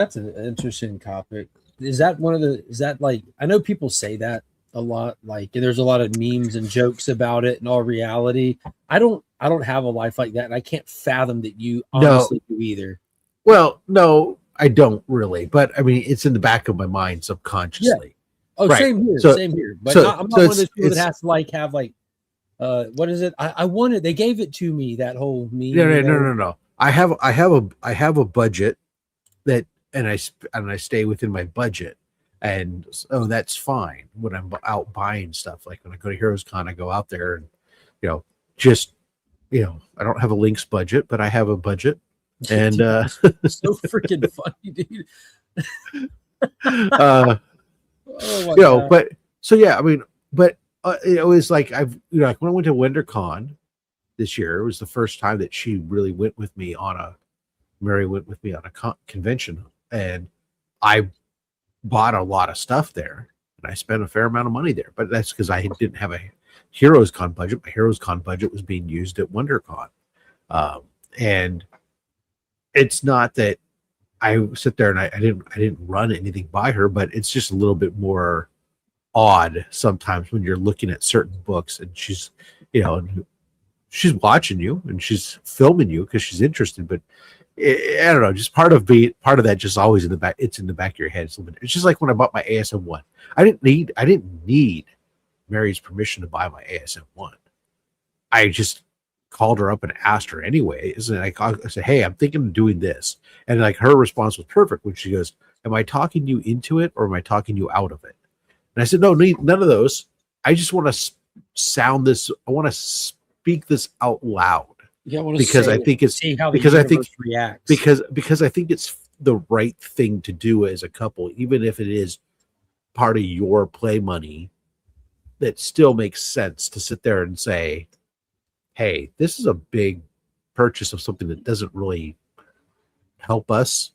That's an interesting topic. Is that one of the? Is that like? I know people say that a lot. Like, there's a lot of memes and jokes about it. In all reality, I don't have a life like that, and I can't fathom that you honestly do either. Well, no, I don't really, but I mean, it's in the back of my mind subconsciously. Yeah. Oh, right. Same here, same here. But I'm not one of those people that has to like have like, what is it? I wanted. They gave it to me. That whole meme. No. I have a budget that, and I stay within my budget, and so that's fine when I'm out buying stuff. Like when I go to Heroes Con, I go out there and I don't have a Lynx budget, but I have a budget. And so freaking funny, dude. But so yeah, I mean, but it was like like when I went to WinterCon this year, it was the first time that Mary went with me on a convention, and I bought a lot of stuff there, and I spent a fair amount of money there. But that's because I didn't have a Heroes Con budget. My Heroes Con budget was being used at WonderCon, and it's not that I sit there and I didn't run anything by her, but it's just a little bit more odd sometimes when you're looking at certain books and she's she's watching you and she's filming you because she's interested. But I don't know, just part of that just always in the back. It's in the back of your head. It's just like when I bought my ASM-1. I didn't need Mary's permission to buy my ASM-1. I just called her up and asked her anyway. I said, hey, I'm thinking of doing this. And like her response was perfect when she goes, am I talking you into it or am I talking you out of it? And I said, no, none of those. I just want to sound this. I want to speak this out loud because I think it's the right thing to do as a couple, even if it is part of your play money. That still makes sense to sit there and say, hey, this is a big purchase of something that doesn't really help us.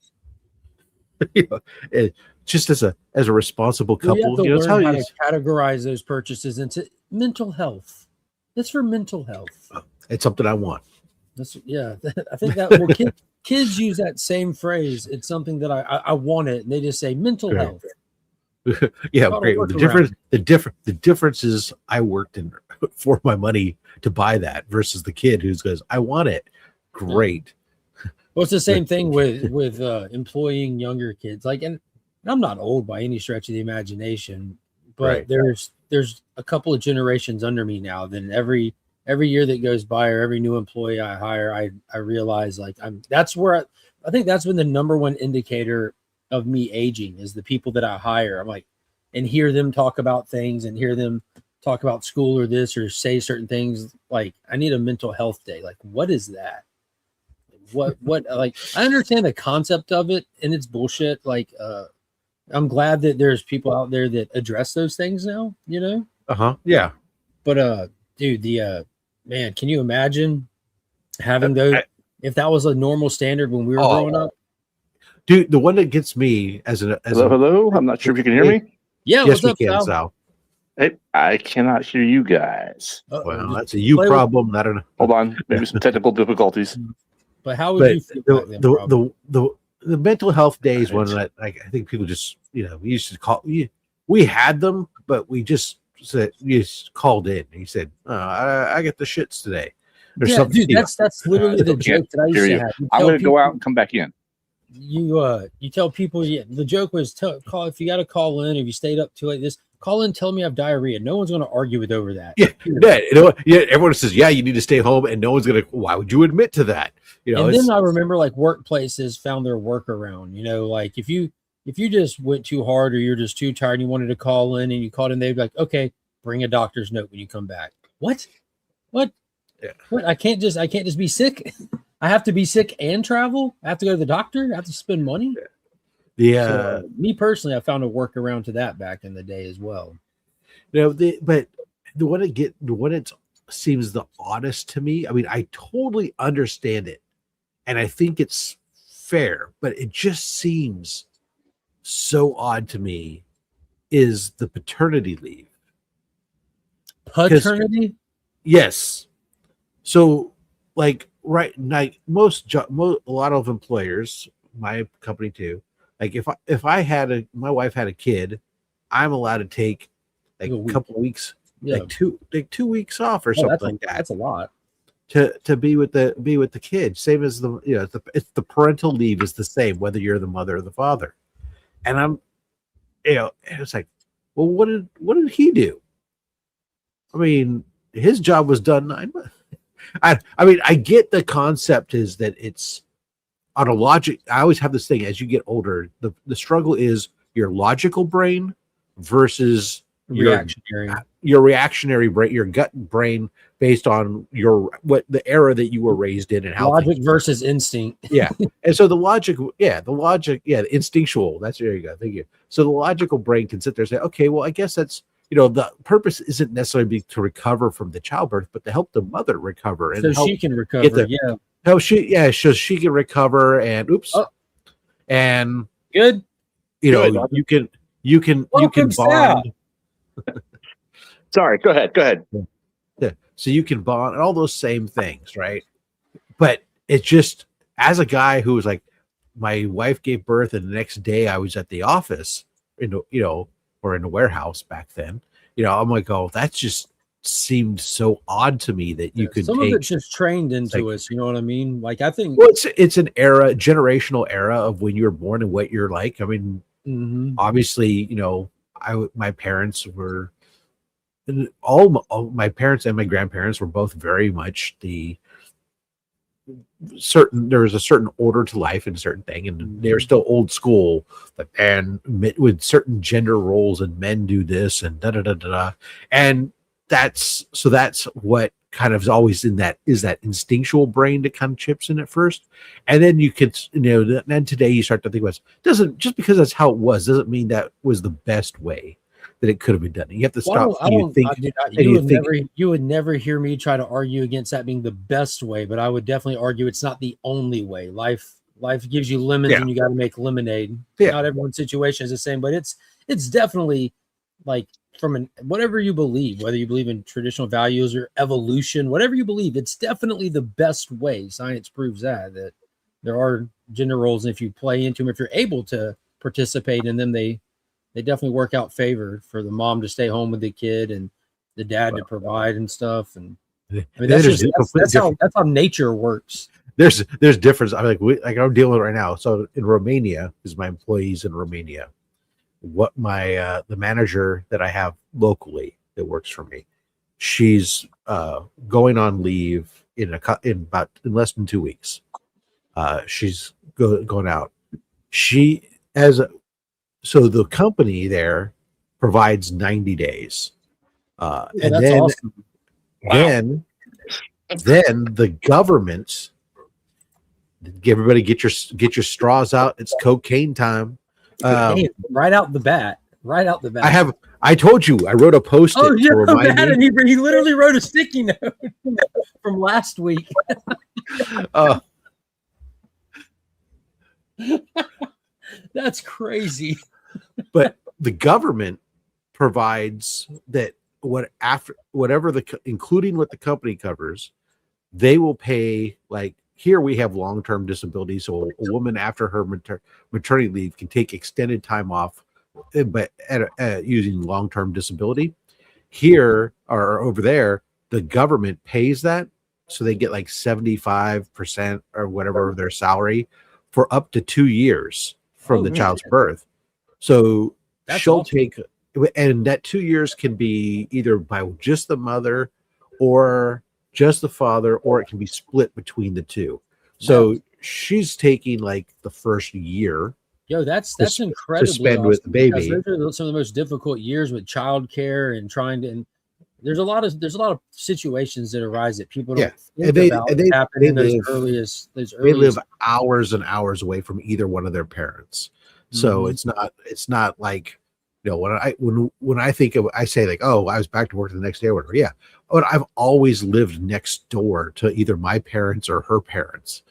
Just as a responsible couple, you have to learn how to categorize those purchases into mental health. It's for mental health. It's something I want. I think that kids use that same phrase. It's something that I want it, and they just say mental health. Yeah, great. The difference is I worked for my money to buy that versus the kid who goes, I want it. Great. Well, it's the same thing with employing younger kids. Like, and I'm not old by any stretch of the imagination, but there's a couple of generations under me now. Then every year that goes by or every new employee I hire, I realize like I think that's been the number one indicator of me aging is the people that I hire. I'm like, and hear them talk about things and hear them talk about school or this or say certain things. Like, I need a mental health day. Like, what is that? What like, I understand the concept of it and it's bullshit. Like, I'm glad that there's people out there that address those things now, Yeah. But dude, man, can you imagine having those if that was a normal standard when we were growing up? Dude, the one that gets me hello. I'm not sure if you can hear me. Yeah, yes, we can, Sal. I cannot hear you guys. Well, that's a you problem. I don't know. Hold on, maybe some technical difficulties. But how would you feel? The mental health days one that I think people just we used to call we had them, but we just said you just called in and you said I get the shits today. Or something. Dude, that's literally the joke that I used to have. I'm going to go out and come back in. You tell people the joke was call if you got to call in if you stayed up too late. This call in, tell me I have diarrhea. No one's going to argue with over that. Everyone says you need to stay home, and no one's going to. Why would you admit to that? And then I remember like workplaces found their workaround. Like if you just went too hard or you're just too tired and you wanted to call in and you called in, they'd be like, okay, bring a doctor's note when you come back. What? Yeah. What? I can't just be sick. I have to be sick and travel. I have to go to the doctor. I have to spend money. So, me personally, I found a workaround to that back in the day as well. But the one it seems the oddest to me. I mean, I totally understand it, and I think it's fair, but it just seems so odd to me. Is the paternity leave? Paternity? Yes. So, like, right, like a lot of employers, my company too, Like if my wife had a kid, I'm allowed to take like a couple weeks, like 2 weeks off or something like that. That's a lot. To be with the kid, same as it's the parental leave is the same whether you're the mother or the father. And I'm, it's like, well, what did he do? I mean, his job was done 9 months. I mean, I get the concept is that it's on a logic. I always have this thing as you get older, the struggle is your logical brain versus your reactionary brain, your gut brain based on the era that you were raised in and how logic versus instinct. Yeah. And so the instinctual, there you go. Thank you. So the logical brain can sit there and say, okay, well, I guess that's, the purpose isn't necessarily to recover from the childbirth, but to help the mother recover and so she can recover. So she can recover and and good. You can bond. Sorry, go ahead. Yeah. So you can bond and all those same things, right? But it's just, as a guy who was like, my wife gave birth and the next day I was at the office or in the warehouse back then, I'm like, oh, that just seemed so odd to me that you could some of it's just trained into us, you know what I mean? Like, I think it's an generational era of when you were born and what you're like. I mean, obviously, my parents were all my parents and my grandparents were both very much there was a certain order to life and a certain thing, and they were still old school, and with certain gender roles, and men do this and and that's what kind of is always in that instinctual brain that kind of chips in at first, and then you could then today you start to think about doesn't just because that's how it was doesn't mean that was the best way that it could have been done. You have to stop. You would never hear me try to argue against that being the best way, but I would definitely argue it's not the only way. Life gives you lemons and you got to make lemonade. Not everyone's situation is the same, but it's definitely like whatever you believe, whether you believe in traditional values or evolution, whatever you believe, it's definitely the best way. Science proves that there are gender roles, and if you play into them, if you're able to participate in them, they definitely work out favor for the mom to stay home with the kid and the dad to provide and stuff. And I mean, that's how nature works. There's difference. I'm like I'm dealing with right now. So in Romania, is my employees in Romania. What the manager that I have locally that works for me, she's going on leave in less than 2 weeks. She's going out. So the company there provides 90 days. And then, awesome. Then the government, everybody get your straws out. It's cocaine time. Right out the bat. I told you, I wrote a post-it to remind me. And he literally wrote a sticky note from last week. That's crazy. But the government provides that including what the company covers, they will pay. Like here, we have long-term disability, so a woman after her maternity leave can take extended time off, but using long-term disability. Here or over there, the government pays that, so they get like 75% or whatever of their salary for up to 2 years from the child's birth. So she'll take, and that 2 years can be either by just the mother or just the father, or it can be split between the two. So she's taking like the first year. That's incredible. To spend with the baby. Those are some of the most difficult years with childcare and trying to. And there's a lot of situations that arise that people don't think about happening as early as they live hours and hours away from either one of their parents. So it's not like, when I think of, I say like, oh, I was back to work the next day or whatever. Yeah. But I've always lived next door to either my parents or her parents,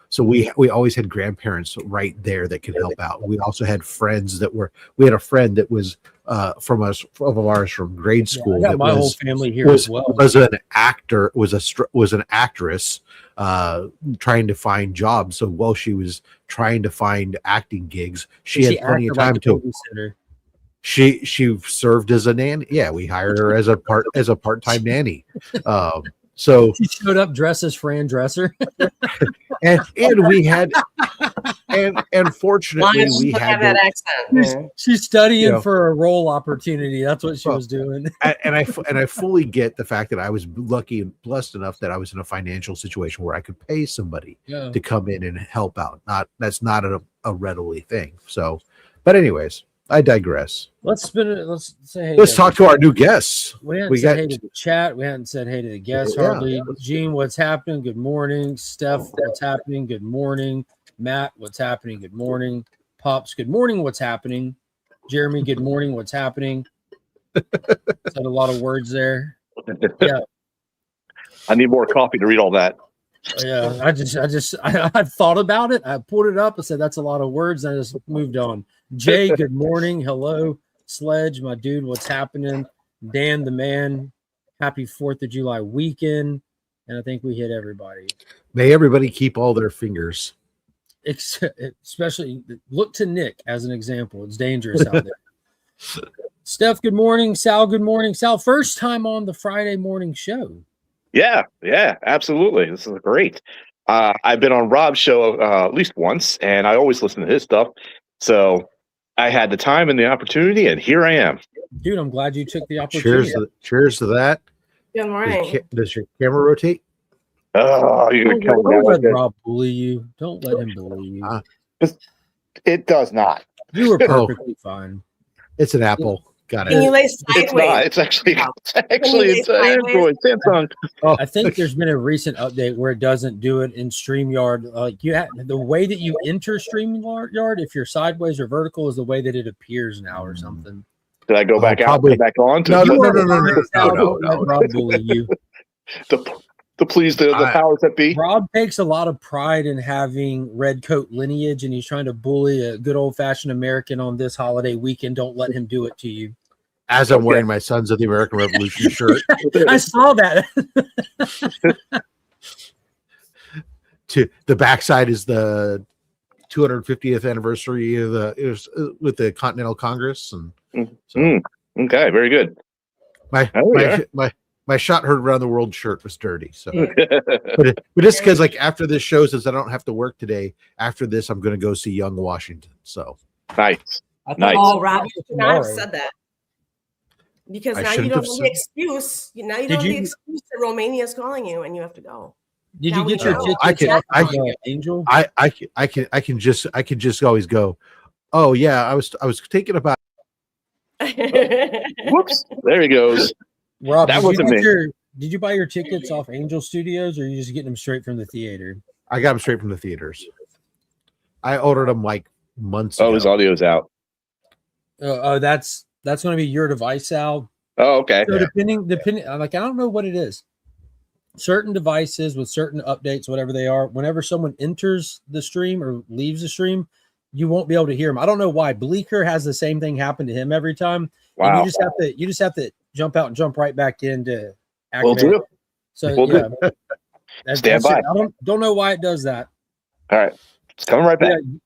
so we always had grandparents right there that could help out. We also had friends we had a friend that was from us of ours from grade school. I got my whole family here as well. Was an actor, was an actress trying to find jobs. So while she was trying to find acting gigs, she had plenty of time to. She served as a nanny. Yeah, we hired her as a part-time nanny. So she showed up dressed as Fran Dresser, and we had and fortunately we had that accent. She's studying for a role opportunity. That's what she was doing. And I fully get the fact that I was lucky and blessed enough that I was in a financial situation where I could pay somebody to come in and help out. That's not a readily thing. So, but anyways, I digress. Let's spin it. Let's say hey. Let's talk to our new guests. We hadn't said hey to the chat. We hadn't said hey to the guests hardly. Gene, what's happening? Good morning. Steph, what's happening? Good morning. Matt, what's happening? Good morning. Pops, good morning. What's happening? Jeremy, good morning. What's happening? Said a lot of words there. Yeah. I need more coffee to read all that. Yeah, I thought about it. I pulled it up. I said that's a lot of words. And I just moved on. Jay, good morning. Hello. Sledge, my dude, what's happening? Dan, the man, happy 4th of July weekend. And I think we hit everybody. May everybody keep all their fingers. Especially look to Nick as an example. It's dangerous out there. Steph, good morning. Sal, good morning. Sal, first time on the Friday morning show. Yeah, absolutely. This is great. I've been on Rob's show at least once, and I always listen to his stuff. So I had the time and the opportunity, and here I am. Dude, I'm glad you took the opportunity. Cheers to that. Good morning. Does your camera rotate? Oh, you're don't let Rob bully you. Don't let him bully you. It does not. You were perfectly fine. It's an Apple. Got it. Can you lay sideways? It's not. It's an Android, Samsung. Oh. I think there's been a recent update where it doesn't do it in StreamYard. Like the way that you enter StreamYard, if you're sideways or vertical, is the way that it appears now, or something. Did I go back out? Go back on? No. Rob bully you. To please the powers that be. Rob takes a lot of pride in having red coat lineage, and he's trying to bully a good old-fashioned American on this holiday weekend. Don't let him do it to you. As I'm wearing my Sons of the American Revolution shirt. I saw that. To the backside is the 250th anniversary of with the Continental Congress, and okay, very good. My shot heard around the world shirt was dirty. So, but just because like after this show, since I don't have to work today, after this I'm going to go see Young Washington. So nice. Oh, Rob, you should not have said that. Because now you don't have the excuse. Now you don't have the excuse that Romania is calling you and you have to go. Did you get your tickets? Angel? I can just always go. Oh yeah, I was thinking about. Whoops! There he goes. Rob, did you buy your tickets off Angel Studios, or are you just getting them straight from the theater? I got them straight from the theaters. I ordered them like months ago. Oh, his audio's out. That's going to be your device, Al. Oh, okay. So depending, like I don't know what it is. Certain devices with certain updates, whatever they are, whenever someone enters the stream or leaves the stream, you won't be able to hear them. I don't know why. Bleeker has the same thing happen to him every time. Wow. And you just have to jump out and jump right back in to activate. We'll do. So stand by. I don't know why it does that. All right, it's coming right back. Yeah,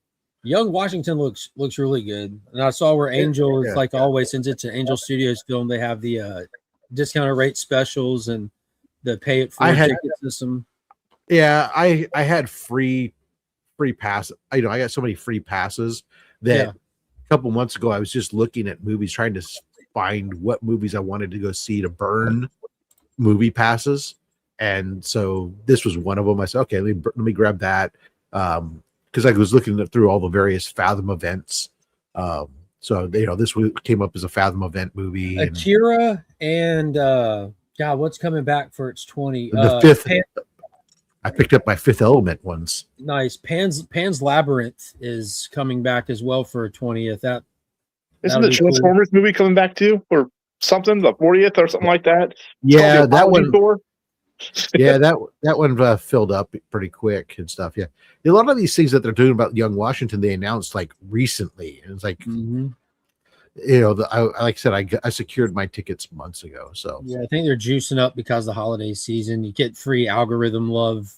Young Washington looks really good, and I saw where Angel is like always, since it's an Angel Studios film, they have the discounted rate specials and the pay it for ticket system. Yeah, I had free pass. I got so many free passes that a couple months ago I was just looking at movies, trying to find what movies I wanted to go see to burn movie passes, and so this was one of them. I said, okay, let me grab that because I was looking through all the various Fathom events. So this came up as a Fathom event movie. Akira and God, what's coming back for its 20? The fifth. I picked up my Fifth Element ones. Nice. Pan's Labyrinth is coming back as well for a 20th. Isn't the Transformers movie coming back too, or something? The 40th or something like that? Yeah, that one. Yeah, that one filled up pretty quick and stuff. Yeah, a lot of these things that they're doing about Young Washington, they announced like recently, and it's like, like I said, I secured my tickets months ago. So yeah, I think they're juicing up because of the holiday season. You get free algorithm love.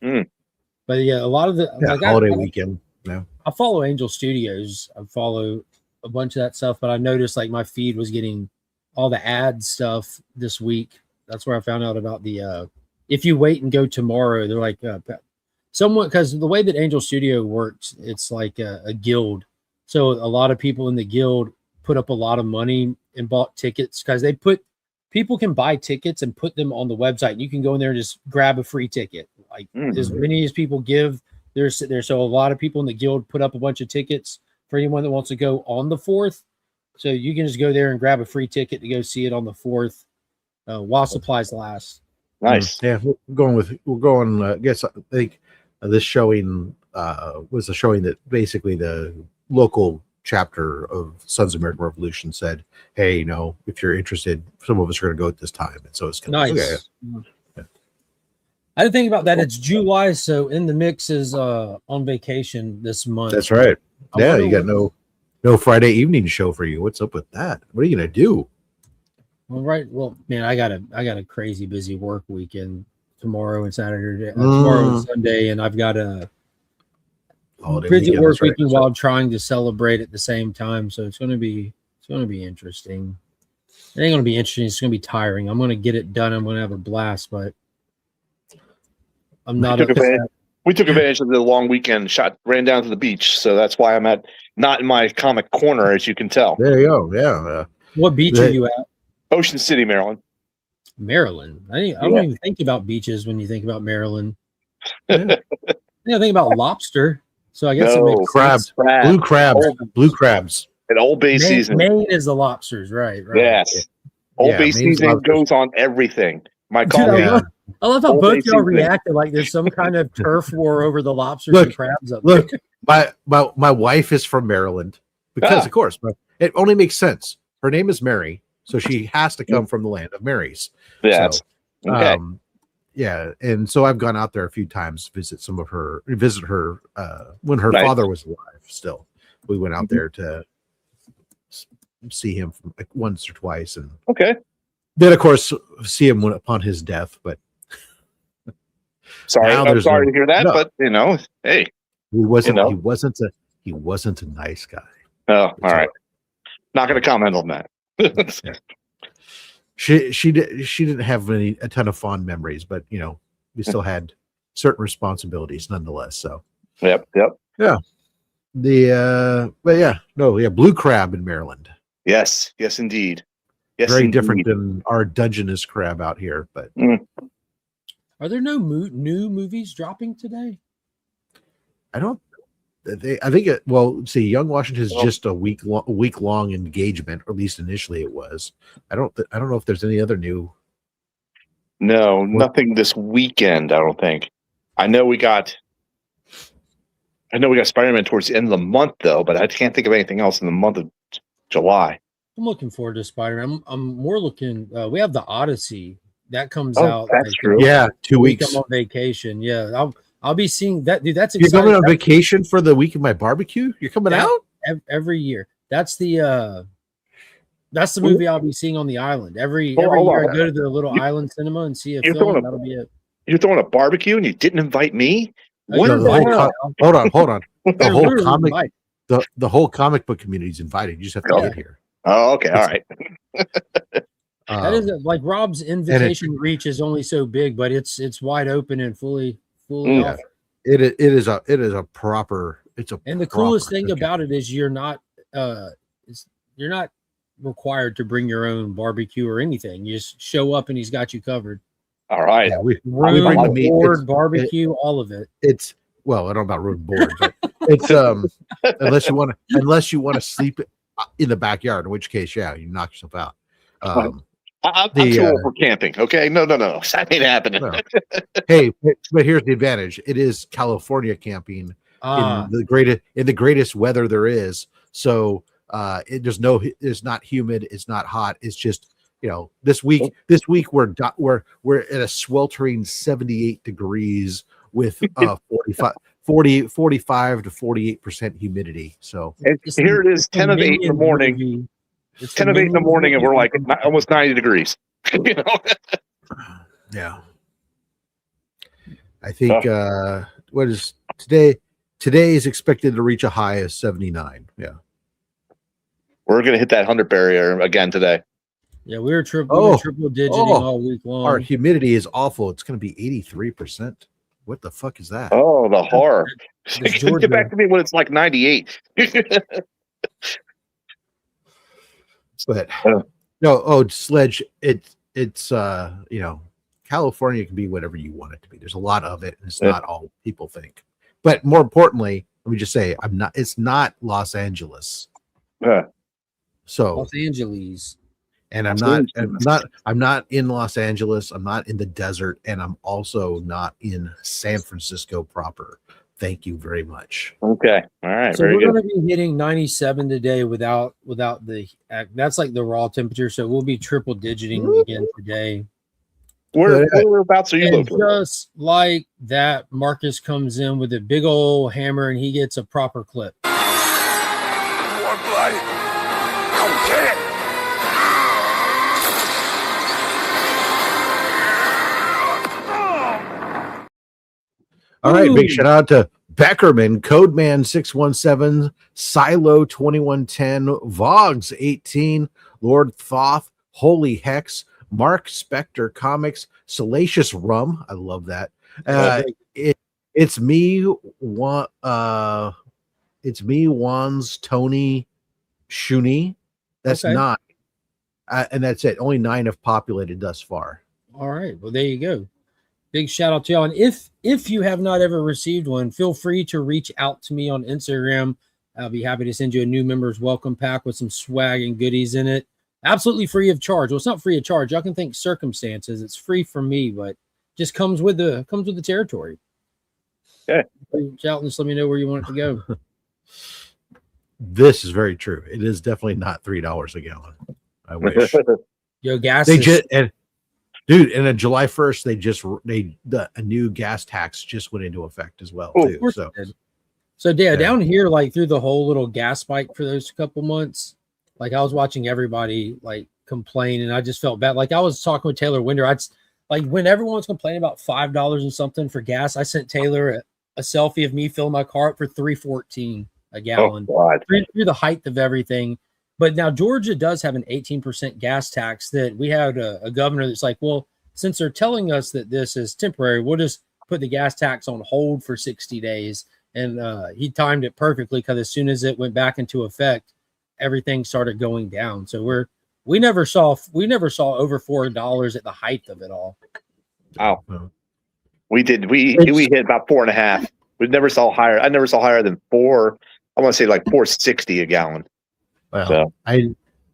But yeah, a lot of the holiday weekend. Yeah, I follow Angel Studios. I follow a bunch of that stuff, but I noticed like my feed was getting all the ad stuff this week. That's where I found out about the if you wait and go tomorrow, they're like someone, because the way that Angel Studio works, it's like a guild. So a lot of people in the guild put up a lot of money and bought tickets because people can buy tickets and put them on the website. You can go in there and just grab a free ticket. Like as many as people give, there's so a lot of people in the guild put up a bunch of tickets for anyone that wants to go on the 4th. So you can just go there and grab a free ticket to go see it on the 4th while supplies last. Nice. Yeah, we're going. I guess I think this showing was a showing that basically the local chapter of Sons of American Revolution said, "Hey, if you're interested, some of us are going to go at this time." And so it's nice. Okay. Yeah. I didn't think about that. It's July, so In the Mix is on vacation this month. That's right. You got no Friday evening show for you. What's up with that? What are you gonna do? Well, man, I got a crazy busy work weekend tomorrow and Saturday, tomorrow and Sunday, and I've got a busy work weekend while trying to celebrate at the same time. So it's gonna be interesting. It ain't gonna be interesting. It's gonna be tiring. I'm gonna get it done. I'm gonna have a blast, but I'm not. We took advantage of the long weekend. Ran down to the beach, so that's why I'm not in my comic corner, as you can tell. There you go. Yeah. What beach are you at? Ocean City, Maryland. Maryland. I don't even think about beaches when you think about Maryland. I think about lobster. So I guess it makes crabs, blue crabs. And Old Bay season. Maine is the lobsters, right? Yes. Old Bay season goes on everything. I love how both y'all reacted like there's some kind of turf war over the lobsters and crabs up there. My wife is from Maryland because, of course, it only makes sense. Her name is Mary, so she has to come from the land of Marys. Yes. So, okay. And so I've gone out there a few times to visit her when her father was alive. Still, we went out there to see him once or twice, and then of course see him upon his death. But I'm sorry to hear that, but hey, he wasn't a nice guy. Oh, all right. Not going to comment on that. She didn't have a ton of fond memories, but we still had certain responsibilities nonetheless. So yep. Yeah. Blue crab in Maryland. Yes, indeed. Yes, very different than our Dungeness crab out here. But are there no new movies dropping today? I think Young Washington is just a week long engagement, or at least initially it was. I don't know if there's any other new. No, nothing this weekend. I don't think. I know we got Spider-Man towards the end of the month though, but I can't think of anything else in the month of July. I'm looking forward to Spider-Man. I'm more looking. We have the Odyssey that comes out. That's true. Yeah, 2 weeks. I'm on vacation. Yeah, I'll be seeing that, dude. That's exciting. You're coming on vacation for the week of my barbecue. You're coming out every year. That's the movie I'll be seeing on the island every year. I go to the little island cinema and see a film. That'll be it. You're throwing a barbecue and you didn't invite me? Hold on. The whole comic book community is invited. You just have to get here. Oh, okay. All right. That is like Rob's invitation reach is only so big, but it's wide open and fully off. It is a proper. And the coolest thing about it is you're not required to bring your own barbecue or anything. You just show up and he's got you covered. All right. Yeah, we bring the board, barbecue, all of it. I don't know about room board, but it's unless you want to sleep in the backyard, in which case, you knock yourself out. I'm too old for camping. Okay, no, that ain't happening. No. Hey, but here's the advantage: it is California camping in the greatest weather there is. So it's not humid, it's not hot. It's just this week we're at a sweltering 78 degrees with 45 45 to 48% humidity. So here it is, 10 of 8 in the morning. It's 10 of 8 in the morning, and we're like almost 90 degrees. You know? Yeah. I think what is today? Today is expected to reach a high of 79. Yeah. We're gonna hit that 100 barrier again today. Yeah, we were triple digiting all week long. Our humidity is awful. It's going to be 83%. What the fuck is that? Oh, the horror! Get back to me when it's like 98. But no, Sledge. It's you know, California can be whatever you want it to be. There's a lot of it, and it's not all people think. But more importantly, let me just say, it's not Los Angeles. So Los Angeles. And I'm not in Los Angeles. I'm not in the desert, and I'm also not in San Francisco proper. Thank you very much. Okay. All right. So we're going to be hitting 97 today without the, that's like the raw temperature. So we'll be triple digiting again today. Whereabouts are you located? Just like that, Marcus comes in with a big old hammer and he gets a proper clip. More blood. Go get it. All right, big shout out to Beckerman, Codeman 617, Silo 2110, Vogs 18, Lord Thoth, Holy Hex, Mark Spector Comics, Salacious Rum. I love that. It's me, Wands, Tony, Shuni. That's 9. And that's it. Only 9 have populated thus far. All right. Well, there you go. Big shout out to y'all. And if you have not ever received one, feel free to reach out to me on Instagram. I'll be happy to send you a new members welcome pack with some swag and goodies in it. Absolutely free of charge. Well, it's not free of charge. Y'all can think circumstances. It's free for me, but just comes with the territory. Okay. Reach out and just let me know where you want it to go. This is very true. It is definitely not $3 a gallon. I wish. Yo, gas. Dude, and on July 1st, a new gas tax just went into effect as well. Too. So yeah, down here, like through the whole little gas spike for those couple months, like I was watching everybody like complain, and I just felt bad. Like I was talking with Taylor Winder. Like when everyone was complaining about $5 and something for gas, I sent Taylor a selfie of me filling my car up for $3.14 a gallon through the height of everything. But now Georgia does have an 18% gas tax that we had a governor that's like, well, since they're telling us that this is temporary, we'll just put the gas tax on hold for 60 days. And he timed it perfectly because as soon as it went back into effect, everything started going down. So we never saw over $4 at the height of it all. Wow. We did. We hit about 4.5. We never saw higher. I never saw higher than 4. I want to say like $4.60 a gallon. Well, so.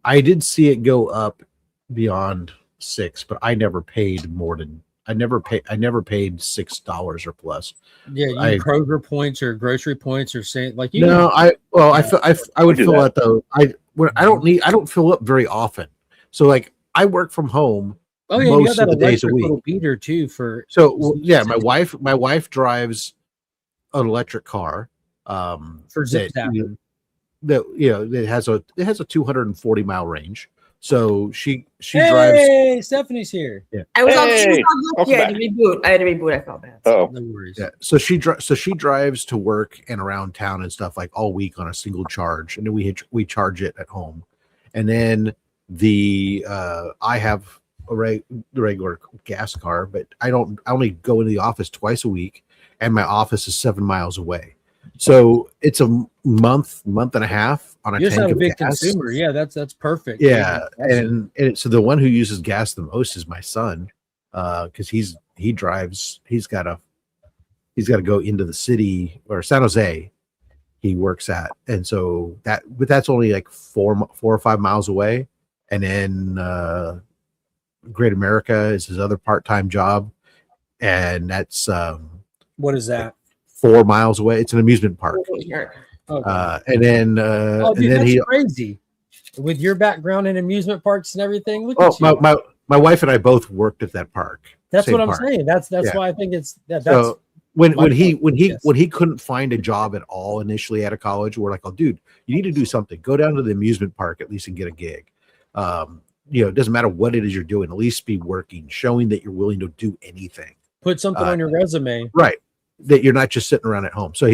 I did see it go up beyond 6, but I never paid more than I never paid $6 or plus. Yeah, Kroger points or grocery points or saying like you. No, I would fill out though. I don't fill up very often. So like I work from home. Oh yeah, most of the days a week. Little beater too for. So yeah, my wife drives an electric car. For zip tapping. That it has a 240 mile range. So she drives. Hey, Stephanie's here. Yeah. I was I had to reboot. I felt bad. Oh, no worries. Yeah. So she drives to work and around town and stuff like all week on a single charge, and then we charge it at home, and then I have a regular gas car, but I only go into the office twice a week, and my office is 7 miles away. So it's a month and a half on a tank of gas. Consumer. Yeah, that's perfect. Yeah, and so the one who uses gas the most is my son, because he drives. He's got to go into the city or San Jose. He works at, and so that's only like 4 or 5 miles away, and then Great America is his other part-time job, and that's what is that? 4 miles away. It's an amusement park. Okay. And then that's crazy. With your background in amusement parks and everything. Look at you. My wife and I both worked at that park. That's what I'm saying. That's why I think it's when he couldn't find a job at all initially out of college, we're like, oh, dude, you need to do something. Go down to the amusement park at least and get a gig. It doesn't matter what it is you're doing. At least be working, showing that you're willing to do anything. Put something on your resume, right? That you're not just sitting around at home. So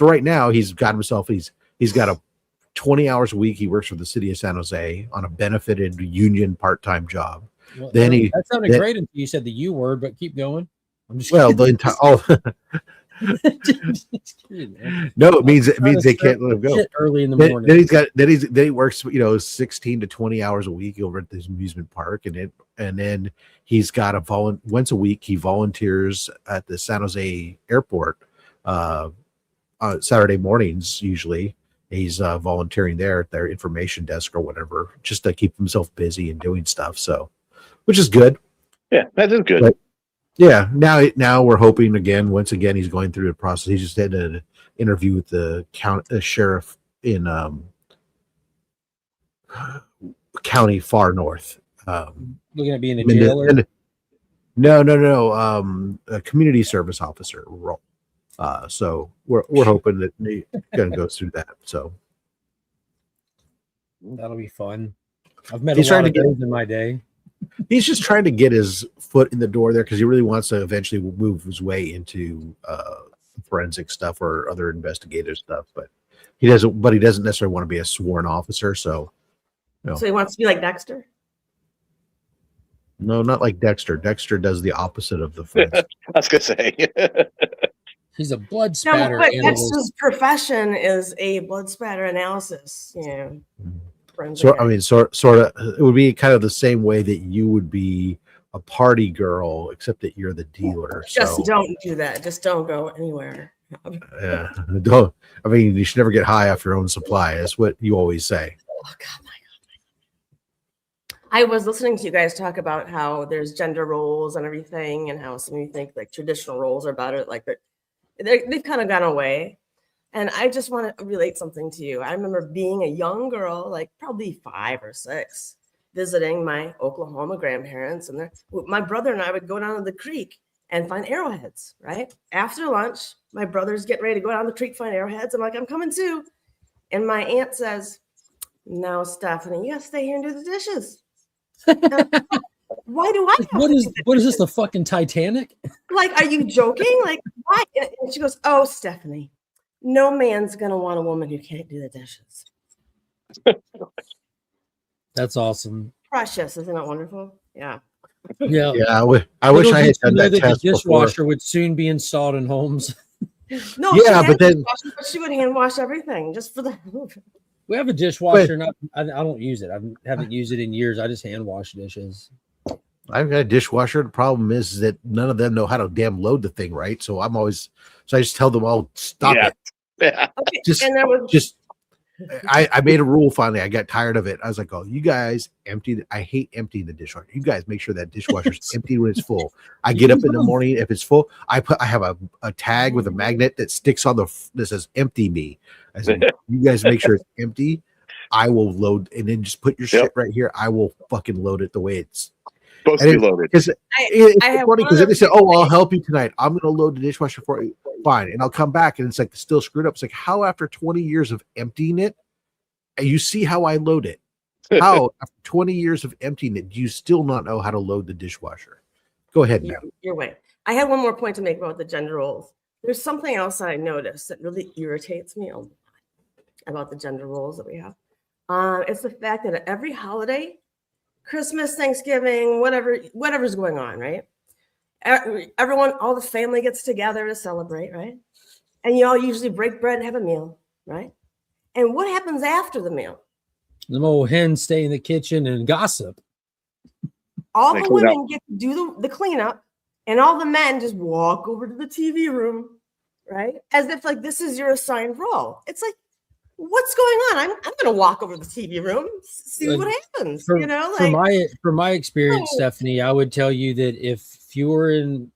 right now he's got himself. He's got a 20 hours a week. He works for the city of San Jose on a benefited union part-time job. Well, that sounded great until you said the U word, but keep going. I'm just kidding. The entire no, it means they can't let him go early in the morning. Then he works 16 to 20 hours a week over at this amusement park, and then he's got once a week he volunteers at the San Jose airport on Saturday mornings. Usually he's volunteering there at their information desk or whatever, just to keep himself busy and doing stuff. So, which is good. Yeah, that is good. But, yeah, now we're hoping again. Once again, he's going through the process. He just had an interview with the sheriff in county far north. Looking at being a jailer. No. A community service officer role. So we're hoping that he kind of goes through that. So that'll be fun. I've met a lot of those in my day. He's just trying to get his foot in the door there because he really wants to eventually move his way into forensic stuff or other investigative stuff. But he doesn't necessarily want to be a sworn officer. So he wants to be like Dexter. No, not like Dexter. Dexter does the opposite of the forensic. I was gonna say. He's a blood spatter. No, but Dexter's profession is a blood spatter analysis. So I mean, sort of, it would be kind of the same way that you would be a party girl, except that you're the dealer. Just don't do that. Just don't go anywhere. Yeah, don't. I mean, you should never get high off your own supply. That's what you always say. Oh God, my God. I was listening to you guys talk about how there's gender roles and everything, and how some of you think like traditional roles are better. Like they've kind of gone away. And I just want to relate something to you. I remember being a young girl, like probably 5 or 6, visiting my Oklahoma grandparents. And my brother and I would go down to the creek and find arrowheads, right? After lunch, my brother's getting ready to go down the creek, find arrowheads. I'm like, I'm coming too. And my aunt says, no, Stephanie, you got to stay here and do the dishes. Why do I have what is this, the fucking Titanic? Like, are you joking? Like, why? And she goes, oh, Stephanie. No man's going to want a woman who can't do the dishes. That's awesome. Precious. Isn't it wonderful? Yeah. Yeah. Yeah. I wish I had done that test the dishwasher before. Would soon be installed in homes. No. Yeah, but then she would hand wash everything just for the. We have a dishwasher. I don't use it. I haven't used it in years. I just hand wash dishes. I've got a dishwasher. The problem is that none of them know how to damn load the thing right. So I just tell them, "Oh, stop it." Yeah. Okay. I made a rule finally. I got tired of it. I was like, "Oh, you guys empty. I hate emptying the dishwasher. You guys make sure that dishwasher's empty when it's full." I get up in the morning. If it's full, I have a tag with a magnet that sticks on that says "Empty me." I said, "You guys make sure it's empty. I will load, and then just put your shit right here. I will fucking load it the way it's." Supposed to be loaded. It's funny because they said, "Oh, I'll help you tonight. I'm going to load the dishwasher for you." Fine, and I'll come back, and it's like still screwed up. It's like, how after 20 years of emptying it, and you see how I load it? How after 20 years of emptying it, do you still not know how to load the dishwasher? Go ahead now. You're right. I have one more point to make about the gender roles. There's something else that I noticed that really irritates me a lot about the gender roles that we have. It's the fact that at every holiday, Christmas, Thanksgiving, whatever's going on, right? Everyone, all the family gets together to celebrate, right? And you all usually break bread and have a meal, right? And what happens after the meal? The old hens stay in the kitchen and gossip. All the women get to do the cleanup, and all the men just walk over to the TV room, right? As if like this is your assigned role. It's like, what's going on? I'm going to walk over to the TV room, see what happens. From my experience, Stephanie, I would tell you that if you were in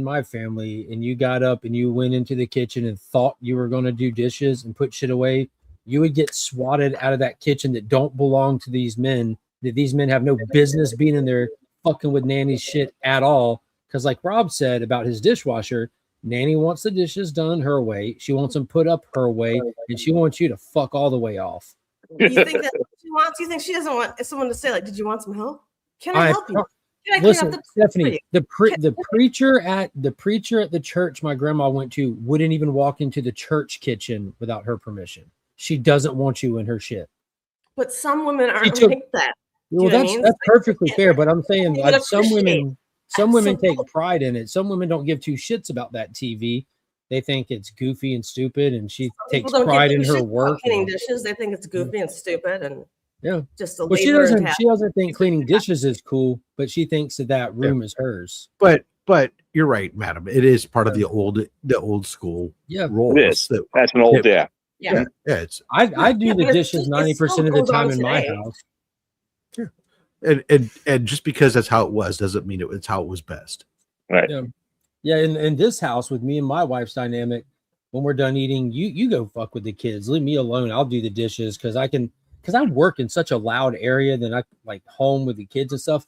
my family and you got up and you went into the kitchen and thought you were going to do dishes and put shit away, you would get swatted out of that kitchen that don't belong to these men, that these men have no business being in there fucking with Nanny's shit at all. Because like Rob said about his dishwasher, Nanny wants the dishes done her way. She wants them put up her way, and she wants you to fuck all the way off. You think that she wants? You think she doesn't want someone to say like, "Did you want some help? Can I help you? Can I listen, clean up Stephanie, the preacher at the church my grandma went to wouldn't even walk into the church kitchen without her permission. She doesn't want you in her shit. But some women aren't like that. Well, that's perfectly fair. But I'm saying like some women take pride in it. Some women don't give two shits about that TV. They think it's goofy and stupid, and she takes pride in her work. Cleaning dishes, they think it's goofy and stupid, and just a well, she doesn't think cleaning dishes is cool, but she thinks that room is hers. But you're right, madam. It is part of the old school roles. It is. That's an old Yeah. It's I do the dishes 90% of the time in my house. And just because that's how it was doesn't mean it's how it was best. Right. Yeah, in this house with me and my wife's dynamic, when we're done eating, you go fuck with the kids. Leave me alone. I'll do the dishes because I work in such a loud area that I like home with the kids and stuff.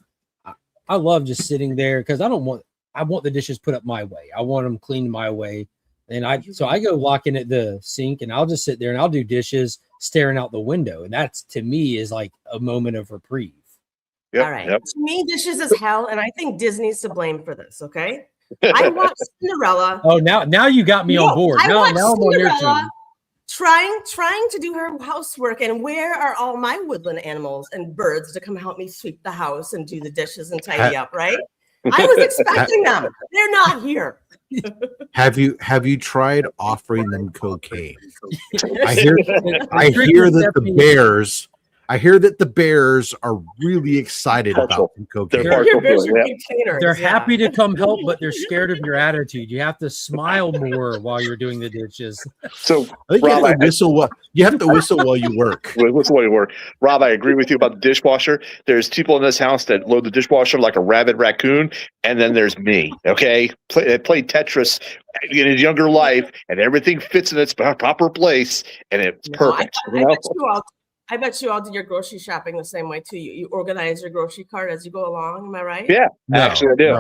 I love just sitting there because I want the dishes put up my way. I want them cleaned my way. And I go lock in at the sink and I'll just sit there and I'll do dishes staring out the window. And that's to me is like a moment of reprieve. Yep, all right. To me, dishes is hell, and I think Disney's to blame for this. Okay. I watched Cinderella. Oh, now you got me on board. Now I'm on your team. Trying to do her housework, and where are all my woodland animals and birds to come help me sweep the house and do the dishes and tidy up? Right? I was expecting them. They're not here. Have you tried offering them cocaine? I hear that the bears. I hear that the bears are really excited about cocaine. They're happy to come help, but they're scared of your attitude. You have to smile more while you're doing the dishes. So I think you have to whistle while you work. Whistle while you work. Rob, I agree with you about the dishwasher. There's people in this house that load the dishwasher like a rabid raccoon, and then there's me. Okay, play Tetris in his younger life, and everything fits in its proper place, and it's perfect. I bet you all do your grocery shopping the same way too. You organize your grocery cart as you go along. Am I right? Yeah, actually I do.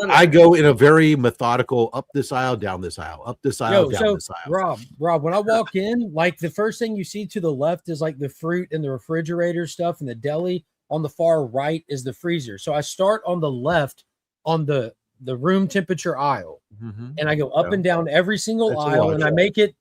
I go in a very methodical up this aisle, down this aisle, up this aisle, down this aisle. Rob, when I walk in, like the first thing you see to the left is like the fruit and the refrigerator stuff and the deli. On the far right is the freezer. So I start on the left on the room temperature aisle, and I go up and down every single aisle, and I make it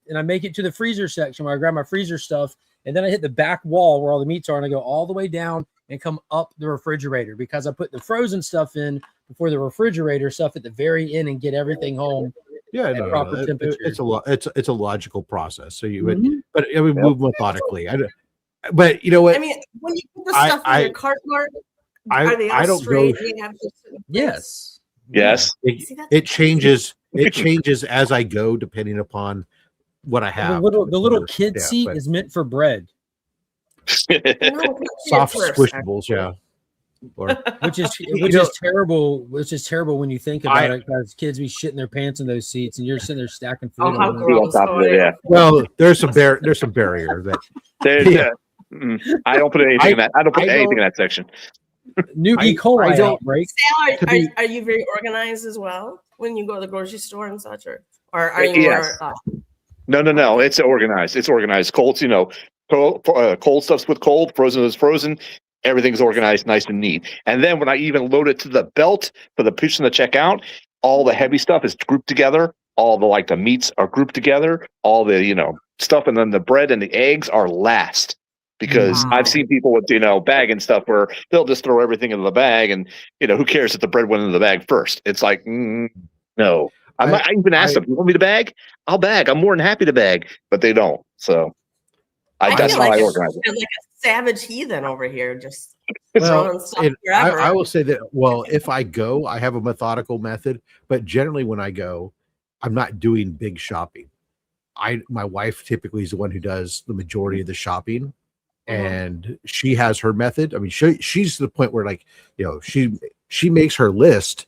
to the freezer section where I grab my freezer stuff, and then I hit the back wall where all the meats are, and I go all the way down and come up the refrigerator because I put the frozen stuff in before the refrigerator stuff at the very end and get everything home. Proper temperature. It's a logical process. So you would, but it would move methodically. But you know what? I mean, when you put the stuff in your cart, Mark, are they all straight? Yes. Yes. It changes. It changes as I go, depending upon what I have. The little kid seat is meant for bread. Soft squishables, which is terrible. Which is terrible when you think about it, because kids be shitting their pants in those seats, and you're sitting there stacking food. Well, there's some barrier that. I don't put anything in that. I don't put anything in that section. New E. coli outbreak. Are you very organized as well when you go to the grocery store and such, or are you more? No. It's organized. It's organized. Cold, cold stuff's with cold. Frozen is frozen. Everything's organized, nice and neat. And then when I even load it to the belt for the person to check out, all the heavy stuff is grouped together. All the meats are grouped together. All the stuff, and then the bread and the eggs are last. Because I've seen people with, bag and stuff where they'll just throw everything into the bag, and, who cares if the bread went into the bag first? It's like, no. I even asked them, you want me to bag? I'll bag. I'm more than happy to bag. But they don't. So that's how I organize it. Like a savage heathen over here, just throwing stuff wherever. I will say that, if I go, I have a methodical method. But generally when I go, I'm not doing big shopping. My wife typically is the one who does the majority of the shopping. And she has her method. I mean, she's to the point where she makes her list.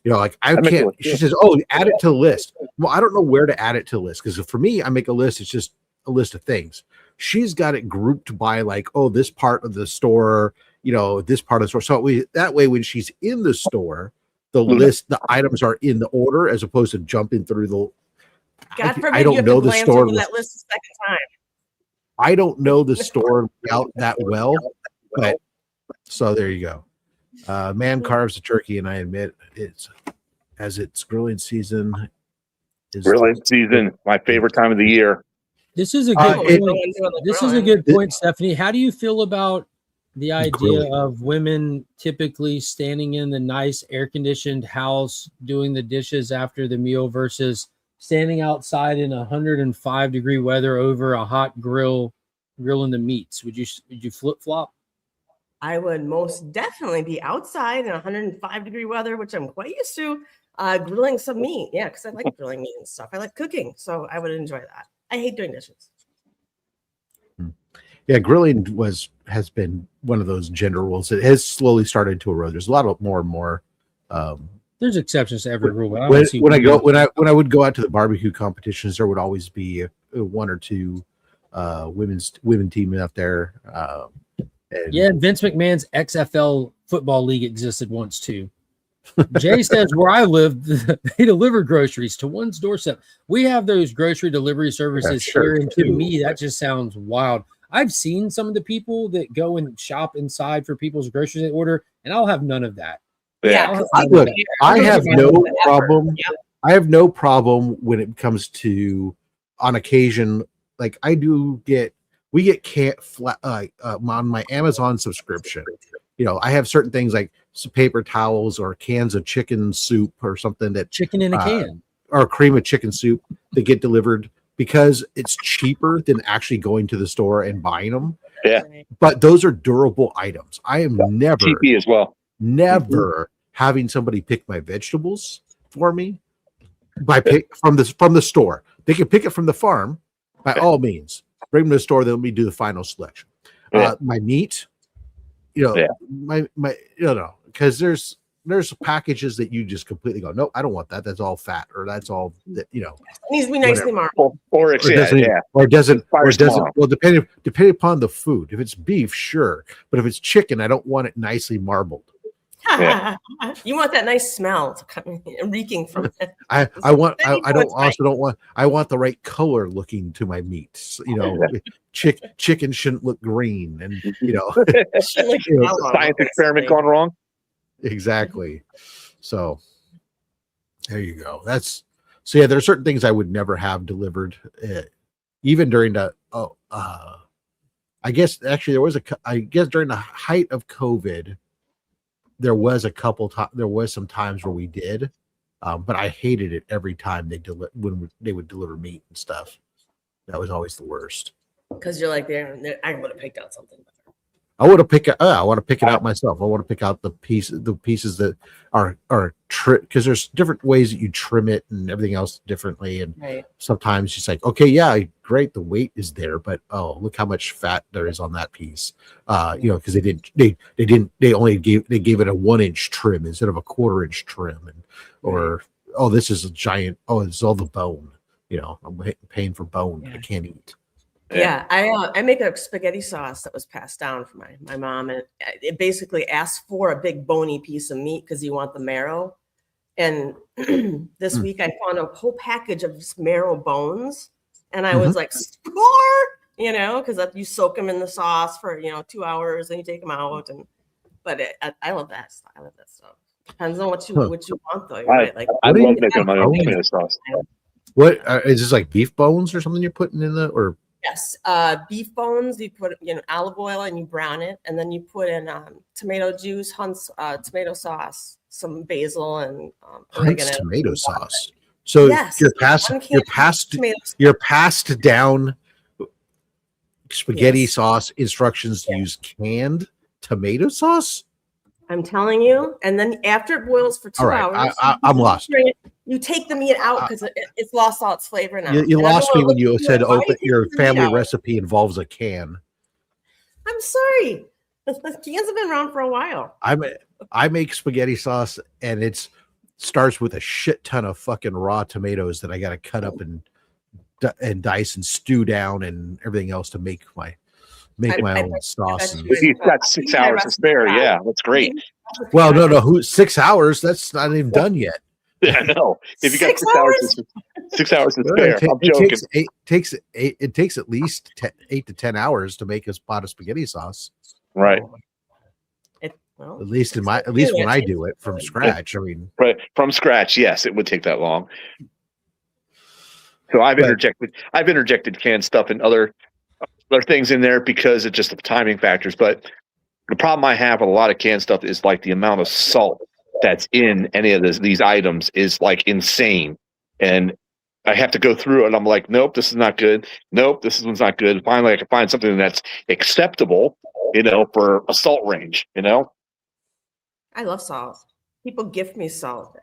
She says, "Oh, add it to the list." Well, I don't know where to add it to the list, because for me, I make a list. It's just a list of things. She's got it grouped by this part of the store, this part of the store. So that way, when she's in the store, the list, the items are in the order as opposed to jumping through the. God forbid I don't you have know to the glance store. over that list a second time. I don't know the store out that well, but so there you go. Man carves a turkey, and I admit it's grilling season. Grilling season, my favorite time of the year. This is a good it- point. This is a good point, Stephanie. How do you feel about the idea Grilling. of women typically standing in the nice air-conditioned house doing the dishes after the meal versus standing outside in 105-degree weather over a hot grill grilling the meats? Would you flip-flop? I would most definitely be outside in 105-degree weather, which I'm quite used to, grilling some meat. Yeah, because I like grilling meat and stuff. I like cooking, so I would enjoy that. I hate doing dishes. Yeah, grilling has been one of those gender roles. It has slowly started to erode. There's a lot of more and more. There's exceptions to every rule. But When I would go out to the barbecue competitions, there would always be one or two women teaming up there. Yeah, Vince McMahon's XFL football league existed once too. Jay says where I live, they deliver groceries to one's doorstep. We have those grocery delivery services here, and to me, that just sounds wild. I've seen some of the people that go and shop inside for people's groceries they order, and I'll have none of that. Yeah, I have no problem. Yep. I have no problem when it comes to, on occasion, like we get on my Amazon subscription. You know, I have certain things like some paper towels or cans of chicken soup or something that chicken in a can or cream of chicken soup that get delivered because it's cheaper than actually going to the store and buying them. Yeah. But those are durable items. I am never cheapy as well. Never having somebody pick my vegetables for me from the store. They can pick it from the farm by all means. Bring them to the store, they'll do the final selection. My meat, because there's packages that you just completely go, no, I don't want that. That's all fat, or that's all that, It needs to be nicely marbled. Or it doesn't. Well, depending upon the food. If it's beef, sure, but if it's chicken, I don't want it nicely marbled. You want that nice smell reeking from it. I want the right color looking to my meats. Chicken shouldn't look green, and science experiment gone wrong. Exactly. So there you go. There are certain things I would never have delivered, even during the I guess actually during the height of COVID. There was some times where we did, but I hated it every time when they would deliver meat and stuff. That was always the worst. Because you're like, I would have picked out something better. I want to pick it out myself. I want to pick out the pieces that are because there's different ways that you trim it and everything else differently. And sometimes it's like, okay, yeah, great, the weight is there, but oh, look how much fat there is on that piece. Because they gave it a 1-inch trim instead of a 1/4-inch trim, this is a giant. Oh, it's all the bone. I'm paying for bone I can't eat. Yeah, I make a spaghetti sauce that was passed down from my mom, and it basically asks for a big bony piece of meat because you want the marrow. And this week I found a whole package of marrow bones, and I was like, score, because you soak them in the sauce for 2 hours, and you take them out. But I love that. I love that stuff. Depends on what you want, though. Right? I love making my own tomato sauce. What is this, like beef bones or something you're putting in or? Yes, beef bones. You put olive oil and you brown it, and then you put in tomato juice, Hunt's tomato sauce, some basil, and Hunt's tomato sauce. So you're passed down spaghetti sauce instructions to use canned tomato sauce. I'm telling you. And then after it boils for 2 hours, I'm lost. You take the meat out because it's lost all its flavor now. You lost me when you said your family recipe involves a can. I'm sorry. Cans have been around for a while. I make spaghetti sauce, and it starts with a shit ton of fucking raw tomatoes that I got to cut up and dice and stew down and everything else to make make my own sauce. If you've got 6 hours to spare, yeah, that's great. Well, no, who 6 hours? That's not even done yet. Yeah, I know. If you got 6 6 hours, 6 hours to spare, I'm joking. It takes at least 8 to 10 hours to make a pot of spaghetti sauce. Right. Well, At least when I do it from scratch. I mean, Right. From scratch, yes, it would take that long. So I've interjected canned stuff and other things in there because it's just the timing factors. But the problem I have with a lot of canned stuff is like the amount of salt that's in any of these items is like insane. And I have to go through it and I'm like, nope, this is not good. Nope, this one's not good. Finally, I can find something that's acceptable, for a salt range, I love salt. People gift me salt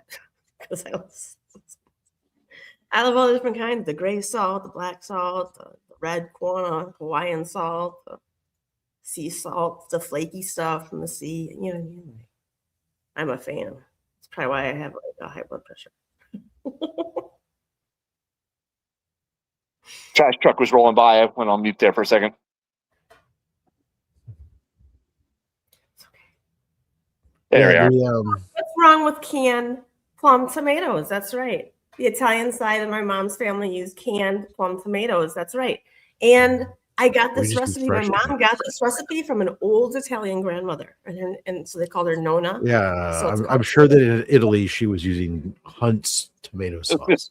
because I love all the different kinds: the gray salt, the black salt, the red Quana, Hawaiian salt, the sea salt, the flaky stuff from the sea. I'm a fan. That's probably why I have a high blood pressure. Trash truck was rolling by. I went on mute there for a second. There we are. What's wrong with canned plum tomatoes? That's right. The Italian side of my mom's family used canned plum tomatoes. That's right. And I got this recipe. My mom got this recipe from an old Italian grandmother, and so they called her Nonna. Yeah, So I'm sure that in Italy she was using Hunt's tomato sauce.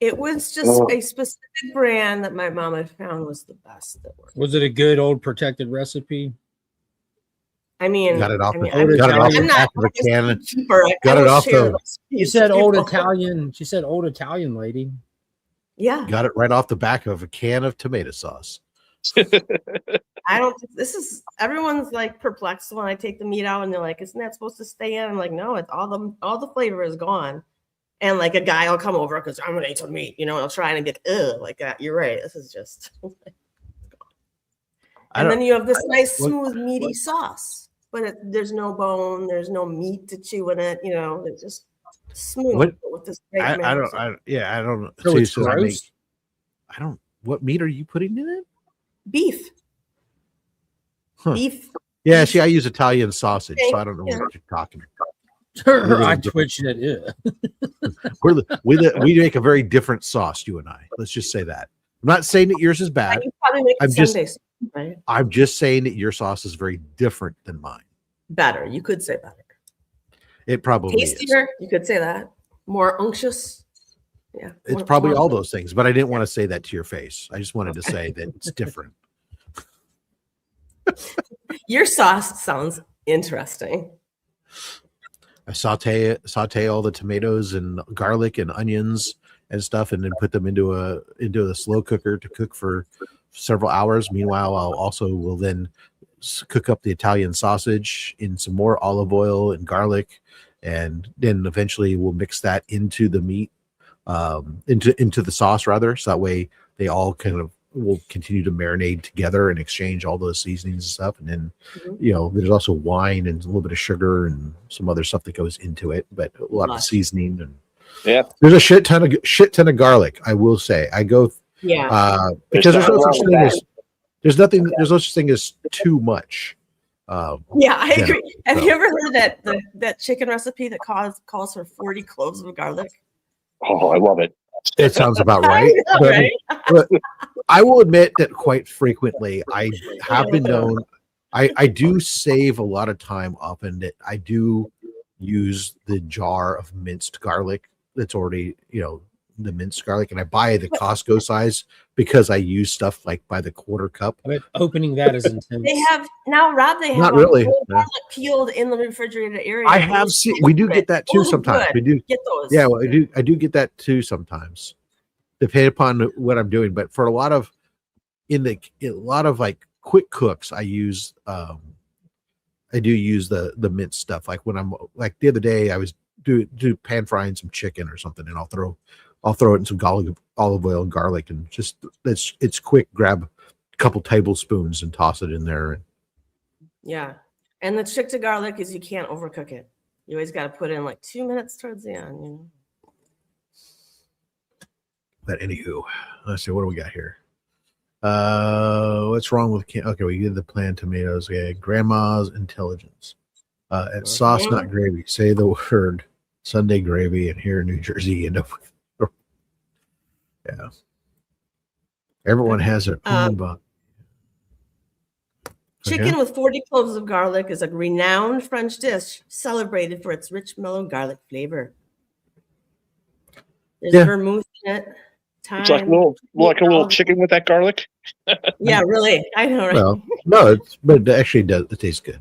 It was just a specific brand that my mom had found was the best that worked. Was it a good old protected recipe? I mean, got it off the back of a can. Got it off the. You said old Italian. She said old Italian lady. Yeah. Got it right off the back of a can of tomato sauce. Everyone's like perplexed when I take the meat out and they're like, isn't that supposed to stay in? I'm like, no, it's all the flavor is gone. And like a guy will come over because I'm gonna eat some meat, and I'll try and get like that. You're right. This is just and then you have this nice smooth meaty sauce, but there's no bone, there's no meat to chew in it, it's just smooth with this great I don't So it's gross? What meat are you putting in it? Beef. Huh. Beef. Yeah, beef. see, I use Italian sausage, so I don't know what you're talking about. Her eye twitching it. We make a very different sauce, you and I. Let's just say that. I'm not saying that yours is bad. I'm just saying that your sauce is very different than mine. Better. You could say better. It probably tastier. Is. You could say that. More unctuous. Yeah. It's probably all those things, but I didn't want to say that to your face. I just wanted to say that it's different. Your sauce sounds interesting. I saute all the tomatoes and garlic and onions and stuff, and then put them into a slow cooker to cook for several hours. Meanwhile, will then cook up the Italian sausage in some more olive oil and garlic, and then eventually we'll mix that into the meat, into the sauce rather. So that way they all kind of will continue to marinate together and exchange all those seasonings and stuff. And then, there's also wine and a little bit of sugar and some other stuff that goes into it, but a lot of seasoning and there's a shit ton of garlic. I will say because there's no such thing as there's no such thing as too much. I agree. Have you ever heard that chicken recipe that calls for 40 cloves of garlic? Oh, I love it. It sounds about right. But I will admit that quite frequently I have been known. I do save a lot of time often that I do use the jar of minced garlic that's already, the minced garlic, and I buy the Costco size because I use stuff like by the quarter cup. But opening that is intense. They have now, Rob. They have not really garlic peeled in the refrigerated area. I have seen. We do get that too sometimes. We do get those. Yeah, well, I do get that too sometimes, depending upon what I'm doing. But for a lot of like quick cooks, I use I do use the minced stuff. Like when I'm like the other day, I was do pan frying some chicken or something, and I'll throw it in some olive oil and garlic, and just it's quick. Grab a couple tablespoons and toss it in there. Yeah, and the trick to garlic is you can't overcook it. You always got to put in like 2 minutes towards the end. But anywho, let's see what do we got here. what's wrong with okay, we did the plant tomatoes. Okay, grandma's intelligence. It's sauce, not gravy. Say the word Sunday gravy, and here in New Jersey, you end up with yeah. Everyone has their own bun. Chicken with 40 cloves of garlic is a renowned French dish celebrated for its rich, mellow garlic flavor. There's vermouth in it. Thyme, it's like a little chicken with that garlic. Yeah, really. I know, right? Well, no, but it actually does. It tastes good.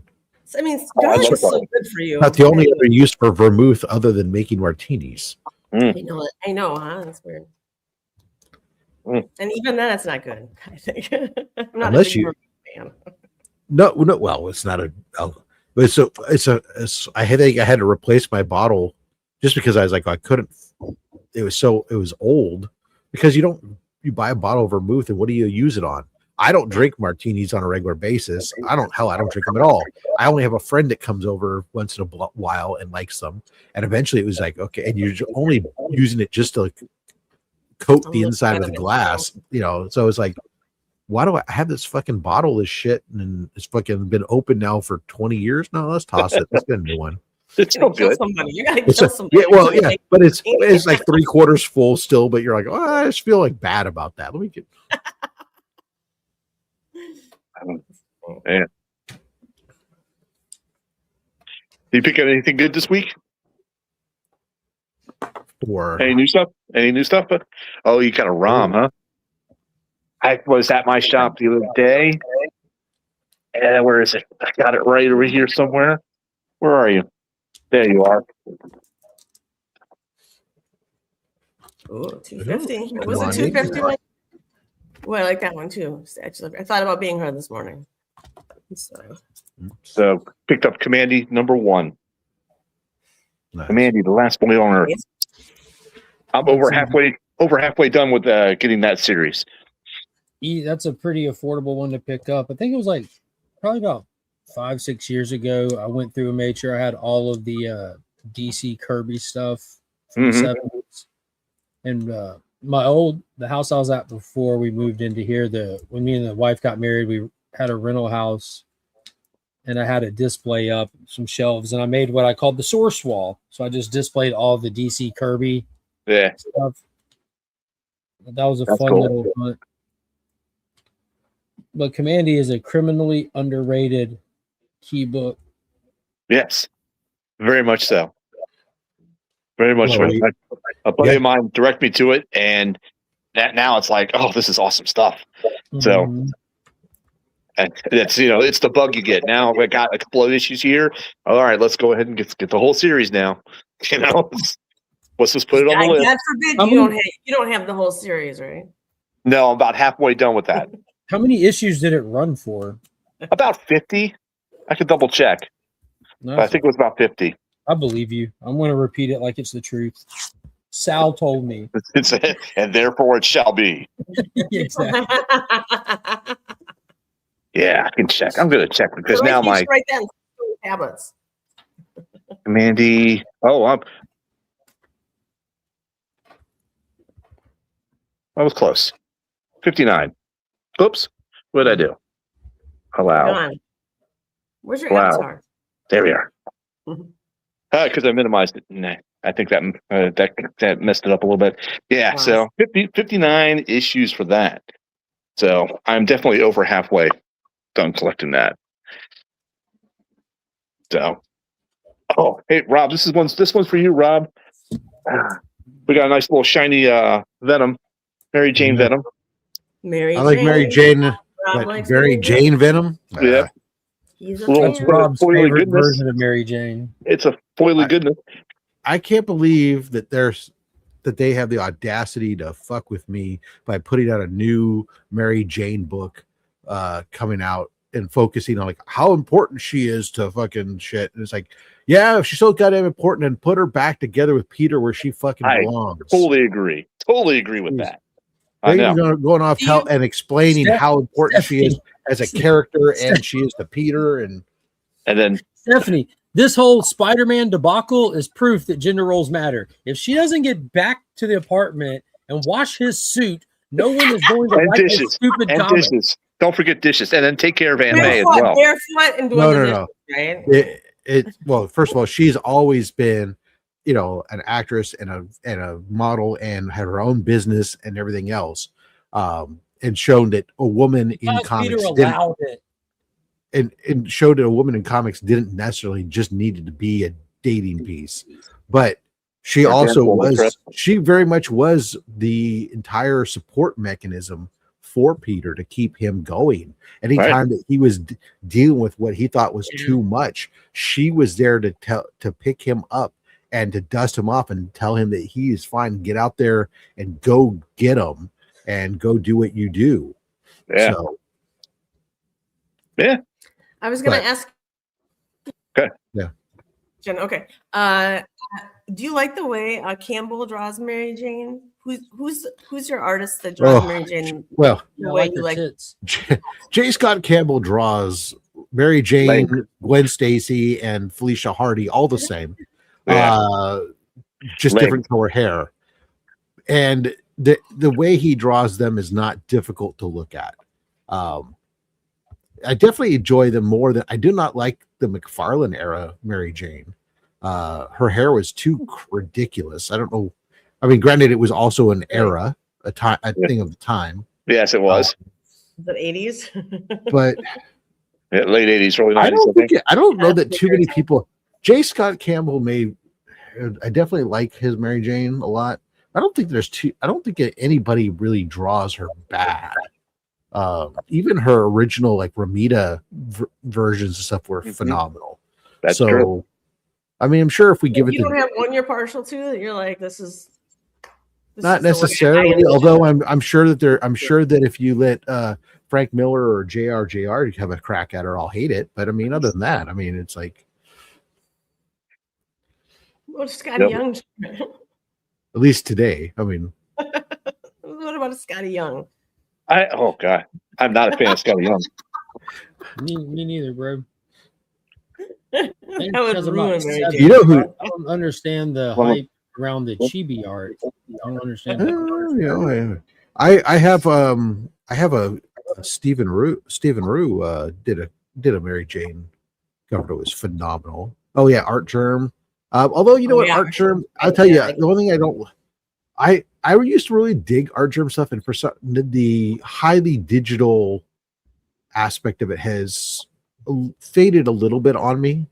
I mean, garlic is so good for you. Not the only other use for vermouth other than making martinis. I know, huh? That's weird. And even then, it's not good. I think. I'm not Unless a big fan. No. Well, it's not a. But I think I had to replace my bottle just because I was like I couldn't. It was old because you buy a bottle of vermouth and what do you use it on? I don't drink martinis on a regular basis. I don't drink them at all. I only have a friend that comes over once in a while and likes them. And eventually it was like, okay, and you're only using it just to coat the inside of the glass, so it's like, why do I have this fucking bottle of this shit and it's fucking been open now for 20 years? No, let's toss it. Let's get a new one. It's so good. You gotta kill somebody. Yeah, well, yeah, but it's like 3/4 full still, but you're like, oh, I just feel like bad about that. Let me get. Man. Did you pick up anything good this week? Or any new stuff? Oh, you got a ROM, huh? I was at my shop the other day. And where is it? I got it right over here somewhere. Where are you? There you are. Oh, 250. Was it 250? Well, I like that one too. Actually, I thought about being her this morning. So picked up Commandy #1. Nice. Commandy, the last boy on Earth. I'm over halfway done with getting that series. That's a pretty affordable one to pick up. I think it was like probably about 5-6 years ago. I went through and made sure I had all of the DC Kirby stuff from the 70s. And the house I was at before we moved into here, when me and the wife got married, we had a rental house and I had a display up, some shelves, and I made what I called the source wall. So I just displayed all the DC Kirby stuff. That was a fun little hunt. But Commandy is a criminally underrated key book. Yes, very much so. Very much so. A buddy of mine directed me to it, and now it's like, oh, this is awesome stuff. So, and it's it's the bug you get. Now we got a couple of issues here. All right, let's go ahead and get the whole series now. Let's just put it on the list. God forbid you don't have the whole series, right? No, I'm about halfway done with that. How many issues did it run for? About 50. I could double check. But I think it was about 50. I believe you. I'm going to repeat it like it's the truth. Sal told me. And therefore it shall be. Exactly. Yeah, I can check. I'm going to check because now my right then tablets. Mandy. Oh, I was close. 59. Oops. What did I do? Allow. Where's your avatar? There we are. Because I minimized it. Nah, I think that messed it up a little bit. Yeah, so 59 issues for that. So I'm definitely over halfway done collecting that. So, hey Rob, this one's for you, Rob. We got a nice little shiny Venom, Mary Jane Venom. I like Mary Jane. Mary Jane Venom. Yeah. That's Rob's favorite version of Mary Jane. It's a foily goodness. I can't believe that they have the audacity to fuck with me by putting out a new Mary Jane book coming out and focusing on like how important she is to fucking shit. And it's like, yeah, if she's so goddamn important, and put her back together with Peter where she fucking belongs. Totally agree with that. I know. Going off and explaining how important she is as a character and she is to Peter and then Stephanie, this whole Spider-Man debacle is proof that gender roles matter. If she doesn't get back to the apartment and wash his suit, no one is going to like this stupid comic. Don't forget dishes, and then take care of Aunt May as barefoot, well. barefoot, and doing the No. dishes, right? Well, first of all, she's always been, an actress and a model and had her own business and everything else, and shown that a woman in comics allowed it. and showed that a woman in comics didn't necessarily just needed to be a dating piece, but she also was. She very much was the entire support mechanism for Peter to keep him going. Anytime that he was dealing with what he thought was too much, she was there to pick him up and to dust him off and tell him that he is fine. Get out there and go get him and go do what you do. Yeah. So, yeah. I was going to ask. Okay. Yeah. Jen, okay. Do you like the way Campbell draws Mary Jane? Who's your artist that draws Mary Jane? Well, the way you like J. Scott Campbell draws Mary Jane, Gwen Stacy, and Felicia Hardy all the same. Just different color hair. And the way he draws them is not difficult to look at. I definitely enjoy them more than I do not like the McFarlane era Mary Jane. Her hair was too ridiculous. I don't know. I mean, granted, it was also an era, a thing of the time. Yes, it was. The 80s, but late 80s, early 90s. I don't know that too many people. J. Scott Campbell I definitely like his Mary Jane a lot. I don't think anybody really draws her bad. Even her original like Ramita versions and stuff were phenomenal. That's true. I mean, I'm sure if we give it, you don't have one you're partial to that you're like, this is not necessarily. Although I'm sure that if you let Frank Miller or JR have a crack at her, I'll hate it. But I mean, other than that, I mean, it's like, well, Scotty Young. At least today. I mean, what about Scotty Young? Oh God, I'm not a fan of Scotty Young. Me neither, bro. That would ruin Mary Jane. You know who? I don't understand the hype around the chibi art. I don't understand. I have a Stephen Rue did a Mary Jane cover that was phenomenal. Oh yeah, Art Germ. Although Art Germ, I'll tell you the one thing I don't. I used to really dig Art Germ stuff, and for the highly digital aspect of it has faded a little bit on me.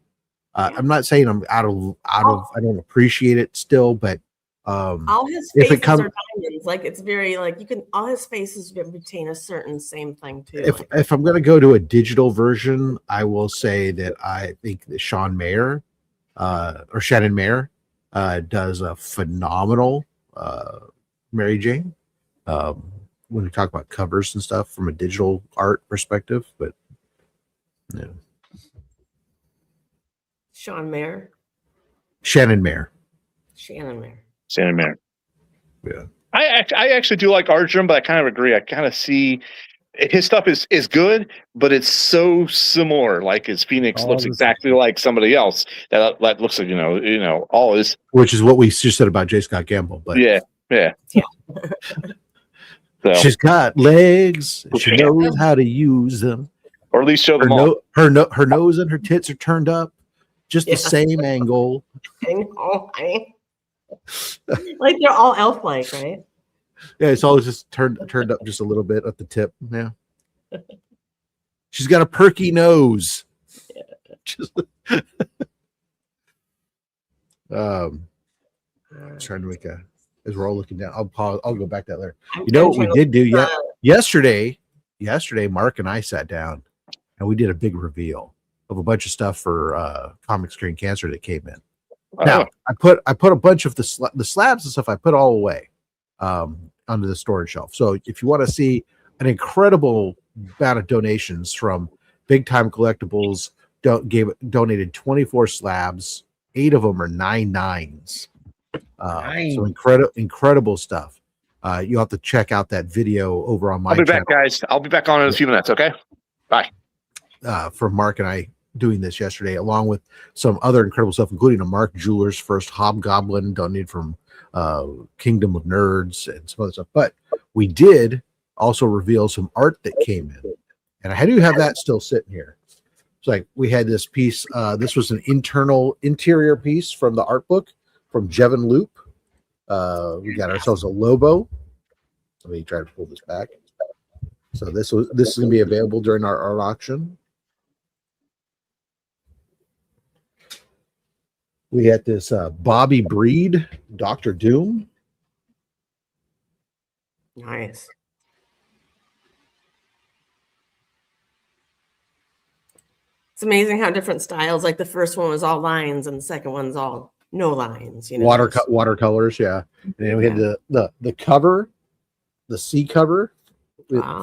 I'm not saying I'm out of I don't appreciate it still, but all his faces are diamonds. Like it's very like you can all his faces retain a certain same thing too. If I'm gonna go to a digital version, I will say that I think that Shannon Mayer does a phenomenal Mary Jane when we talk about covers and stuff from a digital art perspective, but yeah. Shannon Mayer. Yeah. I actually do like Art Germ, but I kind of agree. I kind of see his stuff is good, but it's so similar. Like his Phoenix looks exactly like somebody else that looks like all his. Which is what we just said about J. Scott Campbell, but yeah. So. She's got legs. She knows how to use them, or at least show them all. Her nose and her tits are turned up, just the same angle. Like they're all elf-like, right? Yeah, it's always just turned up just a little bit at the tip. Yeah, she's got a perky nose. Trying to make as we're all looking down. I'll pause. I'll go back to that later. What we did do yesterday? Yesterday, Mark and I sat down and we did a big reveal of a bunch of stuff for Comic Screen Cancer that came in. Now I put a bunch of the slabs and stuff. I put all away onto the storage shelf. So if you want to see an incredible amount of donations from Big Time Collectibles, donated 24 slabs. 8 of them are 9.9s. So incredible stuff. You'll have to check out that video over on my channel. I'll be back, guys. I'll be back on in a few minutes. Okay. Bye. For Mark and I doing this yesterday, along with some other incredible stuff, including a Mark Jewelers first Hobgoblin donated from Kingdom of Nerds and some other stuff. But we did also reveal some art that came in. And I do have that still sitting here. It's like we had this piece. This was an interior piece from the art book from Jevin Loop. We got ourselves a Lobo. Let me try to pull this back. So this is going to be available during our art auction. We had this Bobby Breed, Dr. Doom. Nice. It's amazing how different styles. Like the first one was all lines, and the second one's all no lines. You know, watercolors, yeah. And then we had the cover, the C cover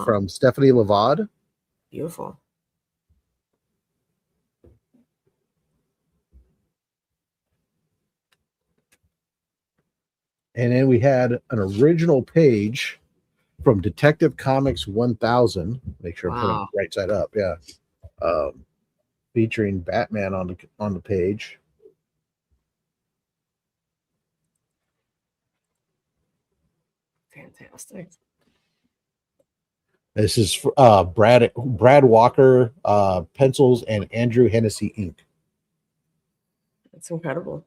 from Stephanie Lavad. Beautiful. And then we had an original page from Detective Comics 1000. Make sure I'm putting it right side up. Yeah. Featuring Batman on the page. Fantastic. This is Brad Walker pencils and Andrew Hennessy ink. That's incredible.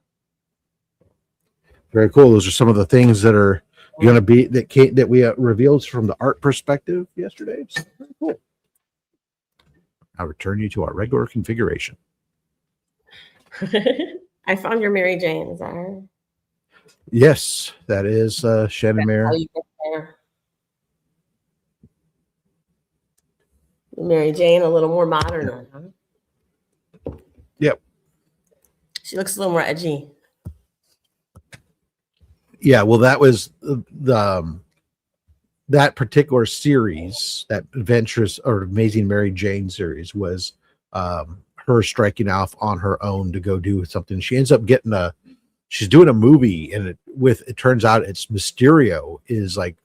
Very cool. Those are some of the things that are going to be that we revealed from the art perspective yesterday. So very cool. I'll return you to our regular configuration. I found your Mary Jane. Is that her? Yes, that is Shannon Mayer. Mary Jane, a little more modern, huh? Yep. She looks a little more edgy. Yeah, well, that was that particular series, that Adventures or Amazing Mary Jane series, was her striking off on her own to go do something. She ends up getting she's doing a movie, and it turns out it's Mysterio is like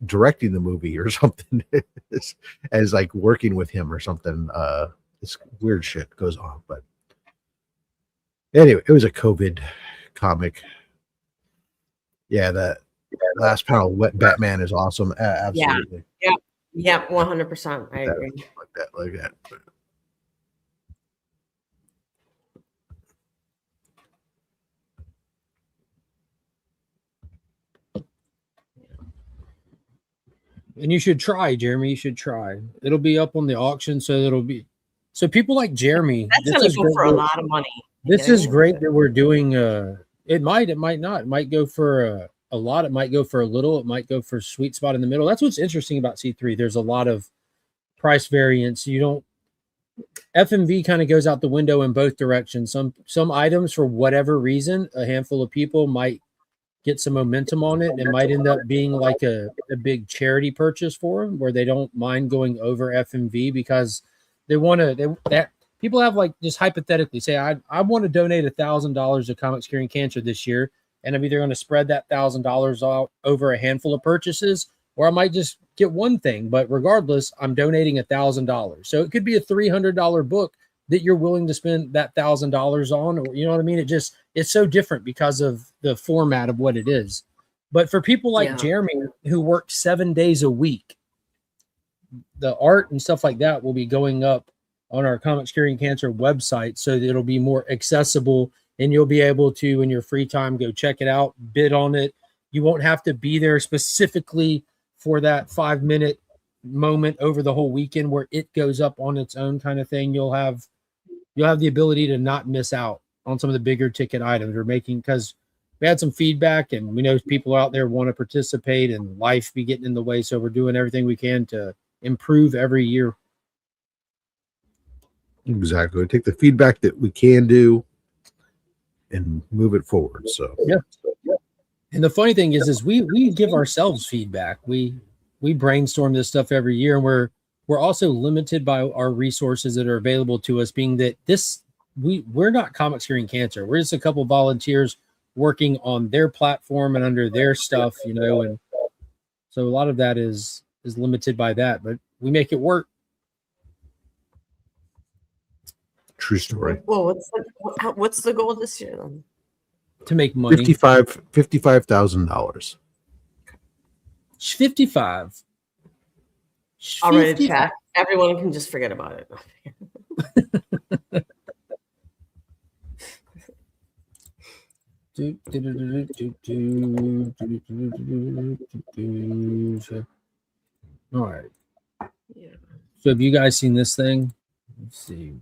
directing the movie or something, as like working with him or something. It's weird shit goes on, but anyway, it was a COVID comic. Yeah, that last panel, Batman is awesome. Absolutely. Yeah, 100%. I agree. Like that. And you should try, Jeremy. You should try. It'll be up on the auction, so people like Jeremy. That's gonna go for a lot of money. This is great that we're doing. It might not. It might go for a lot. It might go for a little. It might go for a sweet spot in the middle. That's what's interesting about C3. There's a lot of price variance. FMV kind of goes out the window in both directions. Some items, for whatever reason, a handful of people might get some momentum on it, and it might end up being like a big charity purchase for them, where they don't mind going over FMV because they want to. People have, like, just hypothetically say, I want to donate $1,000 to Comics Curing Cancer this year, and I'm either going to spread that $1,000 out over a handful of purchases, or I might just get one thing. But regardless, I'm donating $1,000. So it could be a $300 book that you're willing to spend that $1,000 on, or you know what I mean? It's so different because of the format of what it is. But for people like Jeremy, who work 7 days a week, the art and stuff like that will be going up on our Comics Curing Cancer website, so that it'll be more accessible, and you'll be able to, in your free time, go check it out, bid on it. You won't have to be there specifically for that 5-minute moment over the whole weekend where it goes up on its own kind of thing. You'll have the ability to not miss out on some of the bigger ticket items we're making, because we had some feedback and we know people out there want to participate, and life be getting in the way. So we're doing everything we can to improve every year. Exactly. Take the feedback that we can do and move it forward. So yeah. And the funny thing is we give ourselves feedback. We brainstorm this stuff every year, and we're also limited by our resources that are available to us, being that we're not Comics Curing Cancer. We're just a couple volunteers working on their platform and under their stuff, and so a lot of that is limited by that, but we make it work. True story. Well, what's the goal this year then? To make money. $55,000. 55. already checked. Everyone can just forget about it. All right. Yeah. So have you guys seen this thing? Let's see.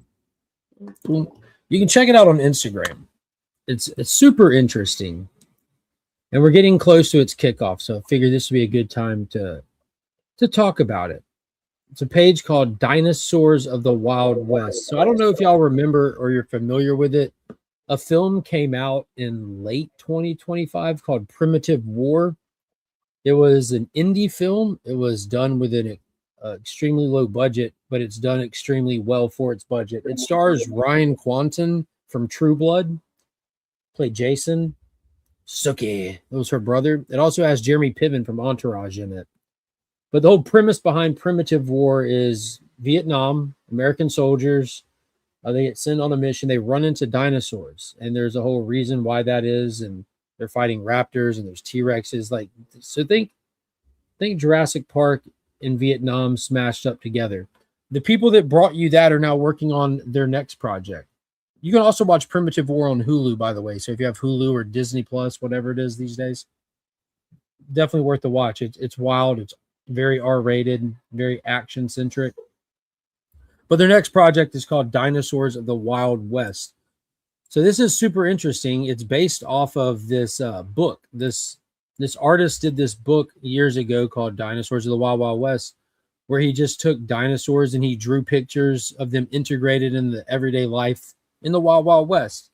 Boom. You can check it out on Instagram. It's super interesting. And we're getting close to its kickoff, so I figured this would be a good time to talk about it. It's a page called Dinosaurs of the Wild West. So I don't know if y'all remember or you're familiar with it. A film came out in late 2025 called Primitive War. It was an indie film. It was done with an extremely low budget, but it's done extremely well for its budget. It stars Ryan Quanten from True Blood, played Jason. Sookie, that was her brother. It also has Jeremy Piven from Entourage in it. But the whole premise behind Primitive War is Vietnam, American soldiers, they get sent on a mission. They run into dinosaurs, and there's a whole reason why that is. And they're fighting raptors, and there's T-Rexes. Like, so think Jurassic Park in Vietnam smashed up together. The people that brought you that are now working on their next project. You can also watch Primitive War on Hulu, by the way. So if you have Hulu or Disney Plus, whatever it is these days, definitely worth the watch. It's wild. It's very R-rated, very action-centric. But their next project is called Dinosaurs of the Wild West. So this is super interesting. It's based off of this book. This artist did this book years ago called Dinosaurs of the Wild Wild West, where he just took dinosaurs and he drew pictures of them integrated in the everyday life in the Wild Wild West.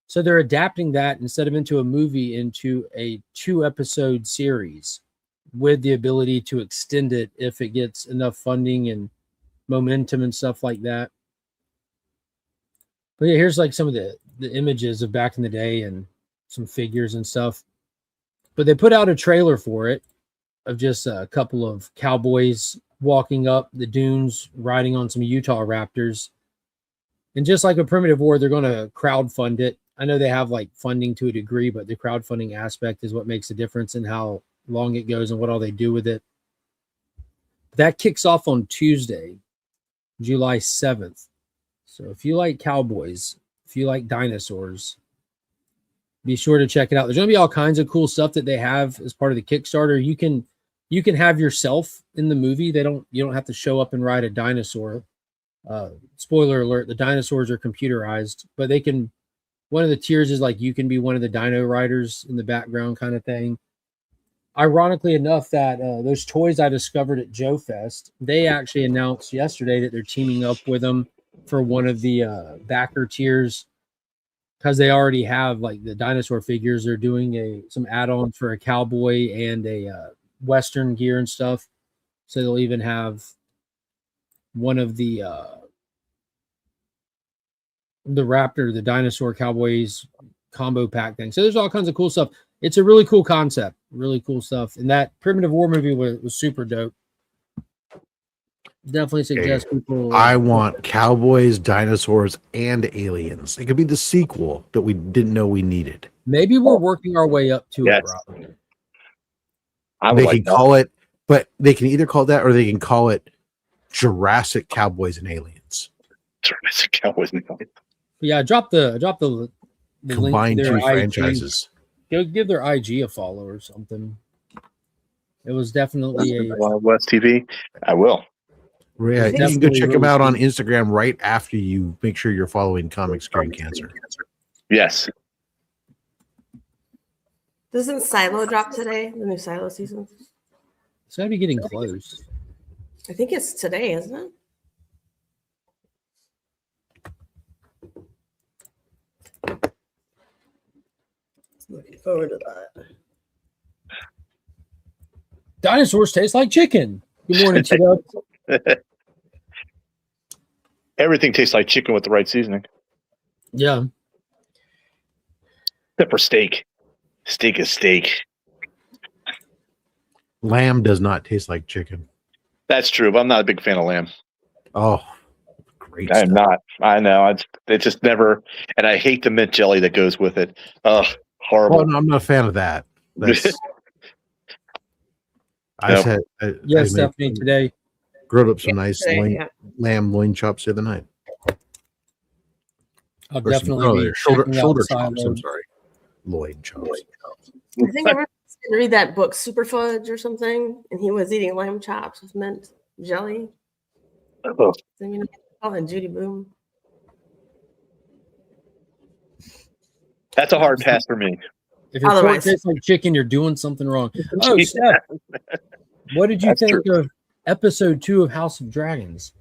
So they're adapting that instead of into a movie into a 2-episode series with the ability to extend it if it gets enough funding and momentum and stuff like that. But yeah, here's like some of the images of back in the day and some figures and stuff. But they put out a trailer for it of just a couple of cowboys walking up the dunes, riding on some Utah raptors. And just like a Primitive War, they're going to crowdfund it. I know they have like funding to a degree, but the crowdfunding aspect is what makes a difference in how long it goes and what all they do with it. That kicks off on Tuesday, July 7th. So if you like cowboys, if you like dinosaurs, be sure to check it out. There's going to be all kinds of cool stuff that they have as part of the Kickstarter. You can have yourself in the movie. You don't have to show up and ride a dinosaur. Spoiler alert, the dinosaurs are computerized, but they can, one of the tiers is like you can be one of the dino riders in the background kind of thing. Ironically enough, that those toys I discovered at Joe Fest, they actually announced yesterday that they're teaming up with them for one of the backer tiers, because they already have like the dinosaur figures. They're doing some add-ons for a cowboy and a Western gear and stuff. So they'll even have one of the raptor, the dinosaur cowboys combo pack thing. So there's all kinds of cool stuff. It's a really cool concept, really cool stuff. And that Primitive War movie was super dope. Definitely suggest people. I want cowboys, dinosaurs, and aliens. It could be the sequel that we didn't know we needed. Maybe we're working our way up to it, Rob. They can call it, but they can either call that or they can call it Jurassic Cowboys and Aliens. Jurassic Cowboys and Aliens. Yeah, drop the combine link to their two franchises. Go give their IG a follow or something. It was definitely a Wild West TV. I will. Yeah, you can go check them out on Instagram right after you make sure you're following Comics Curing Cancer. Yes. Doesn't Silo drop today? The new Silo season? It's gotta be getting close. I think it's today, isn't it? Looking forward to that. Dinosaurs taste like chicken. Good morning, Tito. Everything tastes like chicken with the right seasoning. Yeah. Except for steak. Steak is steak. Lamb does not taste like chicken. That's true, but I'm not a big fan of lamb. Oh, great. I'm not. I know. It's just never. And I hate the mint jelly that goes with it. Ugh, horrible. Well, no, I'm not a fan of that. That's, Yes, Stephanie, today. Grilled up some nice today, lamb loin chops the other night. I'll definitely be shoulder checking out chops. I'm Silos. sorry, loin chops. I think I remember to read that book, Super Fudge or something, and he was eating lamb chops with mint jelly. Oh, And Judy Boom. that's a hard pass for me. If your pork Otherwise- tastes like chicken, you're doing something wrong. Oh, Steph, what did you That's think of episode 2 of House of Dragons?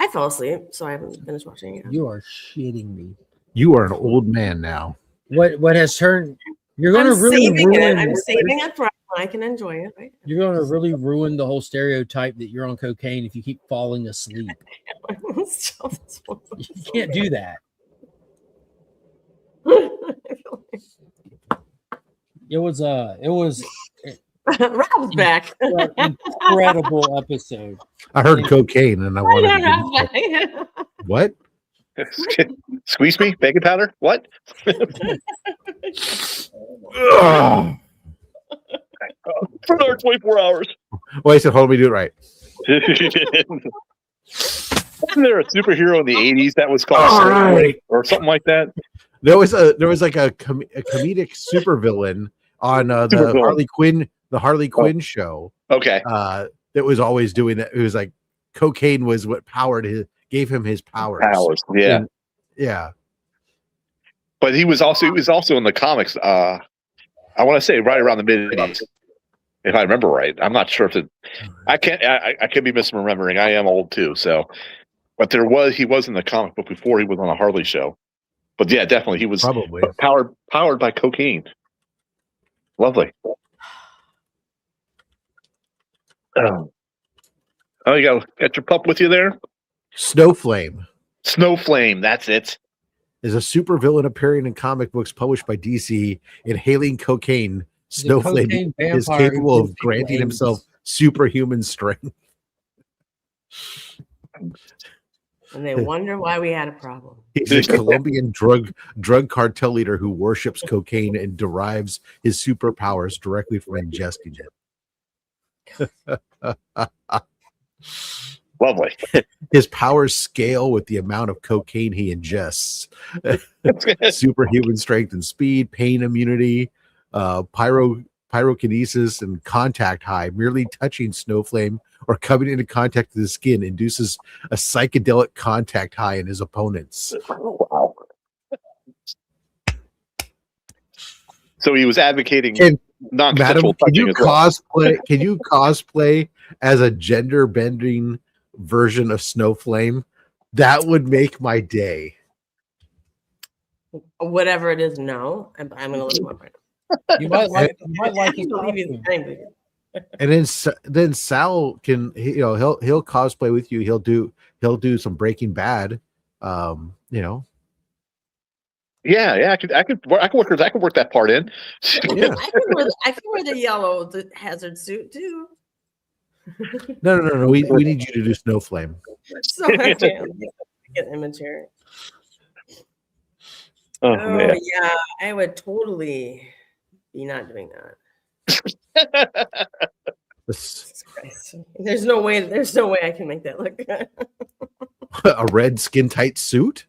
I fell asleep, so I haven't finished watching it. You are shitting me. You are an old man now. What has turned? You're going I'm to really saving ruin. it. I'm saving it for when I can enjoy it. Right? You're going to really ruin the whole stereotype that you're on cocaine if you keep falling asleep. You can't do that. It was Rob's back. an incredible episode. I heard cocaine, and I wanted Rob's to. back. What? Squeeze me, baking powder. What? Ugh. For another 24 hours. Well, I said, hold on, let me do it right. Wasn't there a superhero in the 80s that was called All Snowflake right. or something like that? There was like a comedic supervillain on the Supervillain. Harley Quinn show. Okay. That was always doing that. It was like cocaine was what gave him his powers. Yeah. And, yeah. But he was also in the comics. I want to say right around the mid-80s, if I remember right. I'm not sure if it. I could be misremembering. I am old too, so. But he was in the comic book before he was on a Harley show. But yeah, definitely he was Probably powered by cocaine. Lovely. Oh, you got your pup with you there? Snowflame Snowflame, that's it. is a supervillain appearing in comic books published by DC. Inhaling cocaine, Snowflame cocaine is vampire capable who of can granting take himself names. superhuman strength. And they wonder why we had a problem. He's a Colombian drug cartel leader who worships cocaine and derives his superpowers directly from ingesting it. Lovely. His powers scale with the amount of cocaine he ingests. Superhuman strength and speed, pain immunity, pyrokinesis, and contact high. Merely touching Snowflame or coming into contact with his skin induces a psychedelic contact high in his opponents. Wow. So he was advocating non-consensual Madam, touching. can you cosplay as a gender bending version of Snowflame? That would make my day. Whatever it is, no. I'm going to look him up right You might like now. his costume. And then Sal can he'll cosplay with you. He'll do some Breaking Bad. Yeah, I could work that part in. Yeah. I can wear the yellow hazard suit too. No. We need you to do Snowflame. So I can get image here. Oh, Oh man. yeah, I would totally be not doing that. Jesus Christ. There's no way I can make that look good. A red skin tight suit.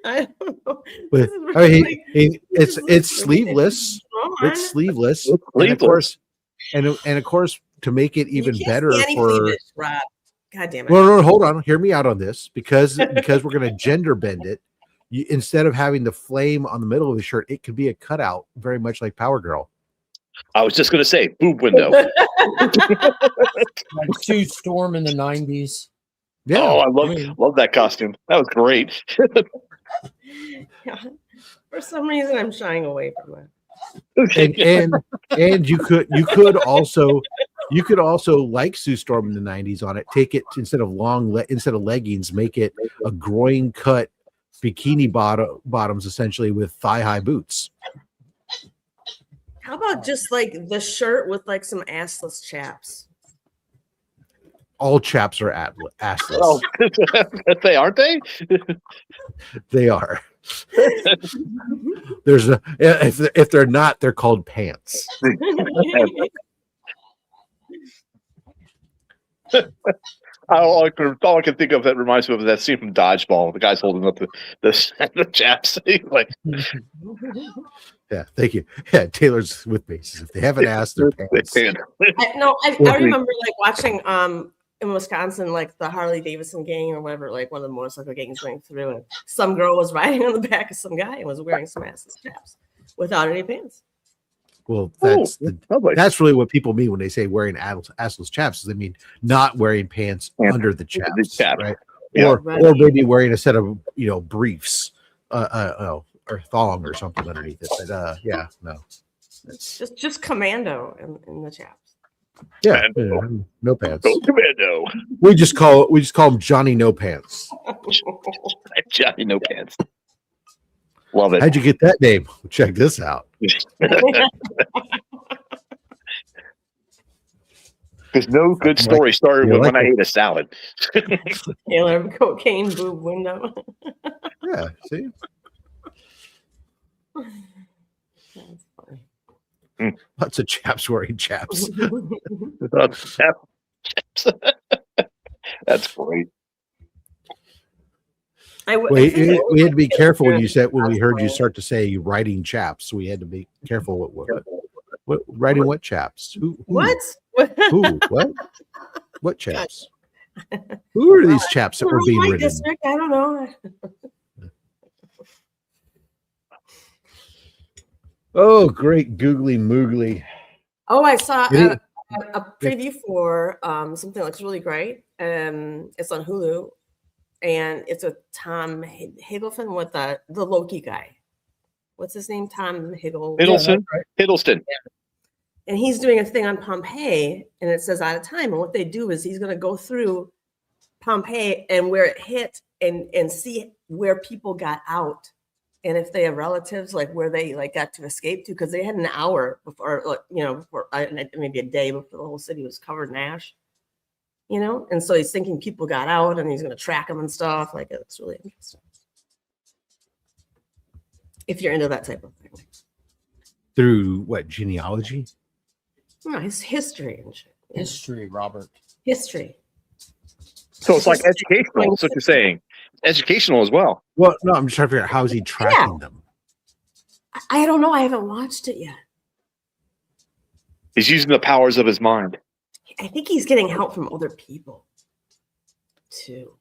I don't know. But, it's sleeveless. It's sleeveless. And of course, to make it even better for Rob. God damn it. Well, no, hold on. Hear me out on this because we're going to gender bend it. Instead of having the flame on the middle of the shirt, it could be a cutout, very much like Power Girl. I was just going to say boob window. Like Sue Storm in the 90s. Yeah. Oh, I love that costume. That was great. Yeah. For some reason, I'm shying away from that. and you could also like Sue Storm in the 90s on it. Take it instead of leggings, make it a groin cut bikini bottoms essentially with thigh high boots. How about just like the shirt with like some assless chaps? All chaps are assless. Oh, they aren't they? They are. There's if they're not, they're called pants. All I can think of that reminds me of that scene from Dodgeball. The guy's holding up the chaps. Like, yeah, thank you. Yeah, Taylor's with me. He says, if they haven't asked their pants. I remember like watching in Wisconsin, like the Harley Davidson gang or whatever, like one of the motorcycle gangs going through, and some girl was riding on the back of some guy and was wearing some assless chaps without any pants. Well, that's really what people mean when they say wearing assless chaps. They mean not wearing pants under the chaps, right? Yeah. Or maybe wearing a set of briefs, or thong or something underneath it. But yeah, no, it's just commando in the chaps. Yeah, no pants. Go commando. We just call him Johnny No Pants. Johnny No Pants. Love it. How'd you get that name? Check this out. Because no good story started when I ate a salad. Taylor, cocaine boob window. Yeah, see? That's funny. Lots of chaps wearing chaps. That's great. We had to be careful when we heard you start to say writing chaps. We had to be careful what writing what chaps? Who? What? Who? What chaps? Who are these chaps that were being written? District? I don't know. Oh, great googly moogly. Oh, I saw a preview for something that looks really great. It's on Hulu, and it's a Tom Hiddleston with the Loki guy. What's his name? Tom Hiddleston. Hiddleston. Yeah. And he's doing a thing on Pompeii, and it says out of time. And what they do is he's going to go through Pompeii and where it hit, and see where people got out, and if they have relatives, like where they got to escape to, because they had an hour before, before maybe a day before the whole city was covered in ash. And so he's thinking people got out, and he's going to track them and stuff. Like, it's really interesting if you're into that type of thing. Through what, genealogy? No, it's history and shit. History, Robert. History. So it's like educational. That's what you're saying. Educational as well. Well, no, I'm just trying to figure out how is he tracking them. I don't know. I haven't watched it yet. He's using the powers of his mind. I think he's getting help from other people too,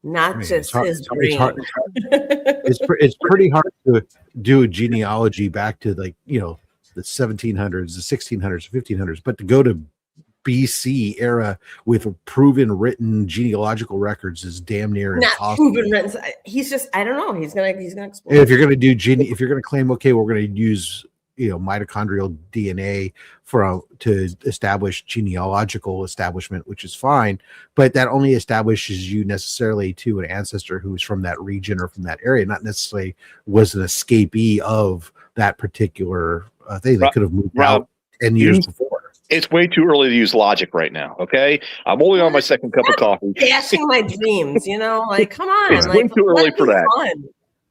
not just his brain. It's pretty hard to do a genealogy back to the 1700s, the 1600s, 1500s, but to go to BC era with proven written genealogical records is damn near not impossible. Proven written. He's just, I don't know. He's gonna explore. If you're gonna do if you're gonna claim, okay, we're gonna use mitochondrial DNA to establish genealogical establishment, which is fine, but that only establishes you necessarily to an ancestor who's from that region or from that area, not necessarily was an escapee of that particular thing. They could have moved out 10 years before. It's way too early to use logic right now. Okay, I'm only on my second cup of coffee. Dashing my dreams, like, come on. It's way too early for that. Fun.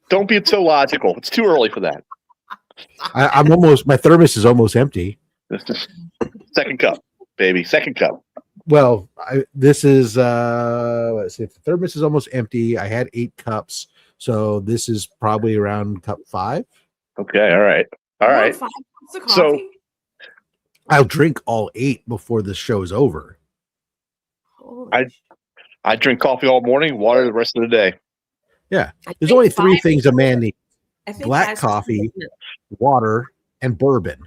Don't be so logical. It's too early for that. My thermos is almost empty. Second cup, baby. Second cup. Well, this is let's see, if the thermos is almost empty. I had 8 cups, so this is probably around cup 5. Okay, all right. 5 cups of coffee? So I'll drink all 8 before the show's over. I drink coffee all morning, water the rest of the day. Yeah. There's only 3 things a man needs: black coffee, water, and bourbon.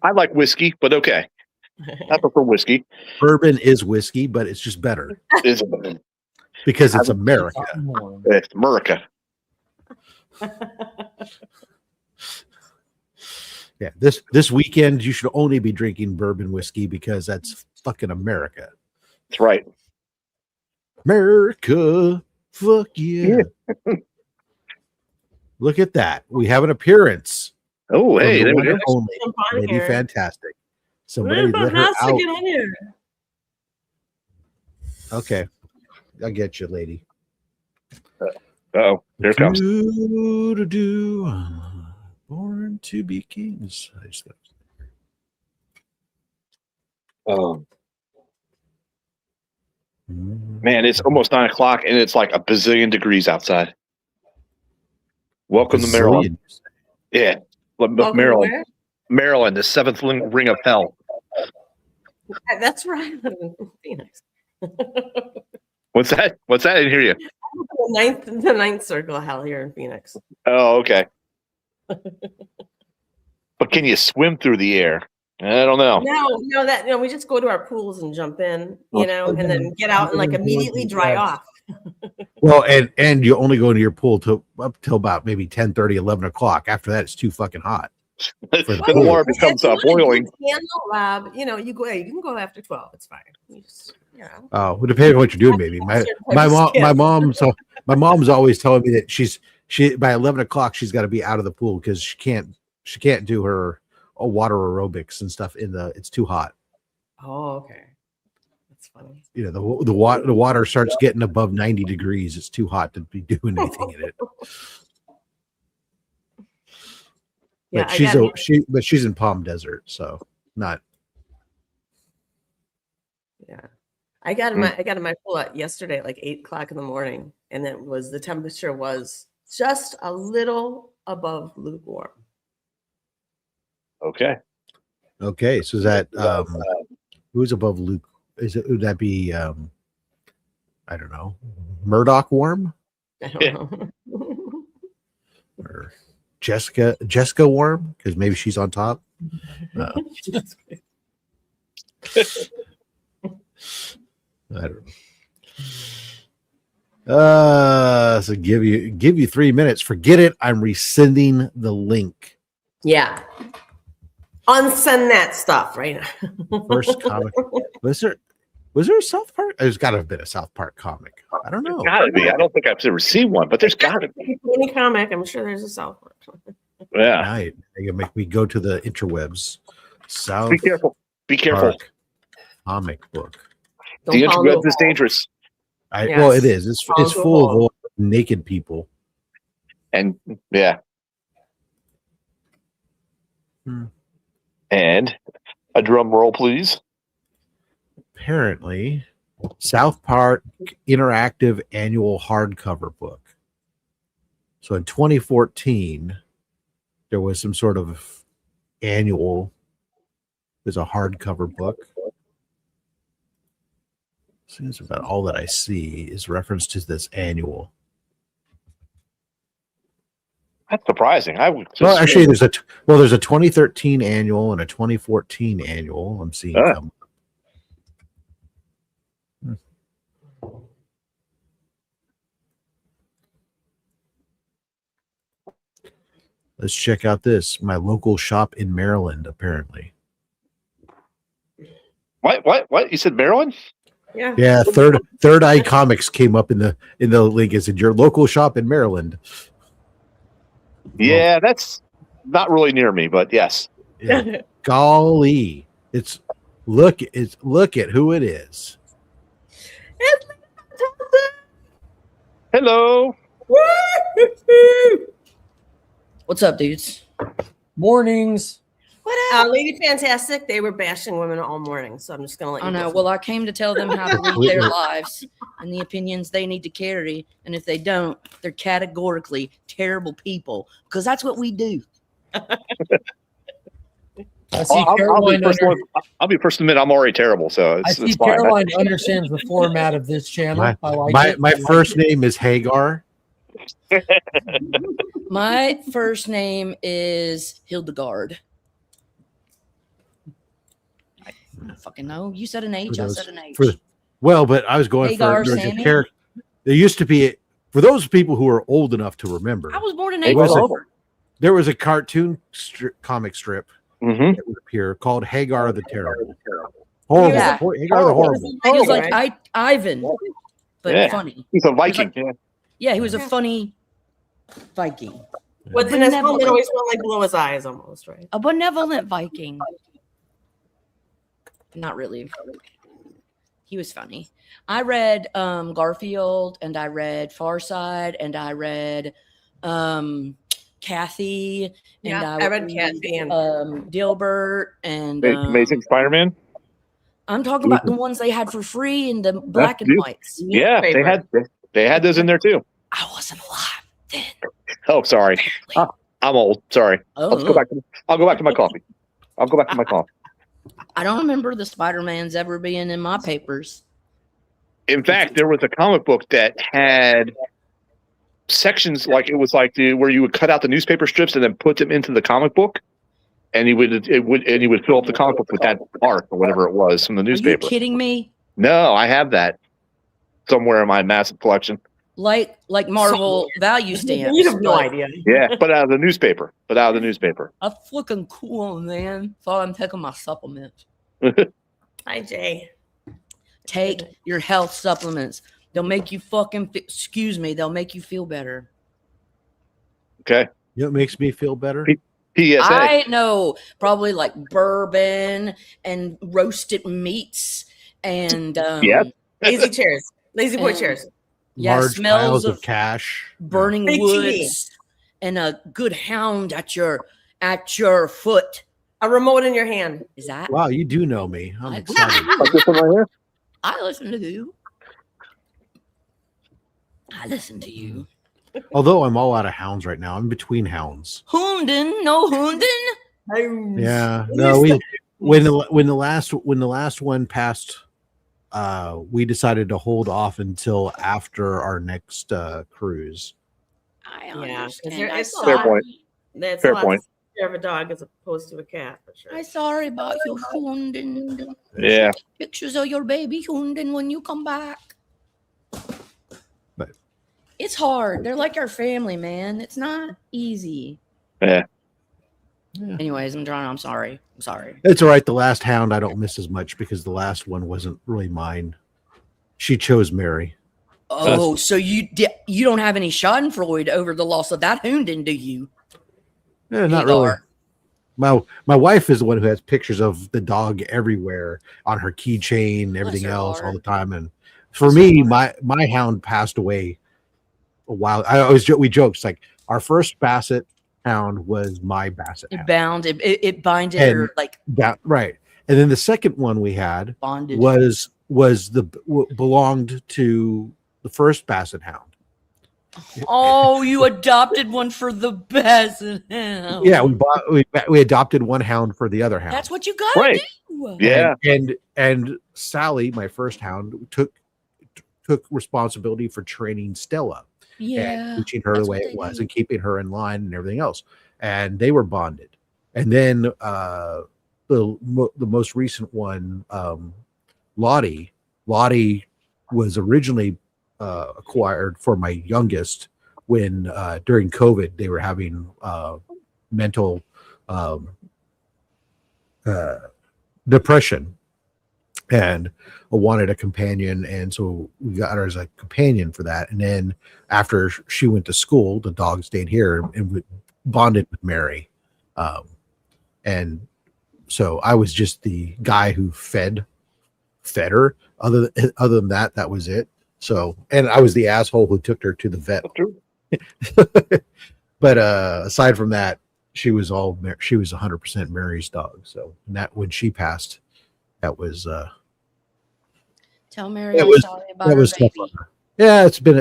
I like whiskey, but okay. I prefer whiskey. Bourbon is whiskey, but it's just better. Because it's America. It's America. Yeah, this weekend you should only be drinking bourbon whiskey because that's fucking America. That's right. America, fuck yeah. Look at that. We have an appearance. Oh, hey, there we go. Lady Fantastic. Somebody let her out. Okay, I'll get you, lady. Oh, here it comes. Born to be kings. Man, it's almost 9 o'clock and it's like a bazillion degrees outside. Welcome to Maryland. Yeah. Maryland. Maryland, the seventh ring of hell. That's right. Phoenix. What's that? What's that? I didn't hear you. The ninth circle of hell here in Phoenix. Oh, okay. But can you swim through the air? I don't know. No, we just go to our pools and jump in, and then get out and like immediately dry off. Well, and you only go into your pool up till about maybe 10:30, 11 o'clock. After that, it's too fucking hot. The water becomes boiling. Lab, you can go after 12. It's fine. Oh, well, depending on what you're doing, maybe. My mom's always telling me that she by 11 o'clock she's got to be out of the pool because she can't do her water aerobics and stuff it's too hot. Oh, okay. That's funny. The water starts getting above 90 degrees. It's too hot to be doing anything in it. Yeah, but she's in Palm Desert, so not. Yeah, I got in my pool yesterday at like 8 o'clock in the morning, and the temperature was just a little above lukewarm. Okay. So is that who's above Luke? Would that be I don't know, Murdoch warm? I don't know. Or Jessica warm because maybe she's on top. I don't know. So give you 3 minutes. Forget it. I'm rescinding the link. Yeah. Unsend that stuff right now. First comic. Was there a South Park? There's got to have been a South Park comic. I don't know. Got to be. I don't think I've ever seen one, but there's got to be. Any comic, I'm sure there's a South Park. Yeah. Right. You're gonna make me go to the interwebs. South. Be careful. Park comic book. The interwebs is dangerous. Well, it is. It's full of naked people. And yeah. And a drum roll, please. Apparently, South Park interactive annual hardcover book. So in 2014, there was some sort of annual. There's a hardcover book. Seems about all that I see is reference to this annual. That's surprising. Well, actually, there's a 2013 annual and a 2014 annual. I'm seeing them. Let's check out this. My local shop in Maryland, apparently. What? You said Maryland? Yeah. Yeah. Third Eye Comics came up in the link. It said your local shop in Maryland. Yeah, that's not really near me, but yes. Yeah. Golly, look at who it is. Hello. What's up, dudes? Mornings. Lady Fantastic, they were bashing women all morning, so I'm just gonna let you know. Well, I came to tell them how to lead their lives and the opinions they need to carry, and if they don't, they're categorically terrible people, because that's what we do. I'll be first to admit I'm already terrible, so I see Caroline understands the format of this channel. My first name is Hagar. My first name is Hildegard. I don't fucking know. You said an H. I said an H. But I was going Hagar, for a character. There used to be, for those people who are old enough to remember, I was born in April. There was a cartoon comic strip that would appear called Hagar the Terrible. Horrible. Yeah. Hagar the Horrible. He was like Ivan, but funny. He's a Viking. Yeah, he was a funny Viking. But then it always went like below his eyes almost, right? A benevolent Viking. Not really. He was funny. I read Garfield, and I read Farside, and I read Kathy, and I read Kathy and Dilbert, and Amazing Spider-Man. I'm talking about the ones they had for free in the black and whites. Yeah, they had those in there too. I wasn't alive then. Oh, sorry. I'm old. Sorry. Oh. I'll go back to my coffee. I'll go back to my coffee. I don't remember the Spider-Mans ever being in my papers. In fact, there was a comic book that had sections like it was like where you would cut out the newspaper strips and then put them into the comic book, and he would fill up the comic book with that art or whatever it was from the newspaper. Are you kidding me? No, I have that somewhere in my massive collection. Like Marvel value stamps. You have no idea. Yeah, but out of the newspaper. I'm fucking cool, man. Thought I'm taking my supplements. Hi, Jay. Take your health supplements. They'll make you fucking. They'll make you feel better. Okay. You know what makes me feel better? PSA. I know, probably like bourbon and roasted meats and Lazy chairs, lazy boy chairs. Yeah, Large smells piles of of cash, burning Big woods, and a good hound at your foot. A remote in your hand. Is that? Wow, you do know me. I'm I- excited. Like this one right here? I listen to you. I listen to you. Although I'm all out of hounds right now. I'm between hounds. Houndin, no houndin. Yeah. No, when the last one passed, we decided to hold off until after our next cruise. I Yeah, understand. it's Fair point. That's Fair a lot point. to of a dog as opposed to a cat, for sure. I'm sorry about your houndin. Yeah. Pictures of your baby houndin when you come back. But it's hard. They're like our family, man. It's not easy. Yeah. Anyways, I'm sorry. I'm sorry. it's all right. The last hound I don't miss as much because the last one wasn't really mine. She chose Mary. Oh, so you don't have any schadenfreude over the loss of that houndin, do you? Yeah, not really. My wife is the one who has pictures of the dog everywhere on her keychain, everything her else heart. all the time. And for me, my hound passed away a while. We joked, it's like our first Basset hound was my Basset hound. It binded And or like right. And then the second one we had bonded. belonged to the first Basset hound. Oh, you adopted one for the Basset hound. Yeah, we adopted one hound for the other hound. That's what you gotta Right. do. Yeah. And Sally, my first hound, took responsibility for training Stella Yeah. and teaching her the that's way what it they was do. and keeping her in line and everything else. And they were bonded. And then the most recent one, Lottie was originally acquired for my youngest when during COVID they were having mental depression and wanted a companion, and so we got her as a companion for that. And then after she went to school, the dog stayed here and we bonded with Mary, and so I was just the guy who fed her. Other than that, that was it. So, and I was the asshole who took her to the vet. But aside from that, she was 100% Mary's dog. So, and that when she passed, that was Tell Mary That I'm was- sorry about that her was tough baby. on her. Yeah, it's been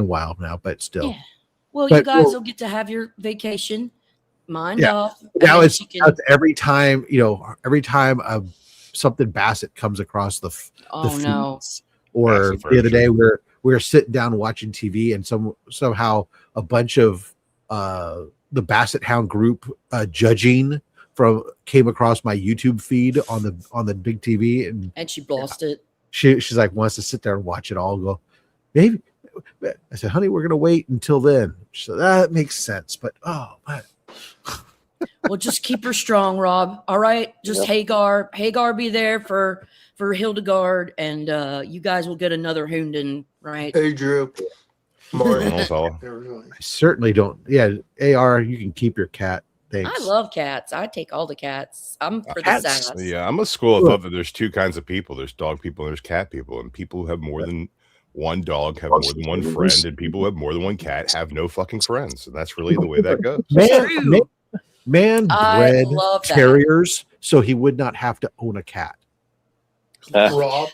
a while now, but still. Yeah. Well, you But- guys well- will get to have your vacation. Mind Yeah. off. and Now then it's she can- every time something Basset comes across the oh no. feeds, or Basset the other day version. we were sitting down watching TV and somehow a bunch of the Basset Hound group judging came across my YouTube feed on the big TV, and And she lost it. she's like wants to sit there and watch it all. Go, maybe. I said, honey, we're gonna wait until then. She said, that makes sense, but Well, just keep her strong, Rob. All right. Just Hagar be there for Hildegard, and you guys will get another Houndin, right? Hey, Drew. Morning, fella. I certainly don't. Yeah, AR, you can keep your cat. Thanks. I love cats. I take all the cats. I'm for the Cats? sass. Yeah, I'm a school of thought that there's two kinds of people. There's dog people and there's cat people. And people who have more than one dog have more than one friend, and people who have more than one cat have no fucking friends. And that's really the way that goes. Man, bred love that. terriers, so he would not have to own a cat. Rob,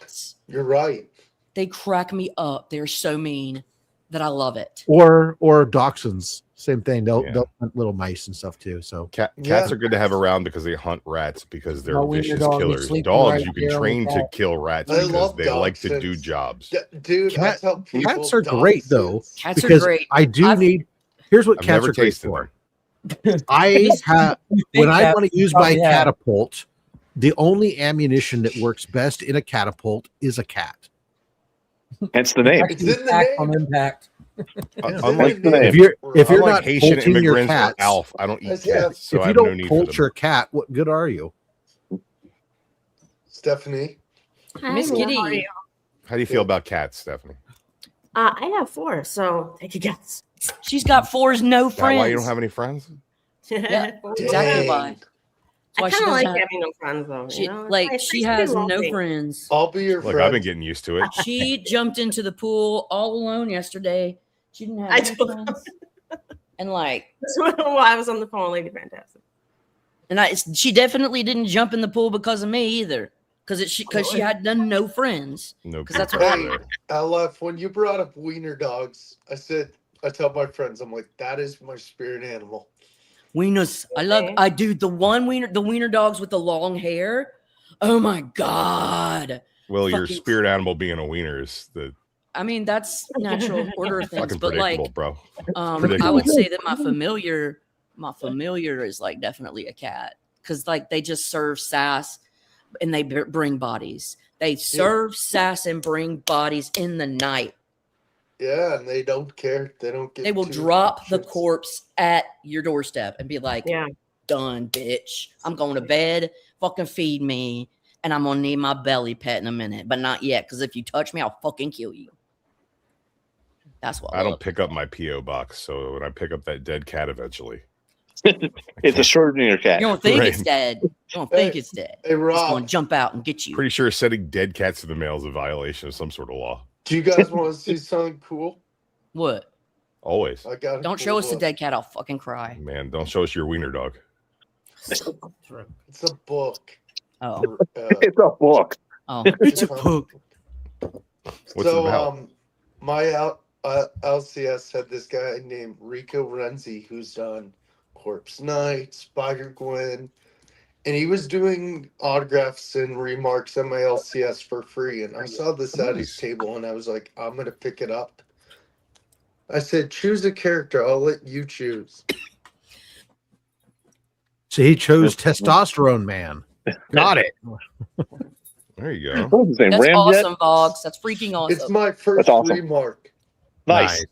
you're right. They crack me up. They're so mean that I love it. Or dachshunds, same thing. They'll hunt little mice and stuff too. So cats are good to have around because they hunt rats because they're My wiener vicious dog is killers. sleeping Dogs right you can here on train the to cat. kill rats I because love they like to do dachshunds. jobs. Dude, I tell people cats are great though. Cats are Because great. I do need. Here's what I've cats never are great tasted for. them. I have when I that want to use my probably have. catapult. The only ammunition that works best in a catapult is a cat. Hence the name. It's in the Impact name. on impact. Unlike the name. If you're unlike not Haitian poulting your immigrants or cats, Alf, I don't eat If cats, so if I you have no don't need for poult them. your cat, what good are you? Stephanie. Miss Hi, Kitty. how are you? How do you feel about cats, Stephanie? I have 4, so take a guess. She's got 4's no Is that why friends. you don't have any friends? Yeah, Four. exactly why. Dang. That's why I she kind of doesn't like have. having no friends though. She You know? It's like nice- she nice to be has no lonely. friends. I'll be your Look, friend. I've been getting used to it. She jumped into the pool all alone yesterday. She didn't have I any told- friends. And like, That's why I was on the phone, Lady Fantastic. she definitely didn't jump in the pool because of me either. Because she had done no friends. No, 'Cause that's people what there. LF, when you brought up wiener dogs, I tell my friends, I'm like, that is my spirit animal. Wieners. I do the wiener dogs with the long hair. Oh my God. Well, your Fucking- spirit animal being a wiener is the I mean, that's natural order of things. fucking But like, predictable, bro. I Predictable. would say that my familiar is like definitely a cat. Because like they just serve sass and they bring bodies. They serve sass and bring bodies in the night. Yeah, and they don't care. They don't get. They will too drop the anxious. corpse at your doorstep and be like, Yeah. done, bitch. I'm going to bed. Fucking feed me. And I'm going to need my belly pet in a minute. But not yet. Because if you touch me, I'll fucking kill you. That's what I don't pick up my P.O. box, so when I pick up that dead cat eventually. It's a Schrodinger cat. You don't think it's Right. dead. You don't think it's dead. Hey, It's going Rob, to jump out and get you. Pretty sure sending dead cats to the mail is a violation of some sort of law. do you guys want to see something cool? What? Always. I got. Don't show us the dead cat. I'll fucking cry. Man, don't show us your wiener dog. It's a book. Oh. It's a book. Oh. It's a book. What's it about? My LCS had this guy named Rico Renzi who's done Corpse Knight, Spider Gwen, and he was doing autographs and remarks on my LCS for free. And I saw this at his Nice. table, and I was like, I'm gonna pick it up. I said, choose a character. I'll let you choose. So he chose Testosterone Man. Got it. There you go. What was his name? That's Ramjet? awesome, Boggs. That's freaking It's awesome. my first That's awesome. remark. Nice.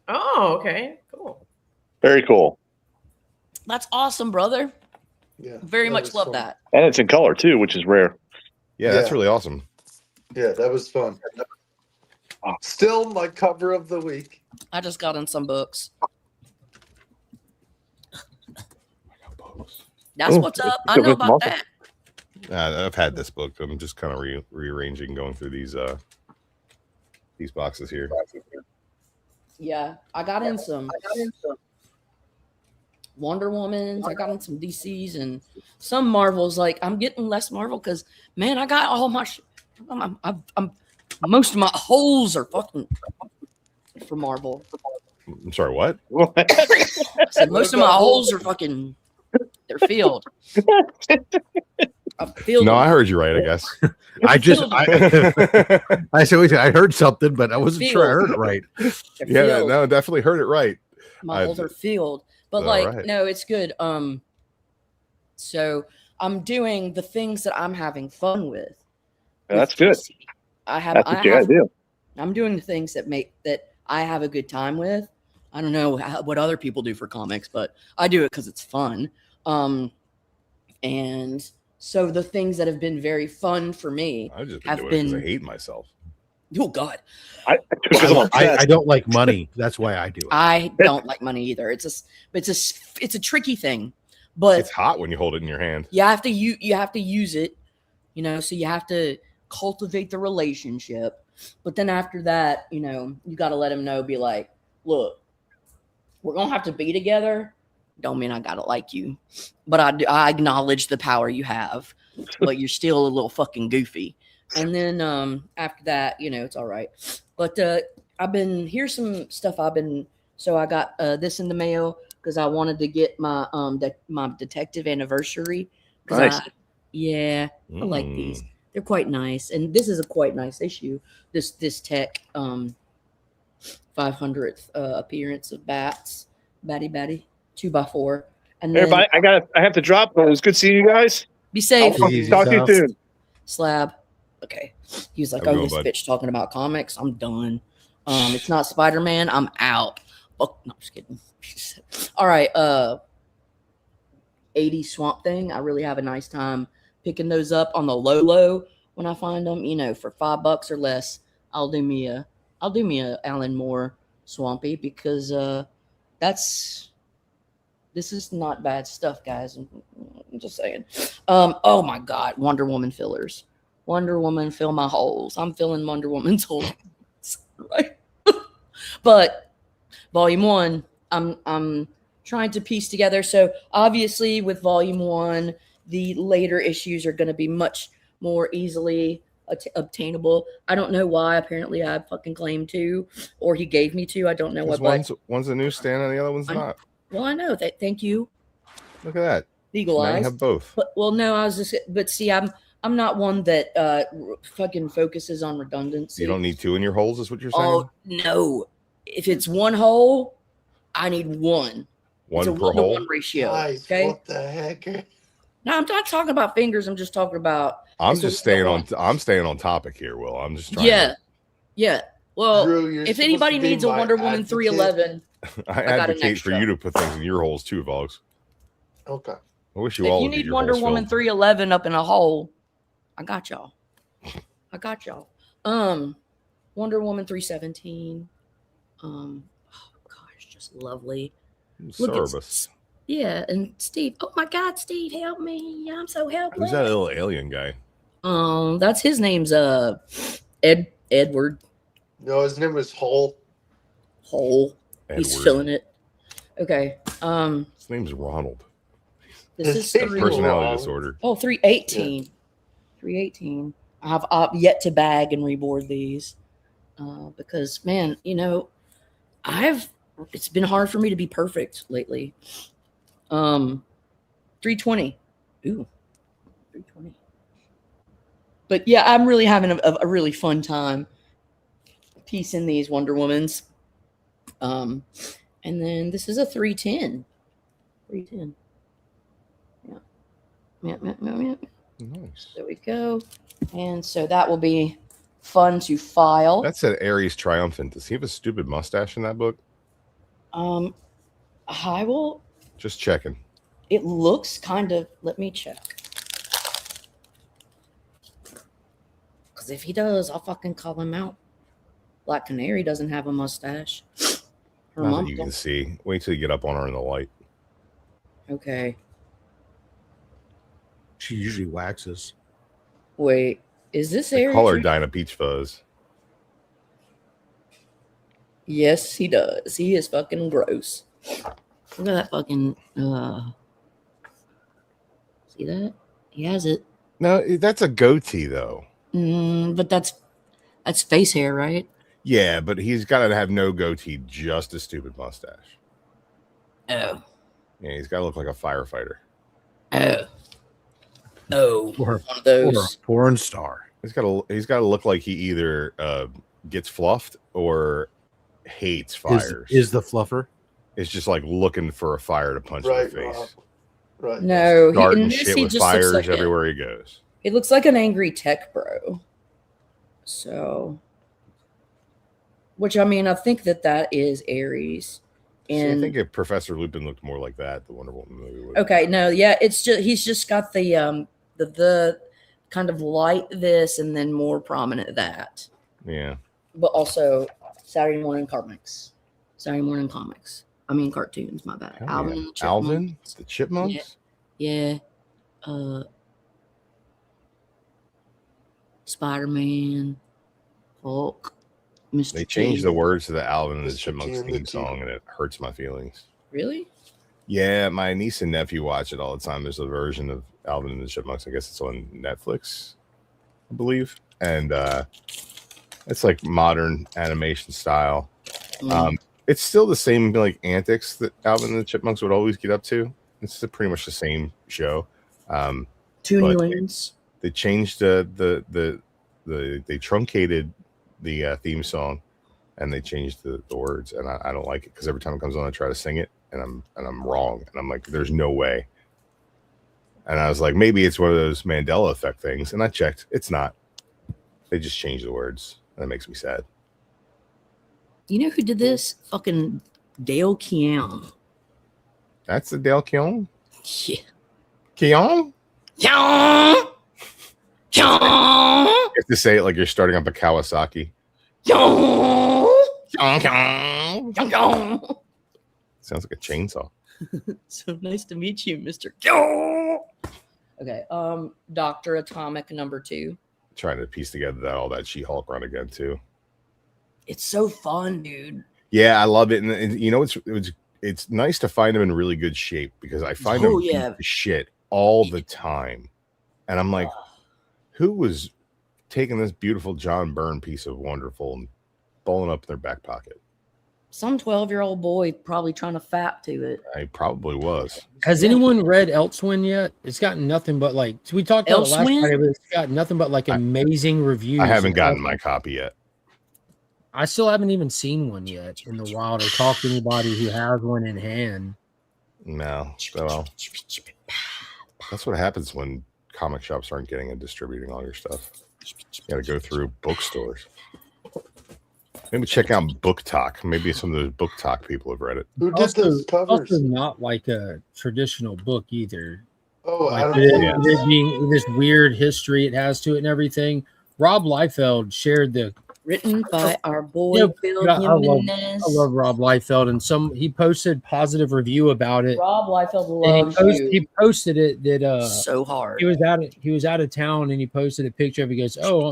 Oh, okay. Cool. Very cool. That's awesome, brother. Yeah, Very that much was love fun. that. And it's in color too, which is rare. Yeah, that's Yeah. really awesome. Yeah, that was fun. Still my cover of the week. I just got in some books. That's Oh, what's up. I good know with about Martha. that. I've had this book. I'm just kind of rearranging, going through these boxes here. Yeah, I got in some Wonder Womans. I got in some DCs and some Marvels. Like I'm getting less Marvel because man, I got all my. I'm most of my holes are fucking for Marvel. I'm sorry, what? I said most of my holes are fucking. They're filled. I filled. No, them. I heard you right, I guess. I just Filled I said wait, I heard something, but I wasn't sure I heard it right. They're Yeah, filled. no, definitely heard it right. My holes are filled. But All like, right. no, it's good. So I'm doing the things that I'm having fun with. That's good. That's what you gotta do. I'm doing the things that I have a good time with. I don't know what other people do for comics, but I do it because it's fun. And so the things that have been very fun for me I've just been have doing it because been. I hate myself. Oh God, I don't like money. That's why I do it. I don't like money either. It's a tricky thing, but It's hot when you hold it in your hand. you have to use it, so you have to cultivate the relationship. But then after that, you got to let him know, be like, look, we're gonna have to be together, don't mean I gotta like you, but I acknowledge the power you have, but you're still a little fucking goofy. And then after that, it's all right. But here's some stuff so I got this in the mail because I wanted to get my my detective anniversary. Nice. I like these. They're quite nice, and this is a quite nice issue. This tech 500th appearance of Batty 2x4. And then, everybody, I have to drop, but it was good seeing you guys. Be safe. Talk to you soon. Slab. Okay. He was like, this bitch talking about comics. I'm done. It's not Spider-Man. I'm out. Oh, no, I'm just kidding. All right. 80 Swamp Thing. I really have a nice time picking those up on the low when I find them. For $5 or less, I'll do me a Alan Moore Swampy because this is not bad stuff, guys. I'm just saying. Oh my God, Wonder Woman fillers. Wonder Woman, fill my holes. I'm filling Wonder Woman's holes, right? But Volume 1, I'm trying to piece together. So obviously, with Volume 1, the later issues are going to be much more easily obtainable. I don't know why. Apparently, I fucking claimed to, or he gave me to. I don't know what. One's a newsstand and the other one's not. Well, I know that. Thank you. Look at that. Eagle eyes. Now you have both. No, I was just. But see, I'm not one that fucking focuses on redundancy. You don't need two in your holes, is what you're saying? Oh no! If it's one hole, I need one. One it's a per hole. 1-to-1 ratio. Guys, okay. what the heck? No, I'm not talking about fingers. I'm just talking about. I'm staying on topic here, Will. I'm just trying. Yeah. Well, Drew, if anybody needs a Wonder Woman 311, I advocate for you to put things in your holes too, Vox. Okay. I wish you all. If you need Wonder Woman 311 up in a hole, I got y'all. Wonder Woman 317. Oh gosh, just lovely. Service. Yeah, and Steve. Oh my God, Steve, help me! I'm so helpless. Who's that little alien guy? That's his name's Edward. No, his name was Hole. He's filling it. Okay. His name's Ronald. This is personality disorder. Oh, 318. Yeah. 318. I have yet to bag and reboard these because, man, it's been hard for me to be perfect lately. 320. Ooh, 320. But yeah, I'm really having a really fun time piecing these Wonder Womans. And then this is a 310. 310. Yeah. Nice. There we go. And so that will be fun to file. That said Ares Triumphant. Does he have a stupid mustache in that book? I will. Just checking. It looks kind of. Let me check. Because if he does, I'll fucking call him out. Black Canary doesn't have a mustache. Her mom. You can see. Wait till you get up on her in the light. Okay. She usually waxes. Wait, is this Aries? Call her Dinah Peach Fuzz. Yes, he does. He is fucking gross. Look at that fucking. See that? He has it. No, that's a goatee though. But that's face hair, right? Yeah, but he's got to have no goatee, just a stupid mustache. Oh. Yeah, he's got to look like a firefighter. Oh, or one of those. Or a porn star. He's got to look like he either gets fluffed or hates fires. Is the fluffer? It's just like looking for a fire to punch in the face. Right. No, starting shit with fires like everywhere he goes. It looks like an angry tech bro. So, which I mean, I think that is Ares. And I think if Professor Lupin looked more like that, the Wonder Woman movie would. Okay, no, yeah, it's just he's just got the kind of light this and then more prominent that. Yeah. But also Saturday morning comics. I mean cartoons, my bad. Oh, Alvin the Chipmunks? Yeah. Spider-Man, Hulk, Mr. They changed the words to the Alvin and the Chipmunks theme song, and it hurts my feelings. Really? Yeah, my niece and nephew watch it all the time. There's a version of Alvin and the Chipmunks. I guess it's on Netflix, I believe, and it's like modern animation style. It's still the same like antics that Alvin and the Chipmunks would always get up to. It's pretty much the same show. Toonylings. They changed they truncated the theme song, and they changed the words, and I don't like it because every time it comes on, I try to sing it, and I'm wrong, and I'm like, there's no way. And I was like, maybe it's one of those Mandela effect things, and I checked, it's not. They just changed the words, and that makes me sad. You know who did this? Fucking Dale Keown. That's the Dale Keown? Yeah. Keown? Keown! Keown! You have to say it like you're starting up a Kawasaki. Keown! Keown! Keown! Sounds like a chainsaw. So nice to meet you, Mr. Keown. Okay, Dr. Atomic #2. Trying to piece together all that She-Hulk run again, too. It's so fun, dude. Yeah, I love it. And you know, it's nice to find them in really good shape because I find them shit all the time. And I'm like, who was taking this beautiful John Byrne piece of Wonderful and balling up in their back pocket? Some 12-year-old boy probably trying to fap to it. I probably was. Has anyone read Elsewin yet? It's gotten nothing but like we talked about it last Friday, but it's got nothing but like amazing reviews. I haven't gotten my copy yet. I still haven't even seen one yet in the wild or talked to anybody who has one in hand. No. Well, that's what happens when comic shops aren't getting and distributing all your stuff. You got to go through bookstores. Maybe check out Book Talk. Maybe some of those Book Talk people have read it. Who did those covers? Also not like a traditional book either. Oh, like I don't know. it being this weird history it has to it and everything. Rob Liefeld shared the written by our boy Phil Jimenez. I love Rob Liefeld, and he posted positive review about it. Rob Liefeld loves you. He posted it that so hard. He was out of town, and he posted a picture of it. He goes, "Oh,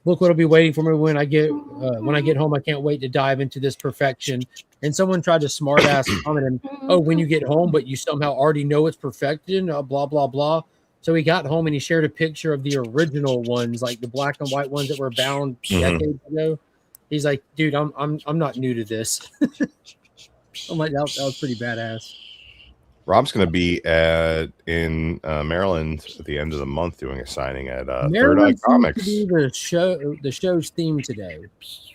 look what'll be waiting for me when I get home. I can't wait to dive into this perfection." And someone tried to smart ass comment him, "Oh, when you get home, but you somehow already know it's perfection." Blah blah blah. So he got home and he shared a picture of the original ones, like the black and white ones that were bound decades ago. He's like, "Dude, I'm not new to this." I'm like, that was pretty badass. Rob's going to be in Maryland at the end of the month doing a signing at Third Eye Comics. The show's theme today.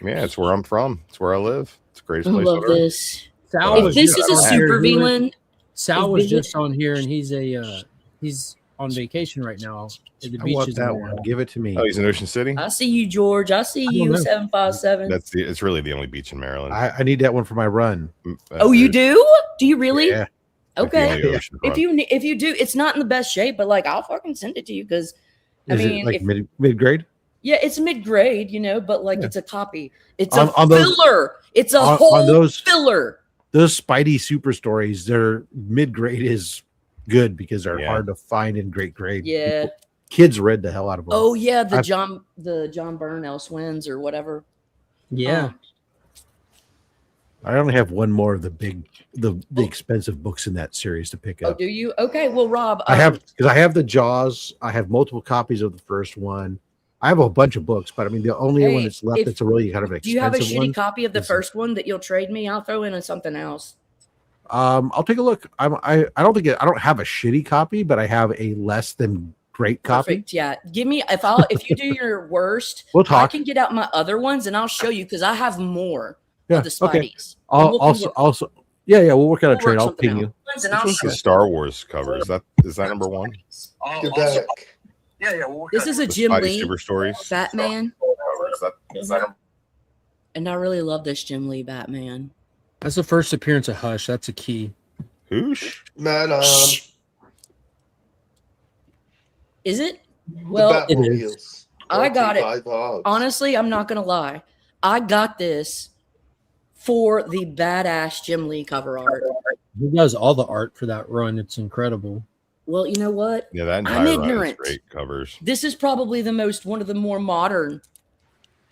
Yeah, it's where I'm from. It's where I live. It's the greatest place. I love this. Sal if this is a super villain, Sal was just on here, and he's on vacation right now at the beaches. I want that one. Give it to me. Oh, he's in Ocean City. I see you, George. I see you, 757. It's really the only beach in Maryland. I need that one for my run. Oh, you do? Do you really? Yeah. Okay. If you do, it's not in the best shape, but like I'll fucking send it to you because Is it like mid grade? Yeah, it's mid grade, but like it's a copy. It's a filler. It's a whole filler. Those Spidey super stories, their mid grade is good because they're hard to find in great grade. Yeah. Kids read the hell out of them. Oh yeah, the John Byrne Elsewins or whatever. Yeah. I only have one more of the expensive books in that series to pick up. Oh, do you? Okay, well, Rob, I have the Jaws. I have multiple copies of the first one. I have a bunch of books, but I mean the only one that's left that's a really kind of expensive one. Do you have a shitty copy of the first one that you'll trade me? I'll throw in something else. I'll take a look. I don't have a shitty copy, but I have a less than great copy. Perfect. Yeah, give me if you do your worst, we'll talk. I can get out my other ones and I'll show you because I have more. Yeah, of the Spideys. Okay. We'll work out a trade. I'll ping you. This one's the Star Wars cover. Is that number one? This is a Jim Lee Super Stories Batman. And I really love this Jim Lee Batman. That's the first appearance of Hush. That's a key. Hoosh? Madam. Is it? Well, it is. I got it. Honestly, I'm not going to lie. I got this for the badass Jim Lee cover art. He does all the art for that run. It's incredible. Well, you know what? Yeah, that entire I'm ignorant. run is great covers. This is probably one of the more modern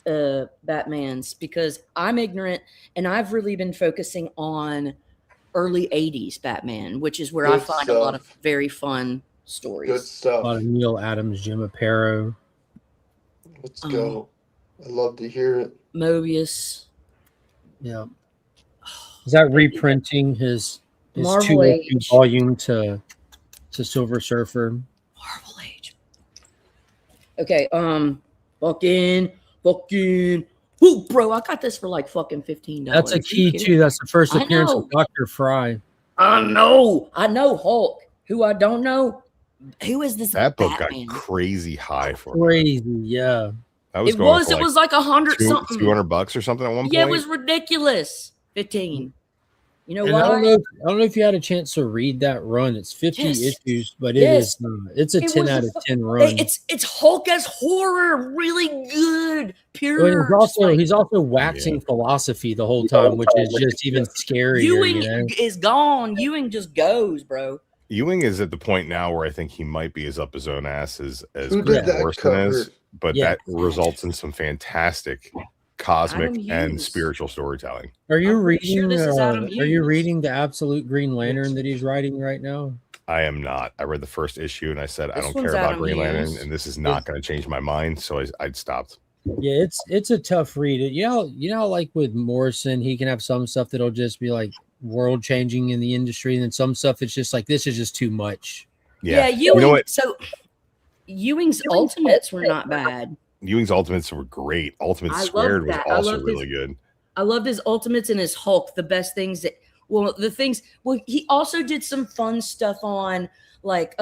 Batmans because I'm ignorant and I've really been focusing on early 80s Batman, which is where I Good find a lot stuff. of very fun stories. Good A stuff. lot of Neil Adams, Jim Aparo. Let's go. I love to hear it. Mobius. Yeah. Is that reprinting his Marvel 2 Age. volume to Silver Surfer? Marvel Age. Okay, fucking. Ooh, bro, I got this for like fucking $15. That's a key too. That's the first I appearance know. of Dr. Fry. I know Hulk. Who I don't know. Who is this That book Batman? got crazy high for me. Crazy, yeah. I was It going was. for It was like 100 $200 something. $200 or something at one Yeah, it point. was ridiculous. 15. You know And why? I don't know if you had a chance to read that run. It's 50 Yes. issues, but Yes. it's a It 10 was out a of 10 run. It's Hulk as horror, really good. But Pure. he's also waxing philosophy the whole time, which is just even scarier. Ewing You know? is gone. Ewing just goes, bro. Ewing is at the point now where I think he might be as up his own ass as Who did that Morrison is, cover? but Yeah. that results in some fantastic cosmic Adam and Hughes. spiritual storytelling. Are you I'm pretty reading? sure this is Adam Are you Hughes. reading the Absolute Green Lantern that he's writing right now? I am not. I read the first issue and I said I This don't one's care about Adam Green Lantern, Hughes. and this is not going to change my mind. So I'd stopped. Yeah, it's a tough read. You know, like with Morrison, he can have some stuff that'll just be like world changing in the industry, and then some stuff it's just like this is just too much. Yeah, Yeah, Ewing. you know what? So Ewing's Ultimates were not bad. Ewing's Ultimates were great. Ultimate I Squared loved was that. I also loved really good. I loved his Ultimates and his Hulk. The best things that he also did some fun stuff on like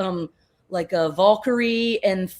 Valkyrie and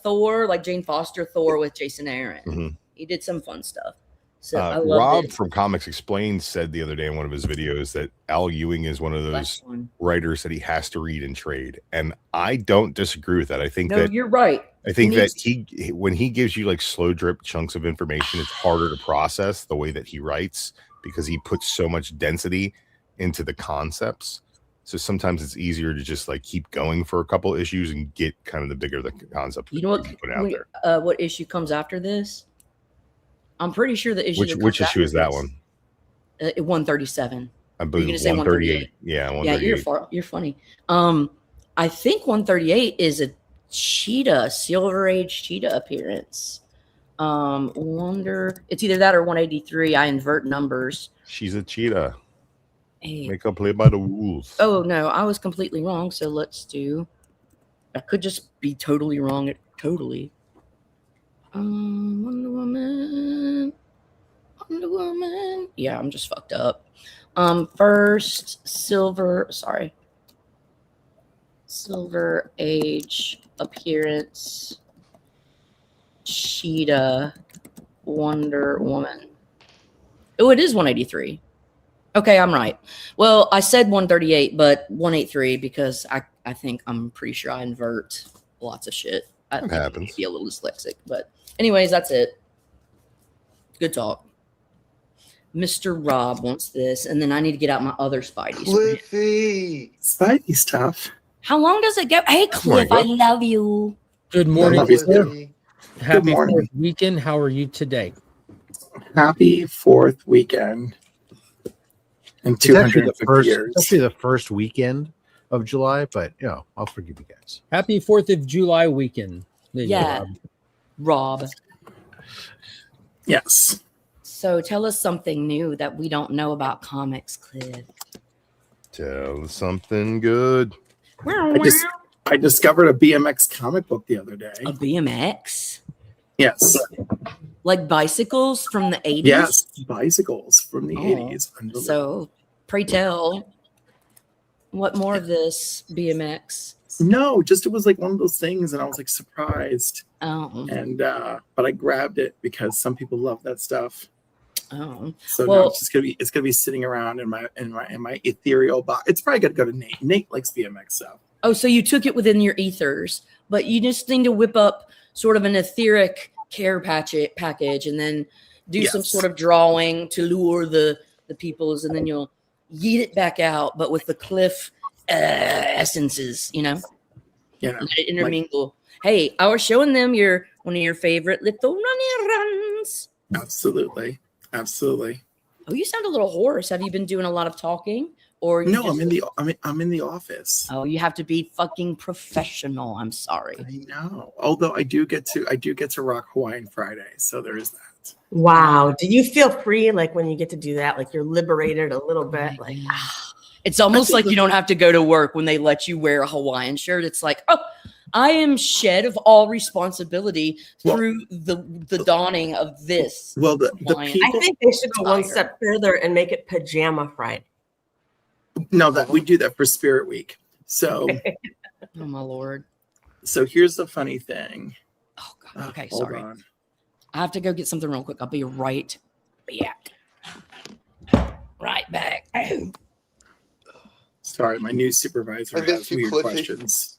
Thor, like Jane Foster Thor with Jason Aaron. Mhm. He did some fun stuff. So I loved Rob it. from Comics Explained said the other day in one of his videos that Al Ewing is one of those Last one. writers that he has to read and trade, and I don't disagree with that. I think No, that you're right. I think He that needs when he gives you like slow drip chunks of information, it's harder to process the way that he writes because he puts so much density into the concepts. So sometimes it's easier to just like keep going for a couple issues and get kind of the bigger the concept. You know what? that put out there. What issue comes after this? I'm pretty sure the issue. Which issue is that one? 137. I You're believe gonna say 138. Yeah, 138. Yeah, you're funny. I think 138 is a Cheetah, Silver Age Cheetah appearance. It's either that or 183. I invert numbers. She's a cheetah. Hey. Make her play by the rules. Oh no, I was completely wrong. So let's do. I could just be totally wrong. Totally. Wonder Woman. Yeah, I'm just fucked up. First Silver Age appearance. Cheetah, Wonder Woman. Oh, it is 183. Okay, I'm right. Well, I said 138, but 183 because I'm pretty sure I invert lots of shit. I think happens. Be a little dyslexic, but anyways, that's it. Good talk. Mr. Rob wants this, and then I need to get out my other Spidey. Cliffy. Spidey stuff. How long does it go? Hey, Cliff, I love you. Good morning. love you Cliff. too. Happy morning. 4th weekend. How are you today? Happy 4th weekend. In It's actually 250 years. it's actually the first weekend of July, but I'll forgive you guys. Happy 4th of July weekend. There you go, Yeah. Rob. Rob. Yes. So tell us something new that we don't know about comics, Cliff. Tell us something good. I discovered a BMX comic book the other day. A BMX? Yes. Like bicycles from the 80s? Yes. Bicycles from the Oh. 80s. So pray tell, what more of this BMX? No, just it was like one of those things, and I was like surprised. Oh. And but I grabbed it because some people love that stuff. Oh. So now Well, it's gonna be sitting around in my ethereal box. It's probably gonna go to Nate. Nate likes BMX stuff. oh, so you took it within your ethers, but you just need to whip up sort of an etheric care package and then do some Yes. sort of drawing to lure the peoples, and then you'll yeet it back out, but with the Cliff essences, Yeah. let it intermingle. Hey, I was showing them one of your favorite little runny runs. Absolutely. Absolutely. Oh, you sound a little hoarse. Have you been doing a lot of talking, Or you No, just, I'm in the office. oh, you have to be fucking professional. I'm sorry. I know. Although I do get to rock Hawaiian Friday, so there is that. Wow. Do you feel free like when you get to do that? Like you're liberated a little bit? Like, It's almost like you don't have to go to work when they let you wear a Hawaiian shirt. It's like, oh, I am shed of all responsibility through the donning of this. Well, the Hawaiian people, I think they should go one attire. step further and make it pajama Friday. no, that we do that for Spirit Week. So, Oh my lord. so here's the funny thing. Oh god. Okay, Hold sorry. on. I have to go get something real quick. I'll be right back. Right back. Oh. Sorry, my new supervisor I bet has you weird Cliffy. questions.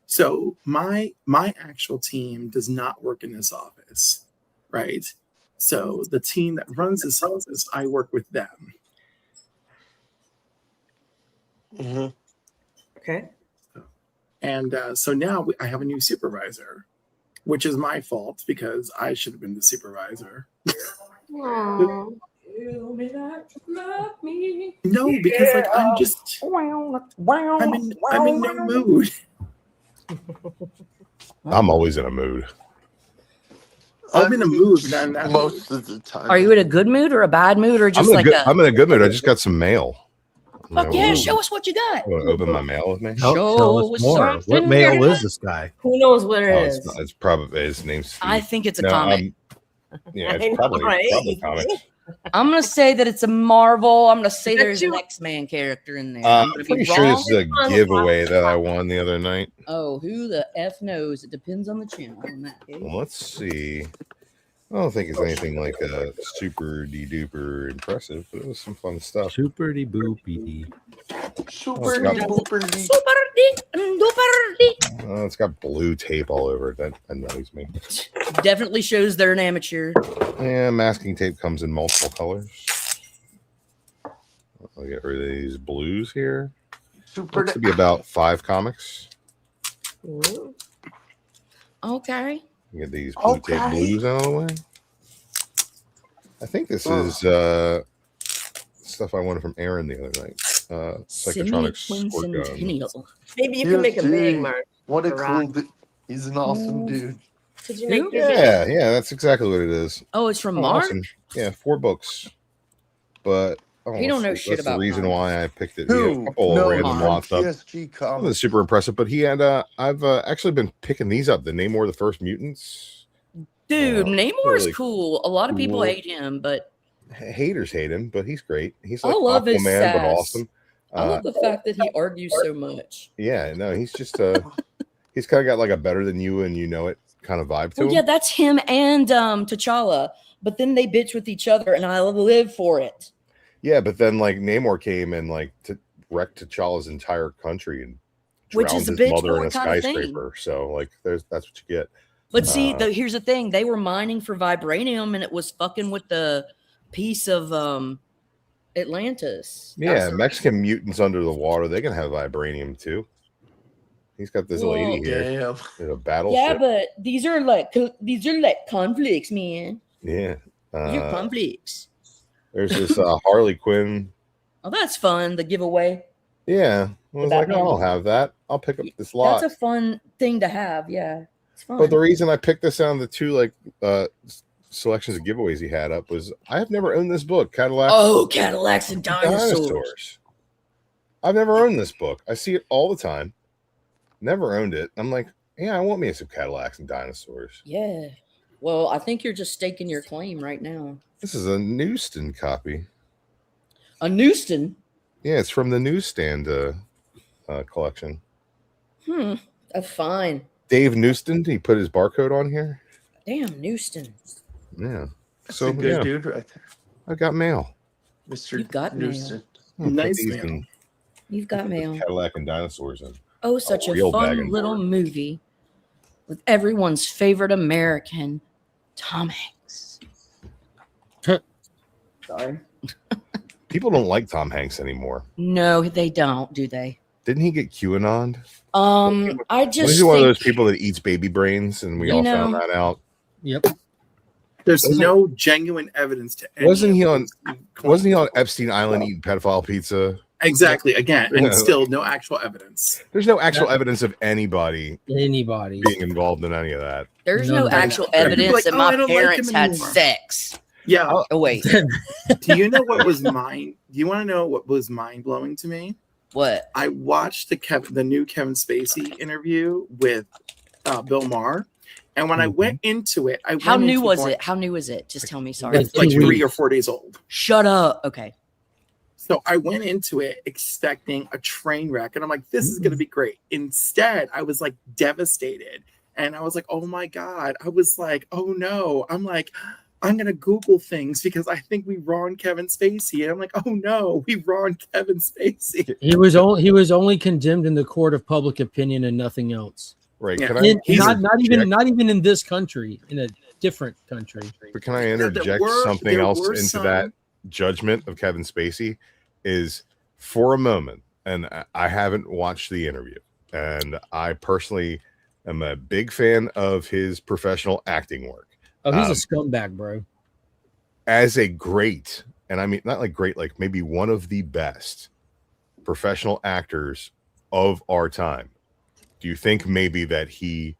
So my actual team does not work in this office, right? So the team that runs this office, I work with them. Okay. And so now I have a new supervisor, which is my fault because I should have been the supervisor. Aww. No, because like I'm in no mood. I'm always in a mood. I'm in a mood, but not in that most mood. of the time. Are you in a good mood or a bad mood or just like I'm in a good mood. I just got some mail. fuck yeah, show us what you got. Want to open my mail with me? Show us more. What something mail good. is this guy? Who knows what Oh, it is? it's probably his name's Steve. I think it's a No, comic. Yeah, I it's know, probably, right? probably comics. I'm gonna say that it's a Marvel. I'm gonna say Bet there's you- an X-Man character in there. I'm I'm gonna pretty be sure wrong. this is a giveaway that I won the other night. Oh, who the F knows? It depends on the channel in that case. Well, let's see. I don't think it's anything like super duper impressive, but it was some fun stuff. Superdy boopy. Super got- duper. It's got blue tape all over it. That annoys me. Definitely shows they're an amateur. Yeah, masking tape comes in multiple colors. I'll get rid of these blues here. Super. Looks to be about 5 comics. Ooh. Okay. Get these blue tape Okay. blues out of the way. I think this is stuff I wanted from Aaron the other night. Psychotronic squirt gun. Semi-quincentennial. Maybe you can make a Yes, big dude. mark. What a The cool Rock. dude. He's an awesome dude. Could you make Who? this? Yeah, that's exactly what it is. Oh, it's from Oh, Mark. awesome. Yeah, 4 books. But He don't know shit that's about the reason comics. why I picked it. He had a Who? couple No, random Mark. lot stuff. PSG It was comics. super impressive, but he had I've actually been picking these up. The Namor the First Mutants. Dude, Namor's really cool. A lot of people cool. hate him, but Haters hate him, but he's great. He's I like love his Aquaman, but sass. awesome. I love the fact that he argues so much. Yeah, no, he's just he's kind of got like a better than you and you know it kind of vibe to Well, him. yeah, that's him and T'Challa, but then they bitch with each other, and I live for it. Yeah, but then like Namor came and like wrecked T'Challa's entire country and Which drowned is a his bitch mother in a boy kinda thing. skyscraper. So like that's what you get. But see, here's the thing: they were mining for vibranium, and it was fucking with the piece of Atlantis. Yeah, That's- Mexican mutants under the water, they can have vibranium too. He's got this Well, lady here Damn. in a battleship. Yeah, but these are like conflicts, man. Yeah. These are conflicts. There's this Harley Quinn. Oh, that's fun. The giveaway. Yeah. I was like, Batman. oh, I'll have that. I'll pick up this lot. That's a fun thing to have. Yeah, it's fun. But the reason I picked this out of the 2 like selections of giveaways he had up was I have never owned this book, Cadillac Oh, Cadillacs and dinosaurs. Dinosaurs. I've never owned this book. I see it all the time. Never owned it. I'm like, yeah, I want me some Cadillacs and dinosaurs. Yeah. Well, I think you're just staking your claim right now. This is a newsstand copy. A Newston. Yeah, it's from the newsstand collection. Fine. Dave Newston, he put his barcode on here. Damn, Newston. Yeah. That's So a good yeah, dude right there. I got mail. Mr. You got mail. Newston. I'll put Nice these mail. in You've got mail. Cadillac and dinosaurs in. Oh, such a real bag fun and little board. movie with everyone's favorite American, Tom Hanks. Sorry. People don't like Tom Hanks anymore. No, they don't, do they? Didn't he get QAnon? I Was just he one of think, those people that eats baby brains, and we You all found know- that out? Yep. There's no genuine evidence to any Wasn't he of on? those claims. Wasn't he on Epstein Island eating pedophile pizza? Exactly. Again, and still no actual evidence. There's no actual evidence of anybody being involved in any of that. There's no actual evidence Like, that oh, I my don't like parents him had anymore. sex. Yeah. Oh wait. Do you know what was mind? Do you want to know what was mind blowing to me? What? I watched the new Kevin Spacey interview with Bill Maher, and when I went into it, How new was it? How new is it? Just tell me. Sorry. It's like 3 or 4 days old. Shut up. Okay. So I went into it expecting a train wreck, and I'm like, this is going to be great. Instead, I was like devastated, and I was like, oh my god. I was like, oh no. I'm like, I'm going to Google things because I think we wronged Kevin Spacey. And I'm like, oh no, we wronged Kevin Spacey. He was only condemned in the court of public opinion and nothing else. Right. Yeah. Can Not even in this country, in a different country. But can I interject something else into that judgment of Kevin Spacey? Is for a moment, and I haven't watched the interview, and I personally am a big fan of his professional acting work. Oh, he's a scumbag, bro. As a great, and I mean not like great, like maybe one of the best professional actors of our time. Do you think maybe that he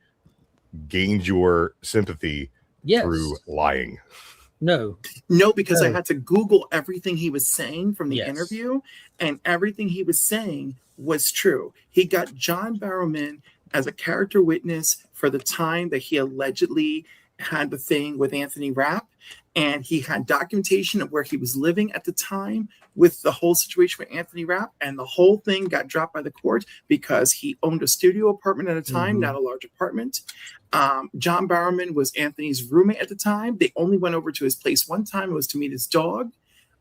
gained your sympathy through lying? No, because I had to Google everything he was saying from the interview, and everything he was saying was true. He got John Barrowman as a character witness for the time that he allegedly had the thing with Anthony Rapp, and he had documentation of where he was living at the time with the whole situation with Anthony Rapp, and the whole thing got dropped by the court because he owned a studio apartment at a time, not a large apartment. John Barrowman was Anthony's roommate at the time. They only went over to his place one time. It was to meet his dog.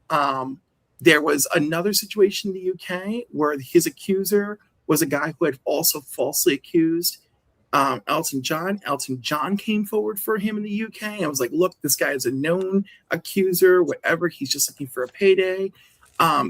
There was another situation in the UK where his accuser was a guy who had also falsely accused Elton John. Elton John came forward for him in the UK. I was like, look, this guy is a known accuser, whatever. He's just looking for a payday.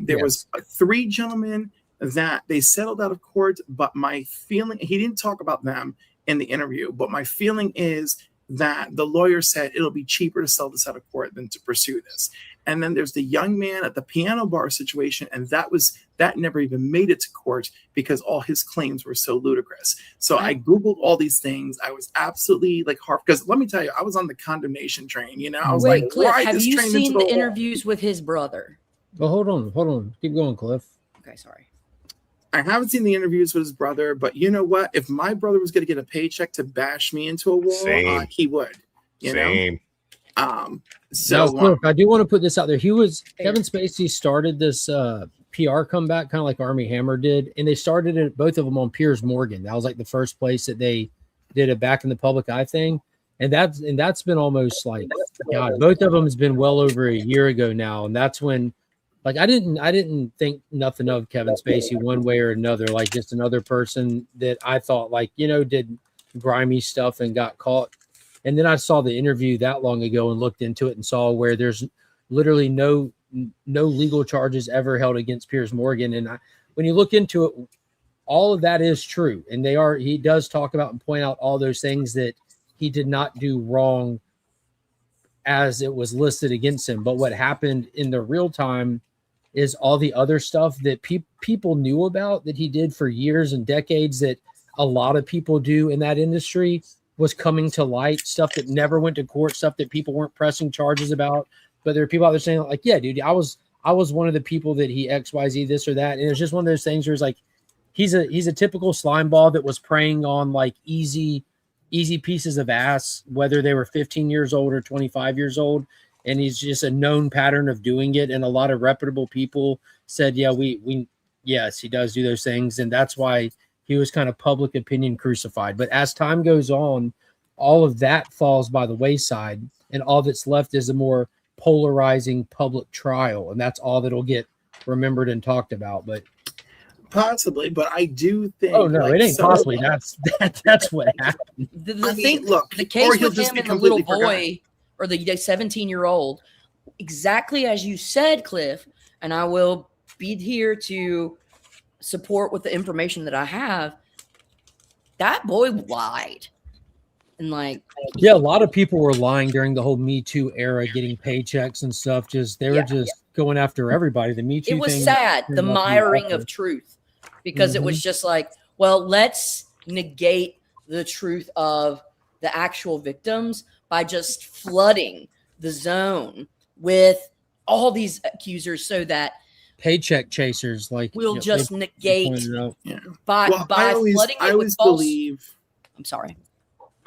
There was 3 gentlemen that they settled out of court, but my feeling, he didn't talk about them in the interview, but my feeling is that the lawyer said it'll be cheaper to sell this out of court than to pursue this. And then there's the young man at the piano bar situation, and that never even made it to court because all his claims were so ludicrous. So I Googled all these things. I was absolutely like heart, because let me tell you, I was on the condemnation train. You know, I was like, Cliff, ride have this you train seen into the wall. interviews with his brother? Well, hold on. Keep going, Cliff. Okay, sorry. I haven't seen the interviews with his brother, but you know what? If my brother was going to get a paycheck to bash me into a wall, he would. You know. So now, Cliff, I do want to put this out there. Kevin Spacey started this PR comeback, kind of like Armie Hammer did, and they started it, both of them, on Piers Morgan. That was like the first place that they did a back in the public eye thing, and that's been almost like, God, both of them has been well over a year ago now, and that's when. Like I didn't think nothing of Kevin Spacey one way or another, like just another person that I thought did grimy stuff and got caught. And then I saw the interview that long ago and looked into it and saw where there's literally no legal charges ever held against Piers Morgan. And when you look into it, all of that is true. And he does talk about and point out all those things that he did not do wrong as it was listed against him. But what happened in the real time is all the other stuff that people knew about that he did for years and decades, that a lot of people do in that industry, was coming to light, stuff that never went to court, stuff that people weren't pressing charges about. But there are people out there saying like, yeah, dude, I was one of the people that he XYZ this or that. And it's just one of those things where it's like, he's a typical slime ball that was preying on like easy pieces of ass, whether they were 15 years old or 25 years old. And he's just a known pattern of doing it. And a lot of reputable people said, yeah, yes, he does do those things. And that's why he was kind of public opinion crucified. But as time goes on, all of that falls by the wayside. And all that's left is a more polarizing public trial. And that's all that'll get remembered and talked about. But possibly, but I do think. Oh no, it ain't possibly. That's what happened. The case with him and the little boy, or the 17-year-old, exactly as you said, Cliff, and I will be here to support with the information that I have. That boy lied. and like, yeah, a lot of people were lying during the whole Me Too era, getting paychecks and stuff. They were just going after everybody. The Me Too it was thing sad, the turned out to be miring awful. of truth, because it was just like, well, let's negate the truth of the actual victims by just flooding the zone with all these accusers so that paycheck chasers, like we'll just negate by flooding it with false. I'm sorry.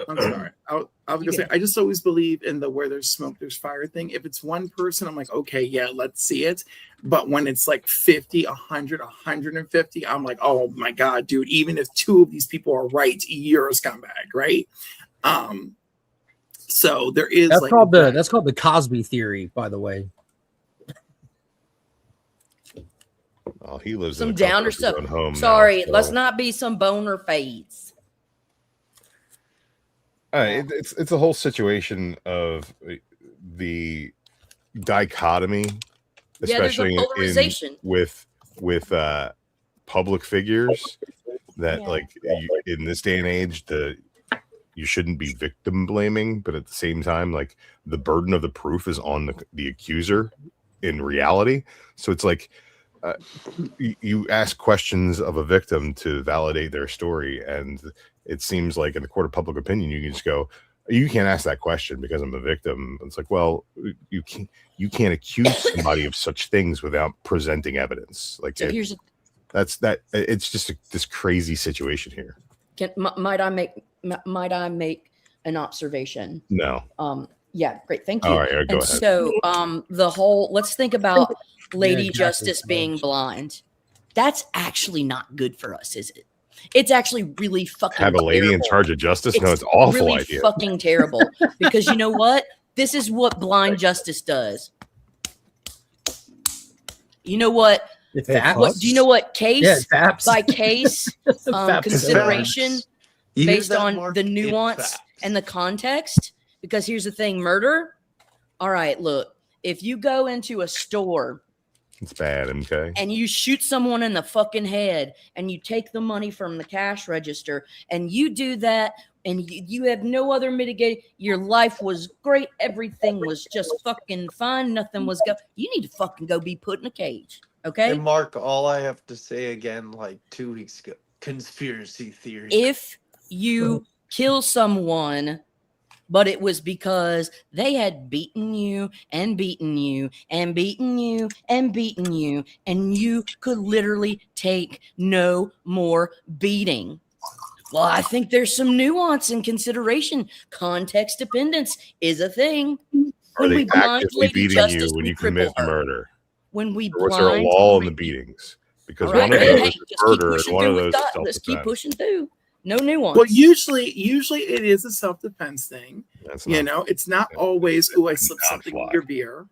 I was gonna say, I just always believe in the where there's smoke, there's fire thing. If it's one person, I'm like, okay, yeah, let's see it. But when it's like 50, 100, 150, I'm like, oh my God, dude, even if 2 of these people are right, you're a scumbag, right? So there is that's called the Cosby theory, by the way. Oh, he lives some in a downer stuff. Home Sorry, now, so. Let's not be some boner fades. It's a whole situation of the dichotomy, especially with public figures that like in this day and age, you shouldn't be victim blaming, but at the same time, like the burden of the proof is on the accuser in reality. So it's like you ask questions of a victim to validate their story, and it seems like in the court of public opinion, you can just go, you can't ask that question because I'm a victim. It's like, well, you can't accuse somebody of such things without presenting evidence. Like, so it's just this crazy situation here. Might I make an observation? No. Yeah, great, thank you. All right, go ahead. So, let's think about Lady Justice being blind. That's actually not good for us, is it? It's actually really fucking have a lady terrible. In charge of justice. No, it's awful really idea. Fucking terrible. Because you know what? This is what blind justice does. You know what? Do you know what case by case consideration based on the nuance and the context? Because here's the thing, murder. All right, look, if you go into a store, it's bad, okay, and you shoot someone in the fucking head and you take the money from the cash register and you do that and you have no other mitigate, your life was great, everything was just fucking fine, nothing was you need to fucking go be put in a cage, okay? And Mark, all I have to say again, like 2 weeks ago, conspiracy theory. If you kill someone, but it was because they had beaten you and beaten you and beaten you and beaten you, and you could literally take no more beating. Well, I think there's some nuance and consideration. Context dependence is a thing. Are they actively beating you when you commit murder? When we was there a law in the beatings? Because one of those is murder and one of those is self-defense. Let's keep pushing through. No nuance. Well, usually it is a self-defense thing. You know, it's not always, oh, I slipped something in your beer.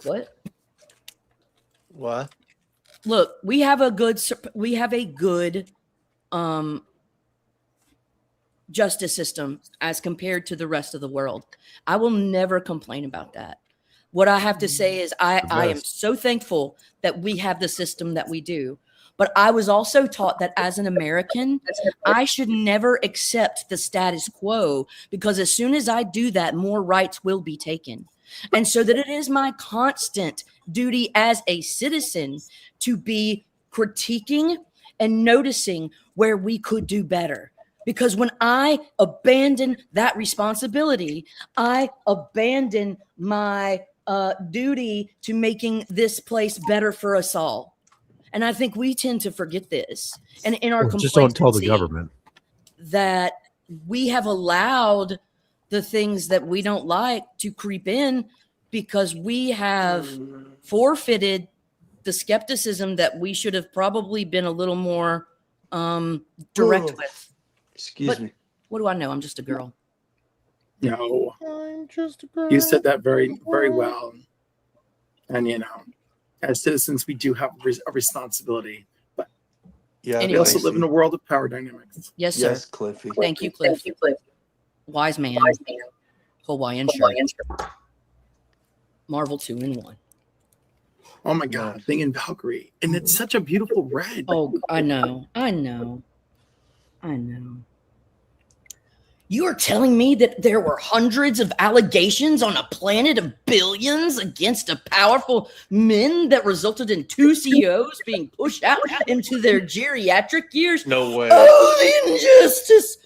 What? Look, we have a good justice system as compared to the rest of the world. I will never complain about that. What I have to say is I am so thankful that we have the system that we do. But I was also taught that as an American, I should never accept the status quo, because as soon as I do that, more rights will be taken. And so that it is my constant duty as a citizen to be critiquing and noticing where we could do better. Because when I abandon that responsibility, I abandon my duty to making this place better for us all. And I think we tend to forget this. And in our just don't tell the government that we have allowed the things that we don't like to creep in, because we have forfeited the skepticism that we should have probably been a little more direct with. Excuse me. What do I know? I'm just a girl. No, I'm just a girl. You said that very, very well. And you know, as citizens, we do have a responsibility, but we also live in a world of power dynamics. Yes, sir. Yes, Cliffy. Thank you, Cliff. Wise man. Hawaiian shirt. Marvel 2-in-1. Oh my God, thing in Valkyrie, and it's such a beautiful red. Oh, I know. You are telling me that there were hundreds of allegations on a planet of billions against a powerful men that resulted in 2 CEOs being pushed out into their geriatric years? No way. Oh, the injustice.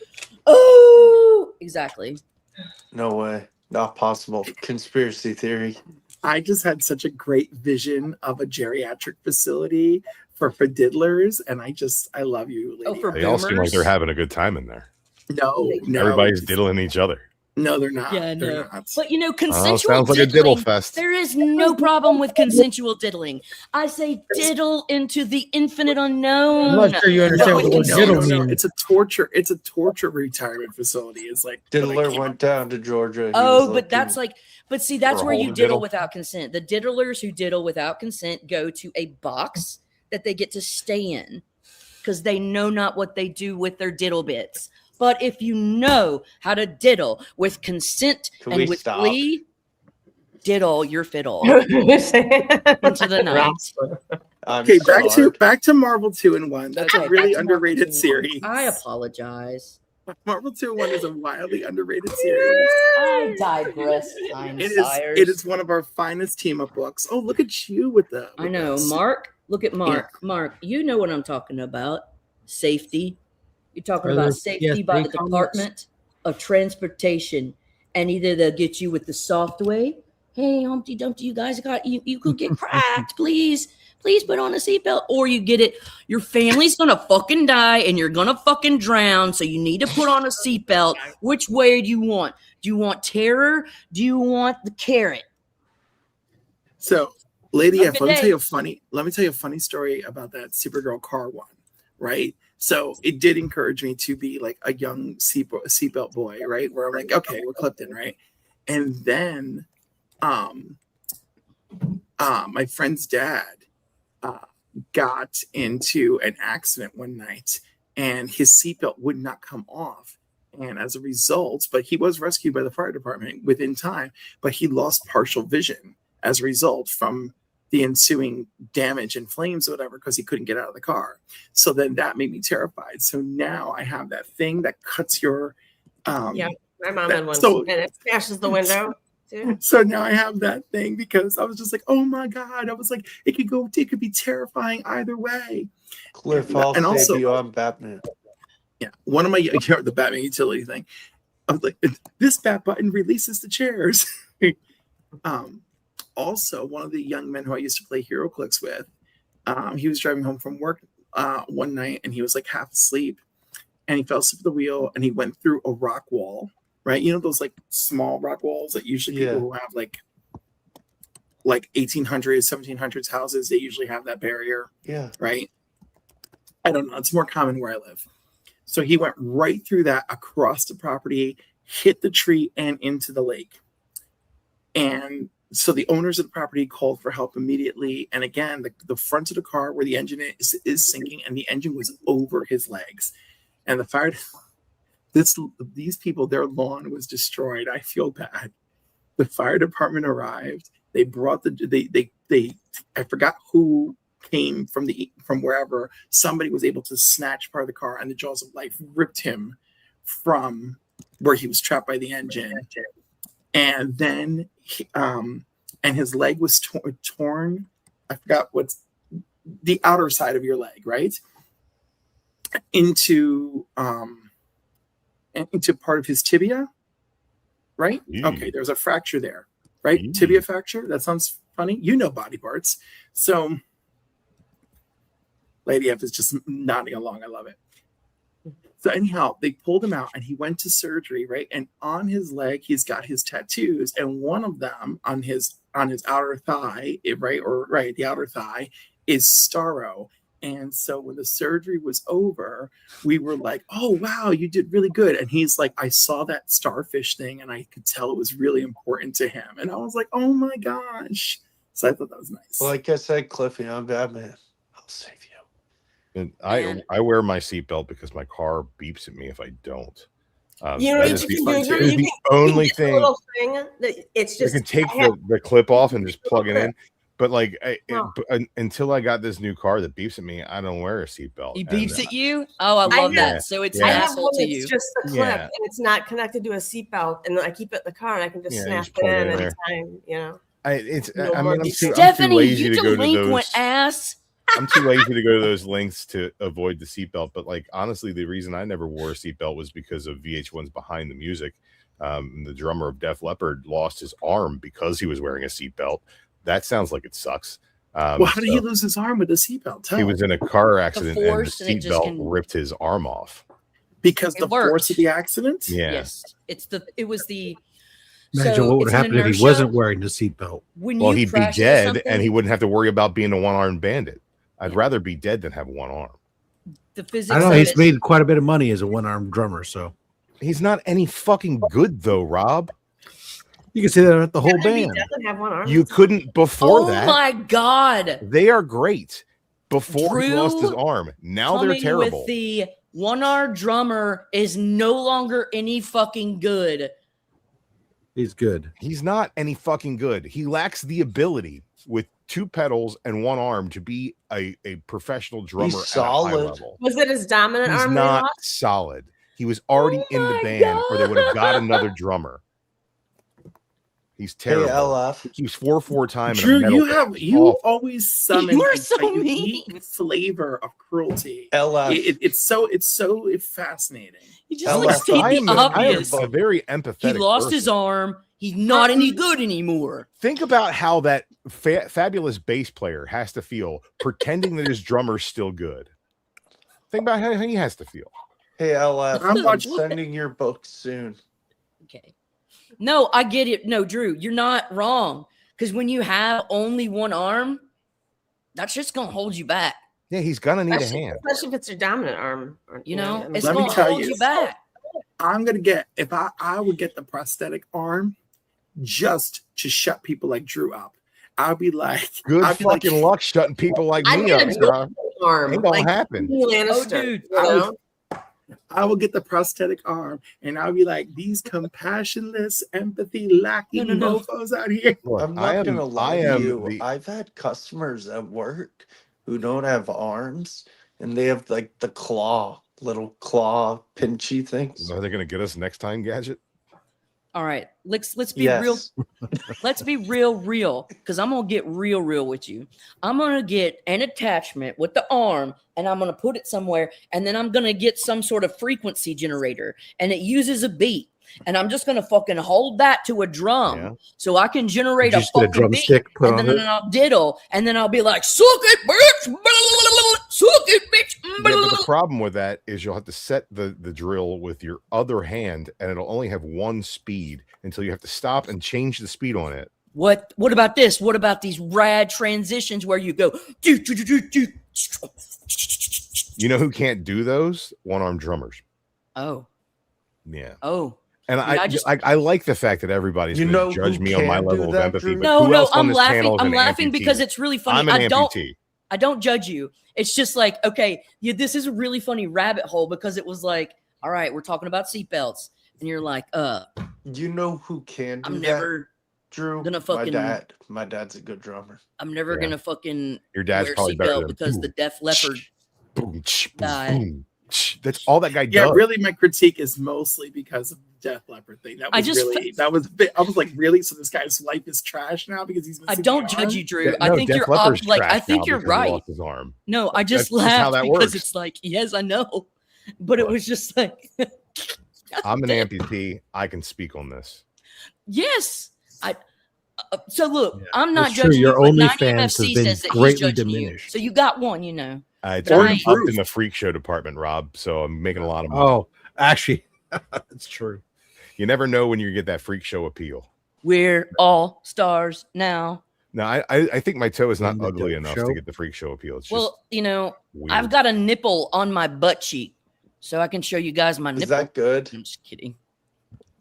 Oh, exactly. No way. Not possible. Conspiracy theory. I just had such a great vision of a geriatric facility for diddlers, and I love you, lady. They all seem like they're having a good time in there. No, everybody's diddling each other. No, they're not. Yeah, they're no. not. But consensual sounds like diddling, a diddle fest. There is no problem with consensual diddling. I say diddle into the infinite unknown. I'm not sure you understand what the word diddle means. It's a torture retirement facility. It's like Diddler went down to Georgia. See, that's where you diddle without consent. The diddlers who diddle without consent go to a box that they get to stay in because they know not what they do with their diddle bits. But if you know how to diddle with consent and with glee, diddle your fiddle into the night. Okay, back to Marvel 2-in-1. That's a really underrated series. I apologize. Marvel 2-in-1 is a wildly underrated series. I digress. It is one of our finest team-up books. Oh, look at you with them. I know, Mark. Look at Mark. Yeah. Mark, you know what I'm talking about. Safety. You're talking about safety by the Department of Transportation, and either they'll get you with the soft way. Hey, Humpty Dumpty, you guys you could get cracked, please put on a seatbelt, or you get it. Your family's gonna fucking die, and you're gonna fucking drown. So you need to put on a seatbelt. Which way do you want? Do you want terror? Do you want the carrot? So, Lady F, let me tell you a funny story about that Supergirl car one, right? So it did encourage me to be like a young seatbelt boy, right? Where I'm like, okay, we're clipped in, right? And then my friend's dad got into an accident one night and his seatbelt would not come off. And as a result, but he was rescued by the fire department within time, but he lost partial vision as a result from the ensuing damage and flames or whatever, because he couldn't get out of the car. So then that made me terrified. So now I have that thing that cuts your yeah, my mom had one, and it smashes the window too. So now I have that thing because I was just like, oh my God. I was like, it could be terrifying either way. Cliff, I'll save you on Batman. Yeah, one of my the Batman utility thing. I was like, this bat button releases the chairs. Also, one of the young men who I used to play HeroClix with, he was driving home from work one night and he was like half asleep and he fell asleep at the wheel and he went through a rock wall, right? You know, those like small rock walls that usually people who have like 1800s, 1700s houses, they usually have that barrier. Yeah. Right. I don't know. It's more common where I live. So he went right through that across the property, hit the tree and into the lake. And so the owners of the property called for help immediately. And again, the front of the car where the engine is sinking and the engine was over his legs. And the fire, these people, their lawn was destroyed. I feel bad. The fire department arrived. They brought I forgot who came from wherever. Somebody was able to snatch part of the car and the jaws of life ripped him from where he was trapped by the engine. And then and his leg was torn. I forgot what's the outer side of your leg, right? Into part of his tibia, right? Okay, there's a fracture there, right? Tibia fracture. That sounds funny. You know body parts. So Lady F is just nodding along. I love it. So anyhow, they pulled him out and he went to surgery, right? And on his leg, he's got his tattoos, and one of them on his outer thigh, the outer thigh is Starro. And so when the surgery was over, we were like, oh, wow, you did really good. And he's like, I saw that starfish thing and I could tell it was really important to him. And I was like, oh my gosh. So I thought that was nice. Like I said, Cliffy, I'm Batman. I'll save you. And I wear my seatbelt because my car beeps at me if I don't. You know, the only thing. That it's just I can take the clip off and just plug it in. But like, No. until I got this new car that beeps at me, I don't wear a seatbelt. He beeps at you? Oh, I love Yeah. that. So it's Yeah. an I have asshole one to that's you. just the clip Yeah. and it's not connected to a seatbelt, and I keep it in the car and I can just Yeah, you snap just it plug it in in there. anytime, you know. I mean, I'm too Stephanie, lazy you to go to delinquent those. ass. I'm too lazy to go to those lengths to avoid the seatbelt. But like, honestly, the reason I never wore a seatbelt was because of VH1's Behind the Music. The drummer of Def Leppard lost his arm because he was wearing a seatbelt. That sounds like it sucks. Well, how did he lose his arm with a seatbelt? He was in a car accident and the force, and it just seatbelt can- ripped his arm off. Because It the worked. force of the accident? Yeah. Yes. It was the Imagine so what would it's an happen if he inertia. wasn't wearing the seatbelt. When Well, you he'd be crash into dead something, and he wouldn't have to worry about being a one-armed bandit. I'd rather be dead than have one arm. the physics I know of he's it- made quite a bit of money as a one-armed drummer, so He's not any fucking good though, Rob. you can say that about the whole Yeah, he band. doesn't have one arm. You couldn't before Oh that. my god. They are great. Before he Drew lost his arm. Now they're Coming terrible. with the one-armed drummer is no longer any fucking good. He's good. He's not any fucking good. He lacks the ability with two pedals and one arm to be a professional drummer at a high solid. level. Was it his dominant He's arm? not solid. He was already in the band, or they would have got another drummer. He's terrible. Hey, LF. He was 4-4 time. in a Drew, metal you band. have It's you awful. always summon You are a so unique mean. flavor of cruelty. LF. It's so fascinating. He just LF, like state I am the obvious. a very empathetic. He lost his person. arm. He's not any good anymore. Think about how that fabulous bass player has to feel pretending that his drummer's still good. Think about how he has to feel. Hey, LF. I'm I'm sending your book soon. Okay. No, I get it. No, Drew, you're not wrong. Because when you have only one arm, that's just gonna hold you back. Yeah, he's gonna need a hand. Especially if it's your dominant arm. You know, I mean, it's Let me gonna tell hold you. you back. I'm gonna get if I would get the prosthetic arm just to shut people like Drew up. I'll be like, Good I'd be fucking luck shutting people like I me get up, a bro. arm. Ain't gonna Like happen. Lannister, dude. you know? I will get the prosthetic arm and I'll be like, these compassionless, empathy lacking No. mofos out here. Look, I'm I not am- gonna lie I to am you. the- I've had customers at work who don't have arms, and they have like the little claw pinchy things. Are they gonna get us next time, Gadget? All right, let's be real. Yes. Let's be real, because I'm gonna get real with you. I'm gonna get an attachment with the arm, and I'm gonna put it somewhere, and then I'm gonna get some sort of frequency generator, and it uses a beat, and I'm just gonna fucking hold that to a drum, Yeah. so I can generate a Just get a fucking beat, drumstick put and on then it. I'll diddle, and then I'll be like, "Suck it, bitch! Suck it, bitch!" Yeah, but the problem with that is you'll have to set the drill with your other hand, and it'll only have one speed until you have to stop and change the speed on it. What about this? What about these rad transitions where you go? You know who can't do those? One-armed drummers. Oh, Yeah. oh. And I mean, I like the fact that everybody's You going know to judge who me on my can do level of that, empathy. Drew? But No, who else on I'm this laughing. panel is I'm an laughing amputee? because it's really funny. I'm an amputee. I don't judge you. It's just like, okay, this is a really funny rabbit hole because it was like, all right, we're talking about seatbelts, and you're like, You know who can do I'm that? never Drew, gonna fucking- my dad's a good drummer. I'm never Yeah. gonna fucking Your dad's wear a probably better seatbelt than because the Def Leppard. boom, boom, guy. boom. That's all that guy Yeah, does. really, my critique is mostly because of the Def Leppard thing. That I was just really that was. I was like, really? So this guy's life is trash now because he's. I missing don't the judge arm? you, Drew. Yeah, I no, think Def you're Leppard's like, I trash think now you're because he right. lost his arm. No, I just That's just how laughed that because works. it's like, yes, I know, but it was just like, I'm an amputee. I can speak on this. yes. So look, Yeah, I'm not that's true. judging Your you, but OnlyFans 90 has FC been says that he's greatly judging you. diminished. So you got one, you know. It's Or already up improved. in the freak show department, Rob. So I'm making a lot of money. Oh, actually, that's true. You never know when you get that freak show appeal. We're all stars now. No, I think my toe is not In the ugly dope enough show? to get the freak show appeal. It's just Well, you know, weird. I've got a nipple on my butt cheek, so I can show you guys my Is nipple. that good, I'm just kidding.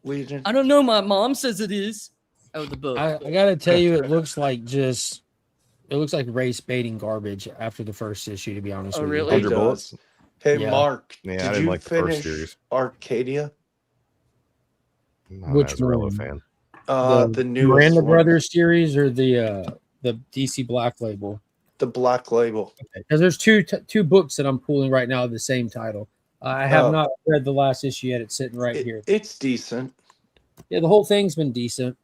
Legion? I don't know. My mom says it is. Oh, the book. I gotta tell you, it looks like race baiting garbage after the first issue. To be honest Oh, with really? you, It 100 bullets? does. Hey, Yeah. Mark, Yeah, I did didn't you like the first finish series. Arcadia? I'm not an Which Azarello one? fan. The newest Miranda one. Brothers series or the The DC Black Label. The Black Label. Because there's two books that I'm pulling right now of the same title. I have not read the last issue yet. It's sitting right here. It's decent. Yeah, the whole thing's been decent.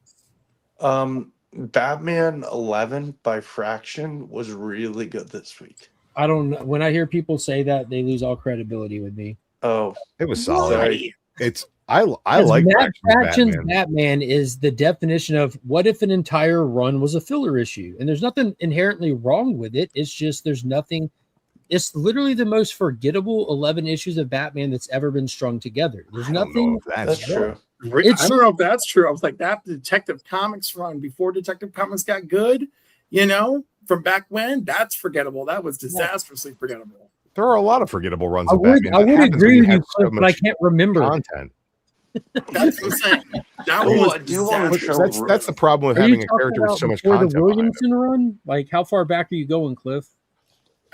Batman 11 by Fraction was really good this week. I don't know. When I hear people say that, they lose all credibility with me. Oh, it was solid. Sorry. I like Fraction's Batman is the definition of what if an entire run was a filler issue, and there's nothing inherently wrong with it. It's just there's nothing. It's literally the most forgettable 11 issues of Batman that's ever been strung together. There's nothing. That's true. I don't know if that's true. I was like, that Detective Comics run before Detective Comics got good, from back when, that's forgettable. That was disastrously forgettable. There are a lot of forgettable runs I of Batman. I would agree with you, Cliff, but I can't remember content. That's what I'm saying. That one was that's the problem with having a character with so much content. The Williamson run, like how far back are you going, Cliff?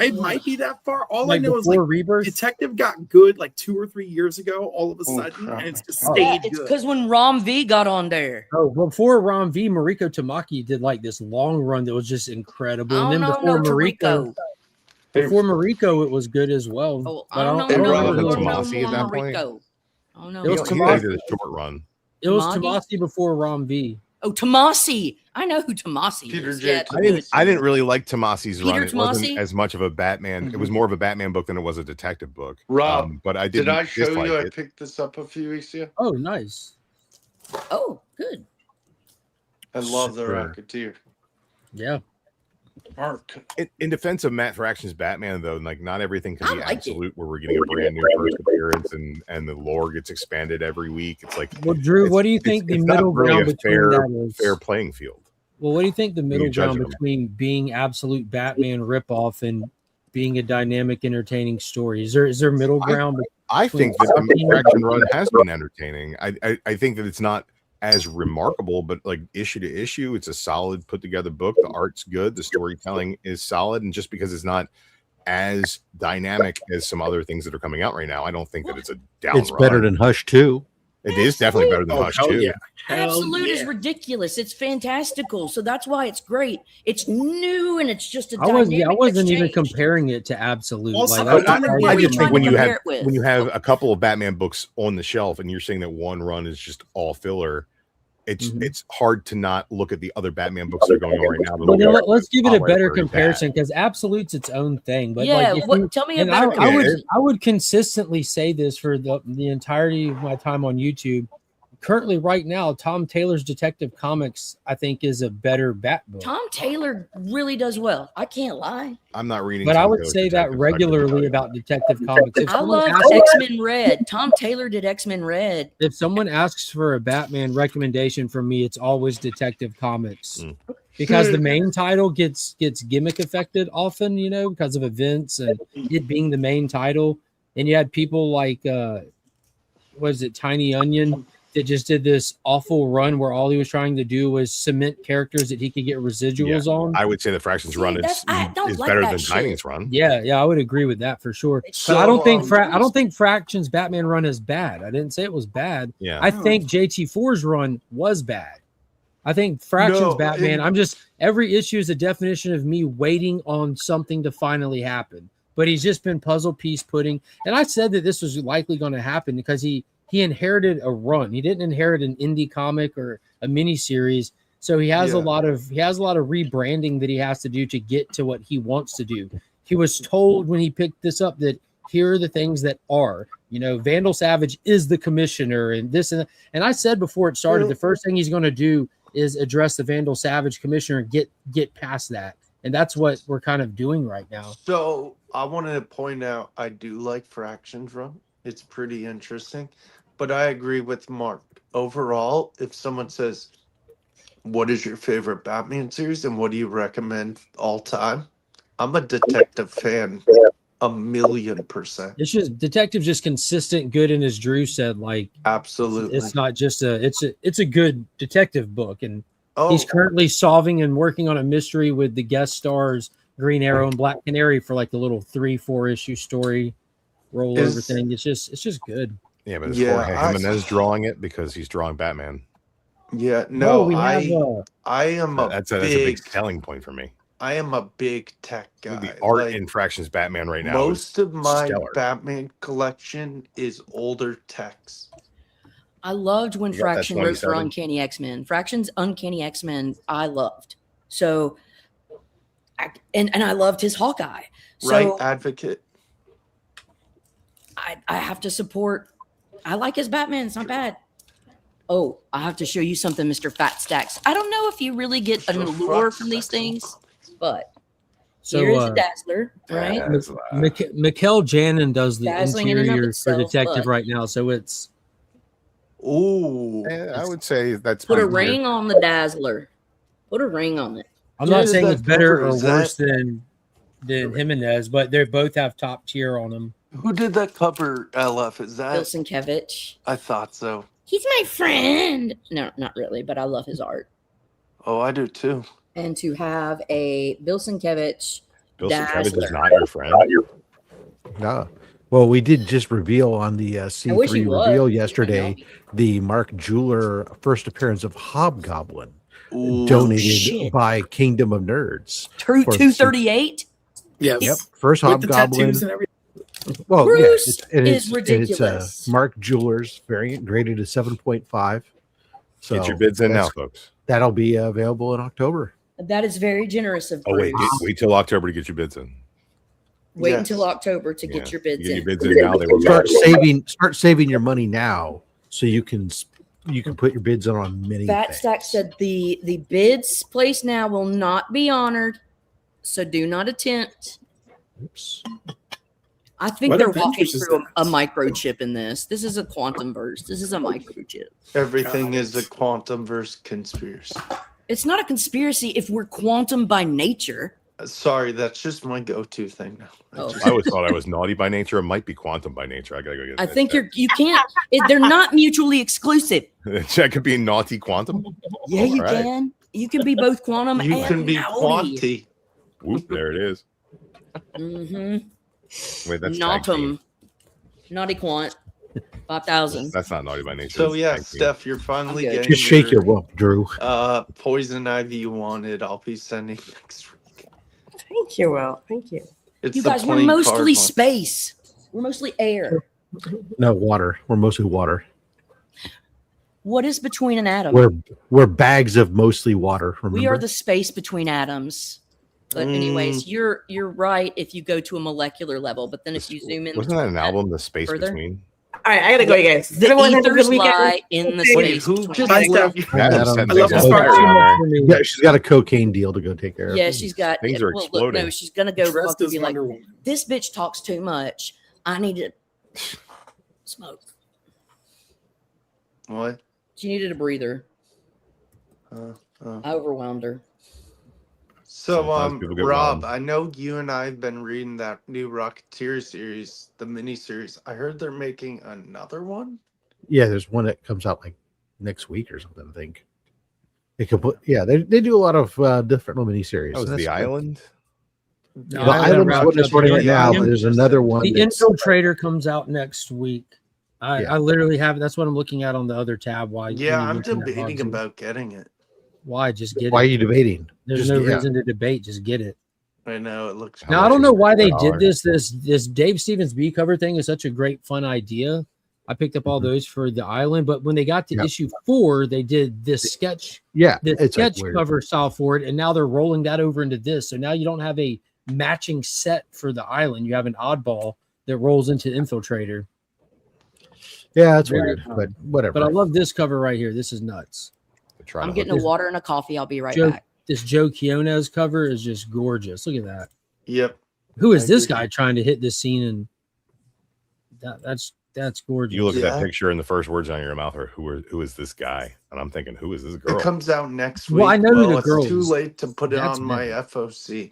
It might be that far. All like I know is Rebirth? Detective got good like 2 or 3 years ago. All of a sudden, and it's just stayed It's good. because when Rom V got on there. Oh, before Rom V, Mariko Tamaki did like this long run that was just incredible. And then before Mariko, it was good as well. Oh, I don't know Tomasi at that point. Oh no, it was Tomasi did a short run. It was Tomasi before Rom V. Oh, Tomasi. I know who Tomasi is. Yeah, I didn't really like Tomasi's run. It Tomasi? wasn't as much of a Batman. It was more of a Batman book than it was a detective book. Rob, but I did I show you I it. picked this up a few weeks ago? Oh, nice. Oh, good. I love the Racketeer. Yeah. Mark. In defense of Matt Fraction's Batman, though, like not everything can be absolute. Where we're getting a brand new first appearance and the lore gets expanded every week. It's like, well, Drew, what do you think the middle ground between that is? Fair playing field. Well, what do you think the middle ground between being absolute Batman ripoff and being a dynamic, entertaining story? Is there middle ground? I think that the Fraction run has been entertaining. I think that it's not as remarkable, but like issue to issue, it's a solid put together book. The art's good, the storytelling is solid, and just because it's not as dynamic as some other things that are coming out right now, I don't think that it's a down. It's better than Hush 2. It is definitely better than Hush 2. Yeah. Absolute is ridiculous. It's fantastical, so that's why it's great. It's new and it's just a. I wasn't even comparing it to Absolute. Also, I just think when you have a couple of Batman books on the shelf and you're saying that one run is just all filler, it's hard to not look at the other Batman books that are going on right now. Well, let's give it a better comparison because Absolute's its own thing. But yeah, tell me a better comparison. I would consistently say this for the entirety of my time on YouTube. Currently, right now, Tom Taylor's Detective Comics, I think, is a better Bat book. Tom Taylor really does well. I can't lie. I'm not reading, but I would say that regularly about Detective Comics. I love X-Men Red. Tom Taylor did X-Men Red. If someone asks for a Batman recommendation from me, it's always Detective Comics. Because the main title gets gimmick affected often, because of events and it being the main title. And you had people like, Tiny Onion, that just did this awful run where all he was trying to do was cement characters that he could get residuals on. I would say the Fraction's run is better than Tiny's run. Yeah, I would agree with that for sure. But I don't think Fraction's Batman run is bad. I didn't say it was bad. Yeah. I think JT4's run was bad. I think Fraction's Batman. Every issue is a definition of me waiting on something to finally happen. But he's just been puzzle piece putting. And I said that this was likely going to happen because he inherited a run. He didn't inherit an indie comic or a mini series. So he has a lot of rebranding that he has to do to get to what he wants to do. He was told when he picked this up that here are the things that are, Vandal Savage is the commissioner and this and that. And I said before it started, the first thing he's going to do is address the Vandal Savage commissioner and get past that. And that's what we're kind of doing right now. So I wanted to point out, I do like Fraction's run. It's pretty interesting. But I agree with Mark. Overall, if someone says, what is your favorite Batman series and what do you recommend all time? I'm a detective fan, 1,000,000%. It's just Detective's just consistent, good, and as Drew said, like absolutely, it's not just it's a good detective book, and he's currently solving and working on a mystery with the guest stars Green Arrow and Black Canary for like the little 3-4 issue story rollover thing. It's just good. Yeah, but it's Jorge Jimenez drawing it because he's drawing Batman. Yeah, no, we have I am a That's a big selling point for me. I am a big tech guy. The art in Fractions Batman right now. Most of my stellar. Batman collection is older techs. I loved when You got that Fraction wrote for 27? Uncanny X-Men. Fraction's Uncanny X-Men I loved. So, and I loved his Hawkeye. So Right, advocate. I have to support. I like his Batman. It's not bad. Oh, I have to show you something, Mr. Fat Stacks. I don't know if you really get an allure from these things, but here's a Dazzler, right? Mikkel Janin does the Dazzling in and of interior for itself, Detective but- right now, so it's. Ooh, I would say that's Put a pretty ring on the Dazzler. Put a ring on it. I'm not Who saying did it's that better cover? or Is worse that- than Jimenez, but they both have top tier on them. who did that cover, LF? Is that? Wilson-Kevich. I thought so. He's my friend. No, not really, but I love his art. Oh, I do too. And to have a Wilson-Kevich Bill Sienkiewicz is Dazzler. not your friend. No. Well, we did just reveal on the I wish C3 he was. reveal He might yesterday not be. the Mark Jeweler first appearance of Hobgoblin, Ooh, donated shit. by Kingdom of Nerds. True For 238. Yes. Yep, first With the Hobgoblin. tattoos and everything. Well, Bruce yeah, is ridiculous. It's Mark Jeweler's variant, graded at 7.5. So Get your bids in now, that's- folks. That'll be available in October. That is very generous of Oh, Bruce. wait till October to get your bids in. Wait Yes. until October to get Yeah. your bids You get in. your bids in now. They will Start saving your money now, so you can put your bids in on many Fat things. Stack said the bids placed now will not be honored, so do not attempt. Oops. I think What they're Avengers walking is through that? a microchip in this. This is a quantum verse. This is a microchip. everything is a quantum verse conspiracy. It's not a conspiracy if we're quantum by nature. Sorry, that's just my go-to thing now. Oh. I always thought I was naughty by nature. It might be quantum by nature. I gotta go get. I think you can't. They're not mutually exclusive. That could be naughty quantum. Yeah, you All right. can. You can be both quantum You and can be naughty. quanti. Whoop! There it is. Mm-hmm. Wait, that's tag team. Naughtum. Naughty quant. 5,000. That's not naughty by nature. So That's yeah, tag team. Steph, you're finally Okay. getting Just shake your whoop, Drew. poison ivy you wanted. I'll be sending next week. Thank you, Will. Thank you. It's You the guys, we're plain card mostly one. space. We're mostly air. No water. We're mostly water. What is between an atom? We're bags of mostly water. Remember? We are the space between atoms. But anyways, you're right if you go to a molecular level, but then if you zoom in, Wasn't that an album? The Space further? Between. All right, I gotta go, you guys. Did the everyone have a good ethers weekend? lie in the Wait, space. who between just Bye, left? Steph. Adam's Adam. setting I love things the on start. fire over there. Yeah, she's got a cocaine deal to go take care of. Yeah, she's got Things are no, exploding. she's gonna go Dressed fucking as be like, Wonder Woman. this bitch talks too much. I need to smoke. What? She needed a breather. Uh, I overwhelmed her. So, Sometimes people get Rob, wrong. I know you and I have been reading that new Rocketeer series, the mini series. I heard they're making another one. Yeah, there's one that comes out like next week or something. I think. It could put. Yeah, they do a lot of different little miniseries. That was That's The good. Island. The Island is what it's running right now, but there's another one. The that's- Infiltrator comes out next week. Yeah. I literally have. That's what I'm looking at on the other tab. Why? Yeah, when you I'm mentioned that, debating Bugsy. about getting it. Why? Just get Why are it. you debating? There's Just no get- yeah. reason to debate. Just get it. I know it looks. How Now I much don't is know it? why they $1? did this. This Dave Stevens B cover thing is such a great fun idea. I picked up all those for the island, but when they got to Yep. issue 4, they did this sketch, Yeah, this it's like sketch weird. cover style for it, and now they're rolling that over into this. So now you don't have a matching set for the island. You have an oddball that rolls into Infiltrator. Yeah, it's Very weird, fun. but whatever. But I love this cover right here. This is nuts. They're trying I'm to getting hook a water and a coffee. I'll be right Joe, back. this Joe Quinones cover is just gorgeous. Look at that. Yep. Who is I this agree. guy trying to hit this scene? And that's gorgeous. You look at Yeah. that picture, and the first words out of your mouth are who is this guy? And I'm thinking, who is this girl? It comes out next week. Well, I know who the it's girl too is. late to put it That's on my me. FOC,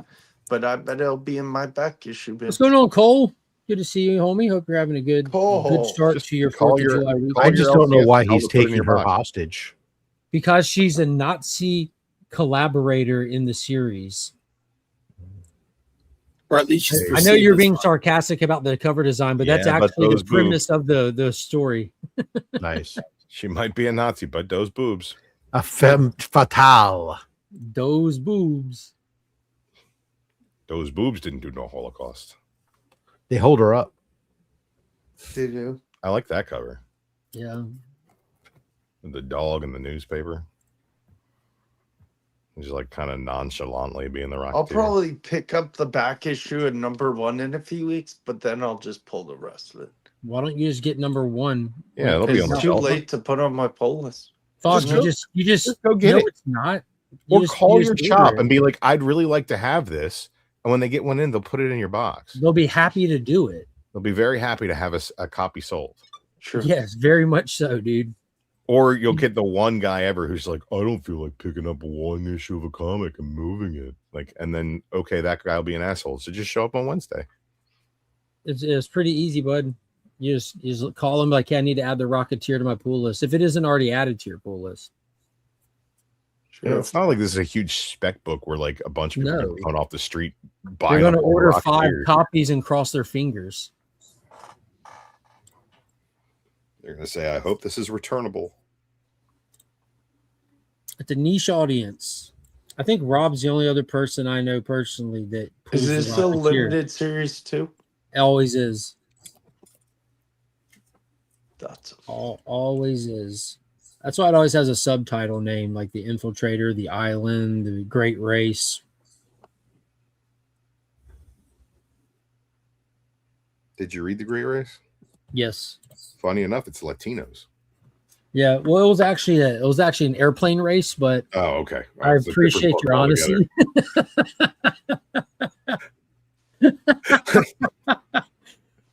but I bet it'll be in my back issue. What's going on, Cole? Good to see you, homie. Hope you're having a good Cole, start just to your call 4th of your- July week. call I your just don't know LCS why and tell he's them to put it in taking your her box. hostage. Because she's a Nazi collaborator in the series. Or at least she's I I know perceived you're as being one. sarcastic about the cover design, but that's Yeah, but actually the those premise of the story. Nice. She might be a Nazi, but those boobs. A femme fatale. Those boobs. Those boobs didn't do no Holocaust. They hold her up. They do. I like that cover. Yeah. The dog in the newspaper. He's like kind of nonchalantly being the Rocketeer. I'll probably pick up the back issue at #1 in a few weeks, but then I'll just pull the rest of it. Why don't you just get #1? Yeah, it'll be on the It's too shelf. late to put on my pull list. Thought you just go get no, it. it's not. Or call you your just shop order it. and be like, I'd really like to have this. And when they get one in, they'll put it in your box. They'll be happy to do it. They'll be very happy to have a copy sold. Sure. Yes, very much so, dude. Or you'll get the one guy ever who's like, I don't feel like picking up one issue of a comic and moving it. Like, and then, okay, that guy will be an asshole. So just show up on Wednesday. It's pretty easy, bud. You just call them like, hey, I need to add the Rocketeer to my pool list. If it isn't already added to your pool list. Yeah, it's not like this is a huge spec book where like a bunch of people are going off the street buying. They're going to order 5 Rocketeers. copies and cross their fingers. They're going to say, I hope this is returnable. At the niche audience, I think Rob's the only other person I know personally that Is pulls the this still Rocketeer. limited series too? It always is. That's always is. That's why it always has a subtitle name like the Infiltrator, the Island, the Great Race. Did you read The Great Race? Yes. Funny enough, it's Latinos. Yeah, well, it was actually an airplane race, but oh, okay. I appreciate your honesty.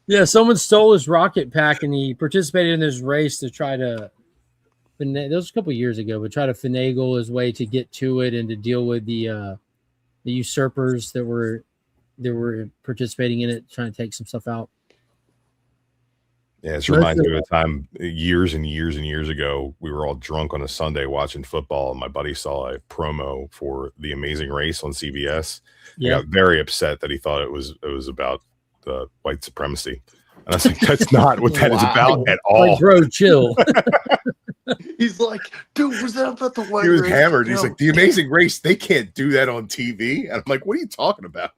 Yeah, someone stole his rocket pack and he participated in this race to try to. That was a couple of years ago, but try to finagle his way to get to it and to deal with the usurpers that were participating in it, trying to take some stuff out. Yeah, it reminds me of a time years and years and years ago. We were all drunk on a Sunday watching football, and my buddy saw a promo for The Amazing Race on CBS. Yeah, he got very upset that he thought it was about the white supremacy, and I was like, "That's not what that is about at all." Like, bro, chill. He's like, dude, was that about the white? He was race? hammered. No. He's like, "The Amazing Race, they can't do that on TV," and I'm like, "What are you talking about?"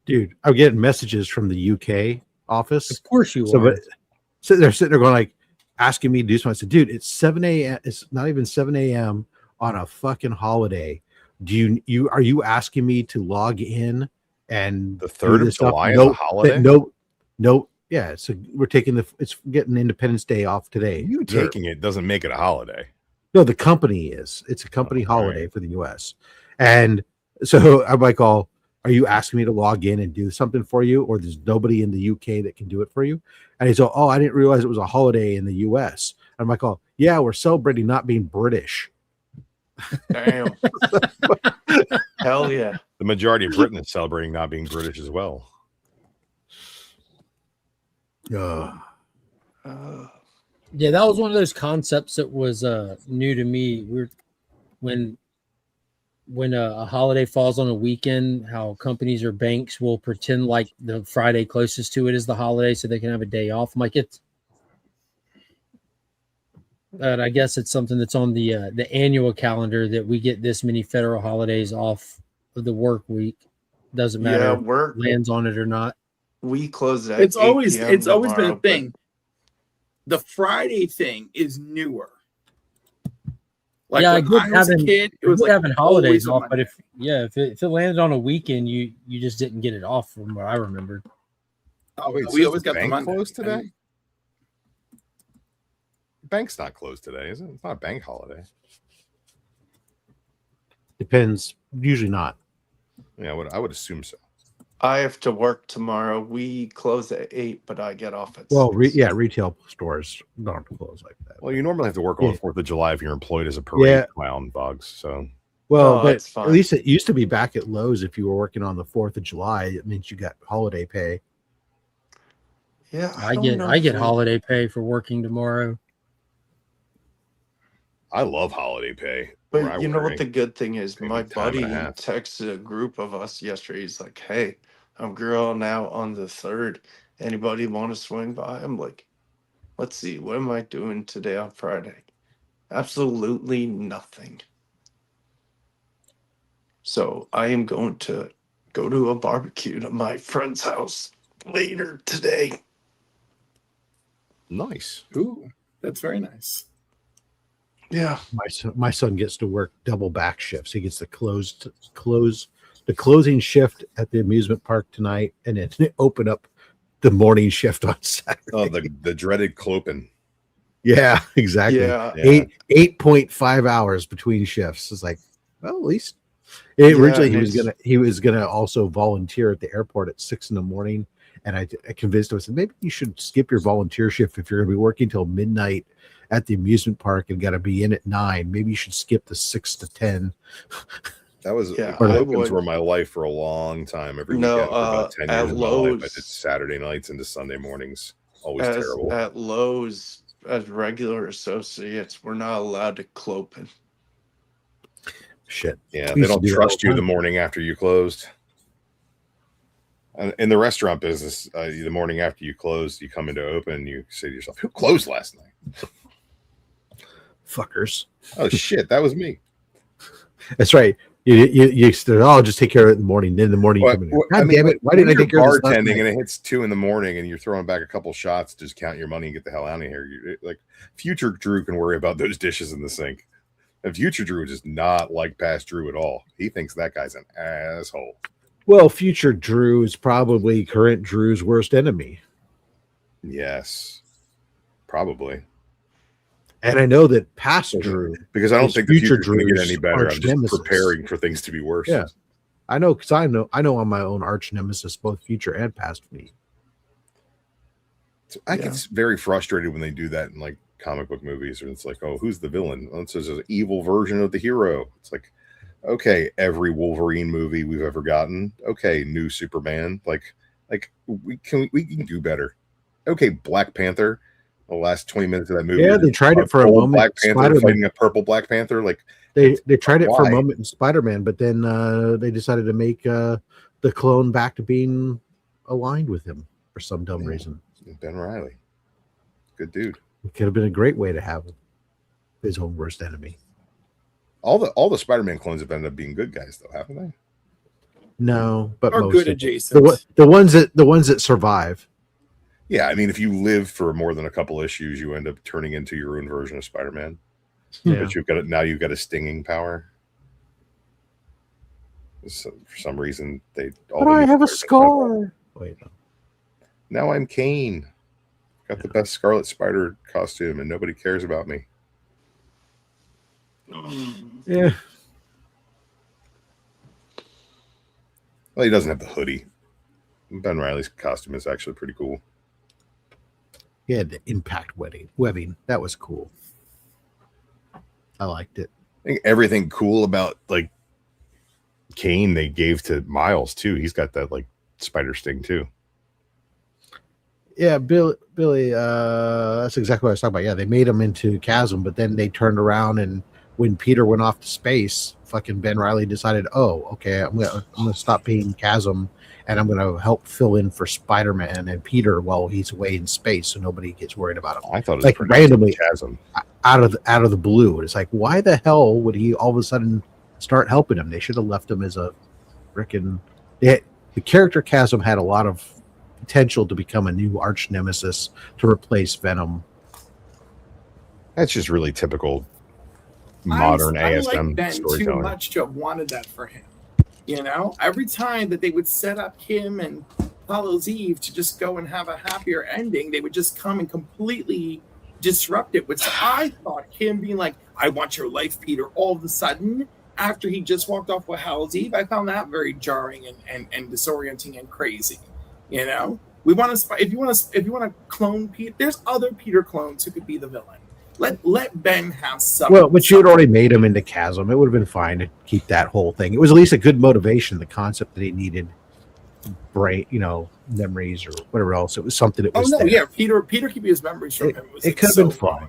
Dude, I'm getting messages from the UK office. Of course you are. But so they're sitting there going like asking me to do something. I said, dude, it's 7 a.m. It's not even 7 a.m. on a fucking holiday. Are you asking me to log in and the 3rd of July is a holiday? No. Yeah, so we're taking it's getting Independence Day off today. You taking it doesn't make it a holiday. No, the company is. It's a company holiday for the US. And so I'm like, are you asking me to log in and do something for you? Or there's nobody in the UK that can do it for you? And he's like, oh, I didn't realize it was a holiday in the US. I'm like, oh, yeah, we're celebrating not being British. Damn. Hell yeah. The majority of Britain is celebrating not being British as well. Yeah, that was one of those concepts that was new to me. When a holiday falls on a weekend, how companies or banks will pretend like the Friday closest to it is the holiday so they can have a day off. I'm like, I guess it's something that's on the annual calendar that we get this many federal holidays off of the work week. Doesn't matter if work lands on it or not. We close at It's 8 always p.m. been a tomorrow, thing. The Friday thing is newer. Like yeah, when good I was a having, kid, it was good like having holidays always off. But if it landed on a weekend, you just didn't get it off from what I remember. Wait, we so always got the bank Monday. closed today? Bank's not closed today, is it? It's not a bank holiday. Depends. Usually not. Yeah, I would assume so. I have to work tomorrow. We close at 8, but I get off at 6. Retail stores don't close like that. Well, you normally have to work on the 4th of July if you're employed as a parade clown, Bugs. So, but at least it used to be back at Lowe's. If you were working on the 4th of July, it means you got holiday pay. Yeah, I get holiday pay for working tomorrow. I love holiday pay. But you know what the good thing is? My buddy texted a group of us yesterday. He's like, hey, I'm grilling out on the 3rd. Anybody want to swing by? I'm like, let's see, what am I doing today on Friday? Absolutely nothing. So I am going to go to a barbecue to my friend's house later today. Nice. Ooh, that's very nice. Yeah. My son gets to work double back shifts. He gets the closing shift at the amusement park tonight, and then open up the morning shift on Saturday. Oh, the dreaded clopin. Yeah, exactly. Yeah. 8.5 hours between shifts. It's like, well, at least originally he was gonna also volunteer at the airport at 6 a.m. And I convinced him, I said, maybe you should skip your volunteer shift if you're gonna be working till midnight at the amusement park and gotta be in at 9. Maybe you should skip the 6 to 10. That was Yeah, Locums were my life for a long time. Every weekend for about 10 years of my life, I did Saturday nights into Sunday mornings. Always terrible. At Lowe's, as regular associates, we're not allowed to clopen. Shit. Yeah, they don't trust you the morning after you closed. In the restaurant business, the morning after you closed, you come into open and you say to yourself, who closed last night? Fuckers. Oh, shit, that was me. That's right. You said, oh, I'll just take care of it in the morning. Then in the morning, God damn it. Why didn't I take care of it? Bartending and it hits 2 a.m. and you're throwing back a couple shots, just count your money and get the hell out of here. Like, future Drew can worry about those dishes in the sink. And future Drew does not like past Drew at all. He thinks that guy's an asshole. Well, future Drew is probably current Drew's worst enemy. Yes, probably. And I know that past Drew, because I don't think the future Drew can get any better. I'm just nemesis. preparing for things to be worse. Yeah, I know, because I know on my own arch nemesis, both future and past me. So I get very frustrated when they do that in like comic book movies, and it's like, oh, who's the villain? Oh, it's an evil version of the hero. It's like, okay, every Wolverine movie we've ever gotten. Okay, new Superman. Like we can do better. Okay, Black Panther. The last 20 minutes of that movie. Yeah, they tried it for a moment. Black Panther fighting a purple Black Panther. Like they tried it for a moment in Spider-Man, but then they decided to make the clone back to being aligned with him for some dumb reason. Ben Reilly, good dude. It could have been a great way to have his own worst enemy. All the Spider-Man clones have ended up being good guys, though, haven't they? No, but or most good adjacent. The ones that survive. Yeah, I mean, if you live for more than a couple issues, you end up turning into your own version of Spider-Man. Yeah. But you've got a stinging power. So for some reason, I have a scar. Wait, no. Now I'm Kane. Got the best Scarlet Spider costume, and nobody cares about me. Yeah. Well, he doesn't have the hoodie. Ben Reilly's costume is actually pretty cool. He had the impact webbing. That was cool. I liked it. I think everything cool about like Kane they gave to Miles too. He's got that like spider sting too. Yeah, Billy, that's exactly what I was talking about. Yeah, they made him into Chasm, but then they turned around and when Peter went off to space, fucking Ben Reilly decided, oh, okay, I'm gonna stop being Chasm and I'm gonna help fill in for Spider-Man and Peter while he's away in space, so nobody gets worried about him. I thought it was like randomly Chasm out of the blue. It's like, why the hell would he all of a sudden start helping him? They should have left him as a freaking. The character Chasm had a lot of potential to become a new arch nemesis to replace Venom. That's just really typical modern ASM like Ben storytelling. Too much to have wanted that for him. You know, every time that they would set up him and Hallows Eve to just go and have a happier ending, they would just come and completely disrupt it. Which I thought him being like, "I want your life, Peter," all of a sudden after he just walked off with Hallows Eve, I found that very jarring and disorienting and crazy. You know, we want to if you want to clone Peter, there's other Peter clones who could be the villain. Let Ben have something. Well, but you had already made him into Chasm. It would have been fine to keep that whole thing. It was at least a good motivation. The concept that he needed brain, memories or whatever else. It was something that was. Oh no, there. yeah, Peter keeping his memories from him. It could have been fun.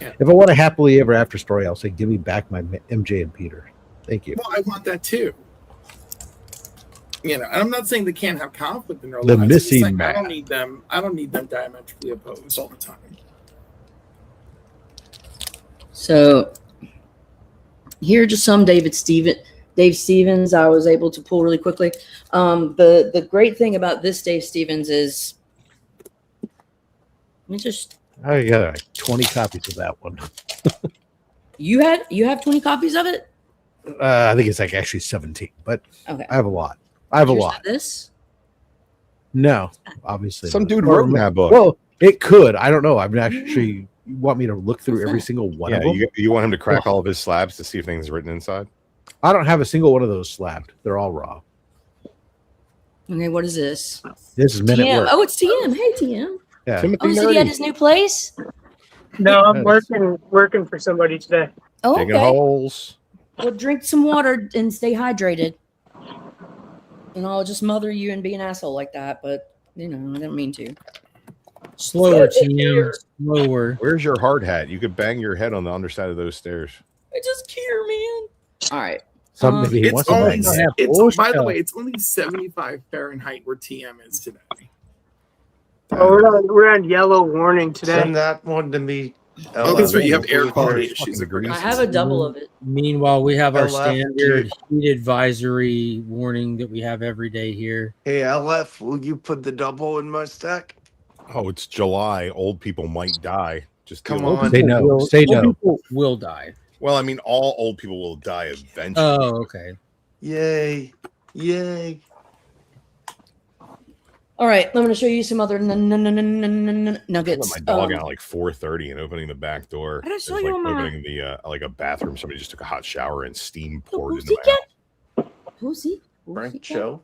Yeah. If I want a happily ever after story, I'll say, "Give me back my MJ and Peter." Thank you. Well, I want that too. And I'm not saying they can't have conflict in their the lives. Missing man. I don't need them diametrically opposed all the time. So here are just some Dave Stevens I was able to pull really quickly. The great thing about this Dave Stevens is, let me just. I got like 20 copies of that one. You have 20 copies of it? I think it's like actually 17, but okay. I have a lot. I have a lot. This? No, obviously. Some not. dude wrote in that book. Well, it could. I don't know. I'm actually. You want me to look through every single one of them? You want him to crack all of his slabs to see if things written inside? I don't have a single one of those slabbed. They're all raw. Okay, what is this? This is Men at Work. Oh, it's TM. Hey, TM. Yeah. Oh, so he had his new place? No, I'm working for somebody today. Oh, Digging okay. holes. Well, drink some water and stay hydrated. And I'll just mother you and be an asshole like that, but I didn't mean to. Slower, TM. Slower. Where's your hard hat? You could bang your head on the underside of those stairs. I just care, man. All right. Something It's by the way, it's only 75 Fahrenheit where TM is today. Oh, we're on yellow warning today. Send that one to me. Oh, that's right. You have air quality issues. I have a double of it. Meanwhile, we have our LF, standard heat advisory warning that we have every day here. Hey, LF, will you put the double in my stack? Oh, it's July. Old people might die. Just Come deal with on. it. Say no. Old Say no. people will die. Well, I mean, all old people will die eventually. Oh, okay. Yay. Yay. All right, I'm going to show you some other I nuggets. let my dog out like 4:30 and opening the back door. I just It's saw like you on my- opening the like a bathroom. Somebody just took a hot shower and steam poured into my house. Pussy. Frank Show.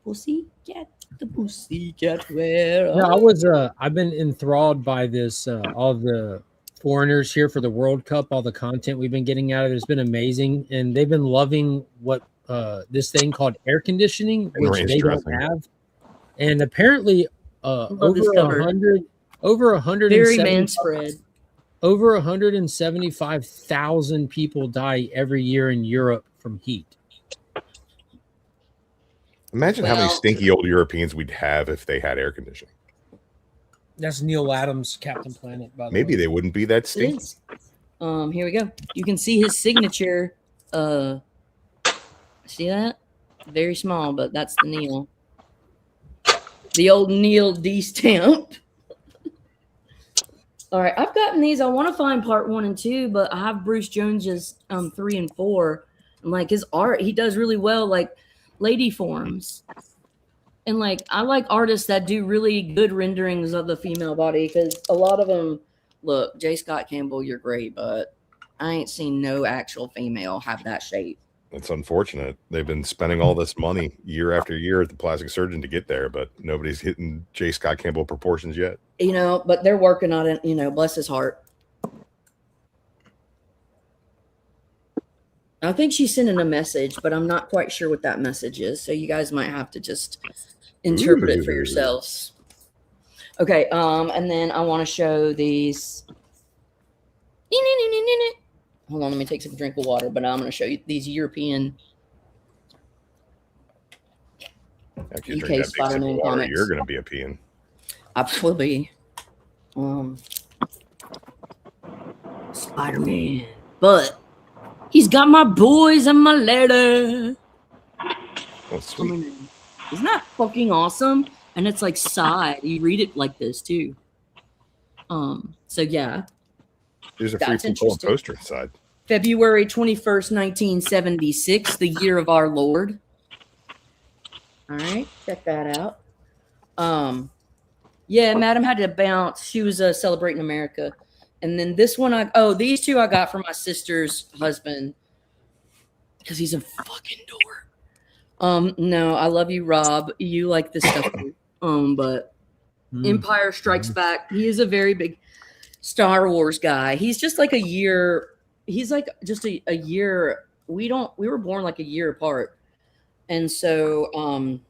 Pussycat. The pussycat. Where? No, I've been enthralled by this. All the foreigners here for the World Cup, all the content we've been getting out of it has been amazing, and they've been loving what this thing called air conditioning, And which range they dressing. don't have. And apparently, over this cover. 100, Very man spread. over 175,000 people die every year in Europe from heat. Imagine how many stinky old Europeans we'd have if they had air conditioning. That's Neil Adams' Captain Planet, by the Maybe way. they wouldn't be that It stinky. is. Here we go. You can see his signature. See that? Very small, but that's the Neil. The old Neil D stamp. All right, I've gotten these. I want to find part 1 and 2, but I have Bruce Jones's 3 and 4. And like his art, he does really well, like lady forms. And like I like artists that do really good renderings of the female body, because a lot of them, look, J. Scott Campbell, you're great, but I ain't seen no actual female have that shape. It's unfortunate. They've been spending all this money year after year at the plastic surgeon to get there, but nobody's hitting J. Scott Campbell proportions yet. But they're working on it, bless his heart. I think she's sending a message, but I'm not quite sure what that message is. So you guys might have to just interpret it for yourselves. Okay, and then I want to show these. Hold on, let me take some drink of water, but I'm going to show you these European After you UK drink that big sip of Spider-Man water, comics. you're going to be a peeing. I will be. Spider-Man. But he's got my boys and my letter. Well, sweet. Isn't that fucking awesome? And it's like side. You read it like this too. So yeah. There's a That's free pull interesting. poster inside. February 21st, 1976, the year of our Lord. All right, check that out. Yeah, Madam had to bounce. She was celebrating America. And then this one, these two I got from my sister's husband because he's a fucking dork. No, I love you, Rob. You like this stuff too. But Empire Strikes Back. He is a very big Star Wars guy. He's just like a year. He's like just a year. We were born like a year apart. And so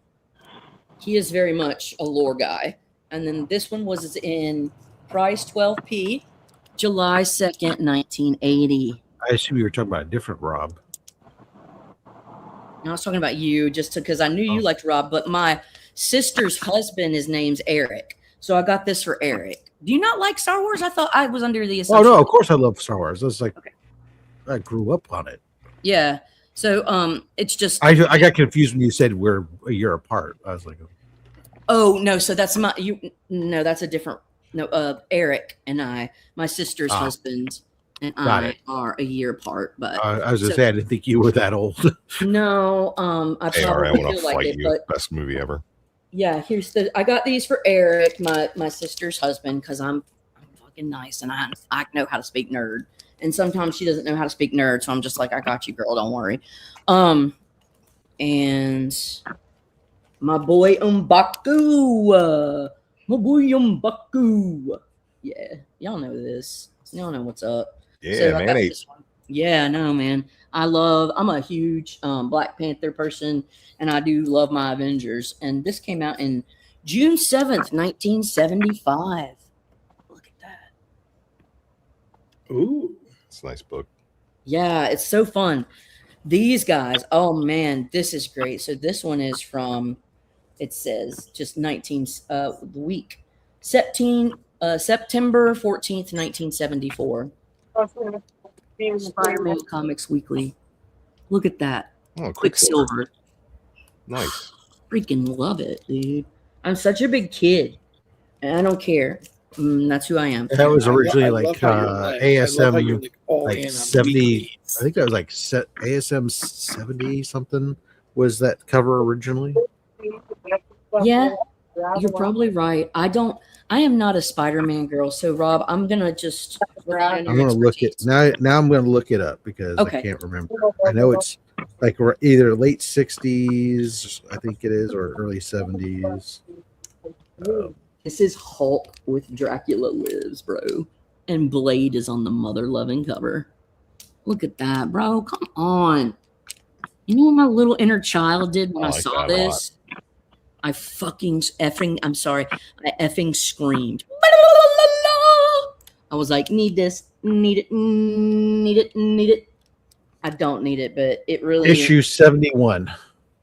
he is very much a lore guy. And then this one was in price 12p, July 2nd, 1980. I assume you were talking about a different Rob. I was talking about you just because I knew you liked Rob, but my sister's husband, his name's Eric. So I got this for Eric. Do you not like Star Wars? I thought I was under the Oh assumption. no, of course I love Star Wars. It's like I grew up on it. Yeah. So it's just I got confused when you said we're a year apart. I was like, oh no, so that's my no, that's a different Eric and my sister's husband and I are a year apart, but I was just saying I didn't think you were that old. No, I Hey, all right, I probably want to feel like fight it, you. but Best movie ever. yeah, I got these for Eric, my sister's husband, because I'm fucking nice and I know how to speak nerd. And sometimes she doesn't know how to speak nerd, so I'm just like, I got you, girl, don't worry. And my boy M'Baku. Yeah, y'all know this. Y'all know what's up. Yeah, So I got man. this one. Yeah, no, man. I'm a huge Black Panther person, and I do love my Avengers. And this came out in June 7th, 1975. Look at that. Ooh. It's a nice book. Yeah, it's so fun. These guys, oh man, this is great. So this one is from, it says just the week, September 14th, 1974. Spider-Man Comics Weekly. Look at that. Oh, Quicksilver. Nice. Freaking love it, dude. I'm such a big kid, and I don't care. That's who I am. That was originally I like love how you're ASM like all like in on 70. weeklies. I think that was like ASM 70 something was that cover originally. Yeah, you're probably right. I am not a Spider-Man girl, so Rob, I'm gonna just I'm gonna look it now. Now I'm gonna look it up because I can't remember. I know it's like either late 60s, I think it is, or early 70s. This is Hulk with Dracula Lives, bro. And Blade is on the mother loving cover. Look at that, bro. Come on. You know what my little inner child did when I like saw that a lot. this? I effing screamed. I was like, need this, need it, need it, need it. I don't need it, but it really Issue 71.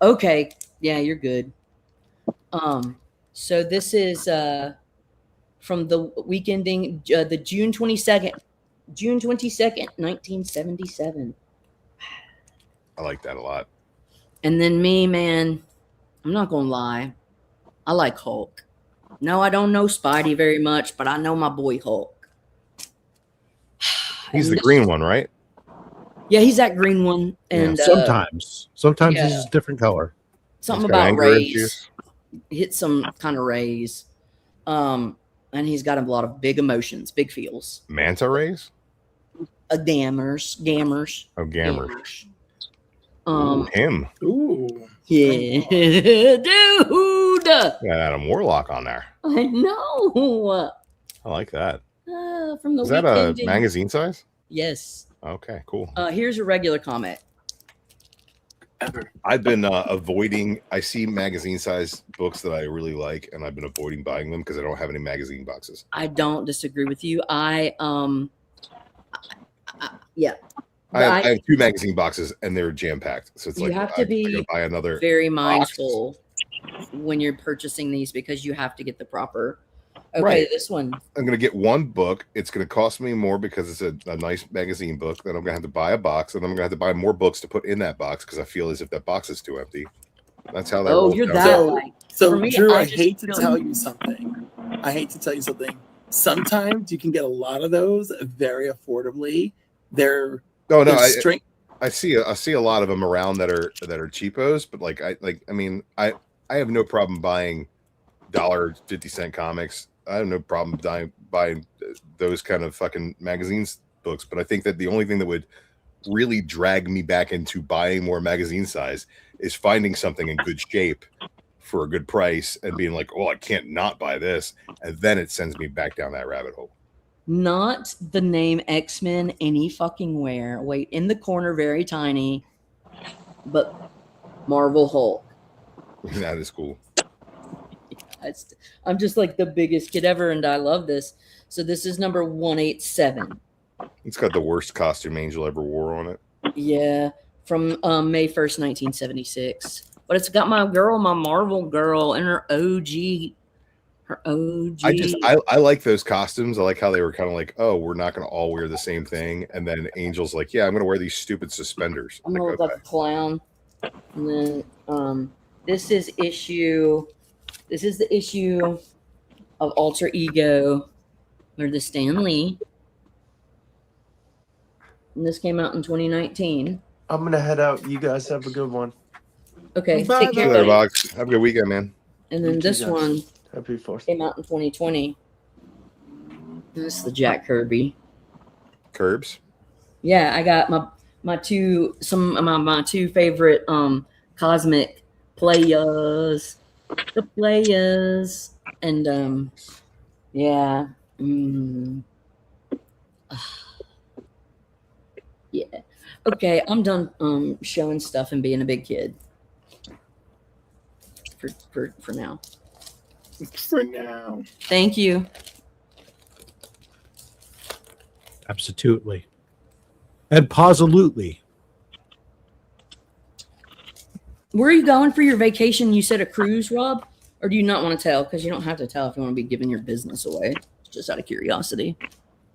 Okay. Yeah, you're good. So this is from the week ending the June 22nd, 1977. I like that a lot. And then me, man, I'm not gonna lie, I like Hulk. No, I don't know Spidey very much, but I know my boy Hulk. He's the green one, right? Yeah, he's that green one. And sometimes he's a different color. Something about rays. Hit some kind of rays. And he's got a lot of big emotions, big feels. Manta rays? Gammers. Oh, gammers. Him. Ooh. Yeah, dude. Got Adam Warlock on there. I know. I like that. From the Is that a magazine size? Yes. Okay, cool. Here's a regular comic. I've been avoiding. I see magazine size books that I really like, and I've been avoiding buying them because I don't have any magazine boxes. I don't disagree with you. Yeah. I have 2 magazine boxes, and they're jam packed. So it's you like have to be buy another very mindful when you're purchasing these because you have to get the proper. Okay, right. This one. I'm going to get one book. It's going to cost me more because it's a nice magazine book. Then I'm going to have to buy a box, and then I'm going to have to buy more books to put in that box because I feel as if that box is too empty. That's how that. Oh, you're that. So me, Drew, I I hate to tell you something. Sometimes you can get a lot of those very affordably. I see a lot of them around that are cheapos, but I have no problem buying $1.50 comics. I have no problem buying those kind of fucking magazines books, but I think that the only thing that would really drag me back into buying more magazine size is finding something in good shape for a good price and being like, oh, I can't not buy this, and then it sends me back down that rabbit hole. Not the name X-Men any fucking where. Wait, in the corner, very tiny, but Marvel Hulk. That is cool. I'm just like the biggest kid ever, and I love this. So this is number 187. It's got the worst costume Angel ever wore on it. Yeah, from May 1st, 1976. But it's got my Marvel girl, in her OG Her OG. I like those costumes. I like how they were kind of like, oh, we're not going to all wear the same thing. And then Angel's like, yeah, I'm going to wear these stupid suspenders. I'm going to look like a clown. And then this is the issue of Alter Ego, or the Stan Lee. And this came out in 2019. I'm gonna head out. You guys have a good one. Okay, Bye, take See care, you later, buddy. Box. Have a good weekend, man. And You then too, this guys. one Happy 4th. came out in 2020. This is the Jack Kirby. Curbs. Yeah, I got my two favorite cosmic players, the players, and yeah. Yeah. Okay, I'm done showing stuff and being a big kid. For now. For now. Thank you. Absolutely. And positively. Where are you going for your vacation? You said a cruise, Rob? Or do you not want to tell? Because you don't have to tell if you want to be giving your business away. Just out of curiosity.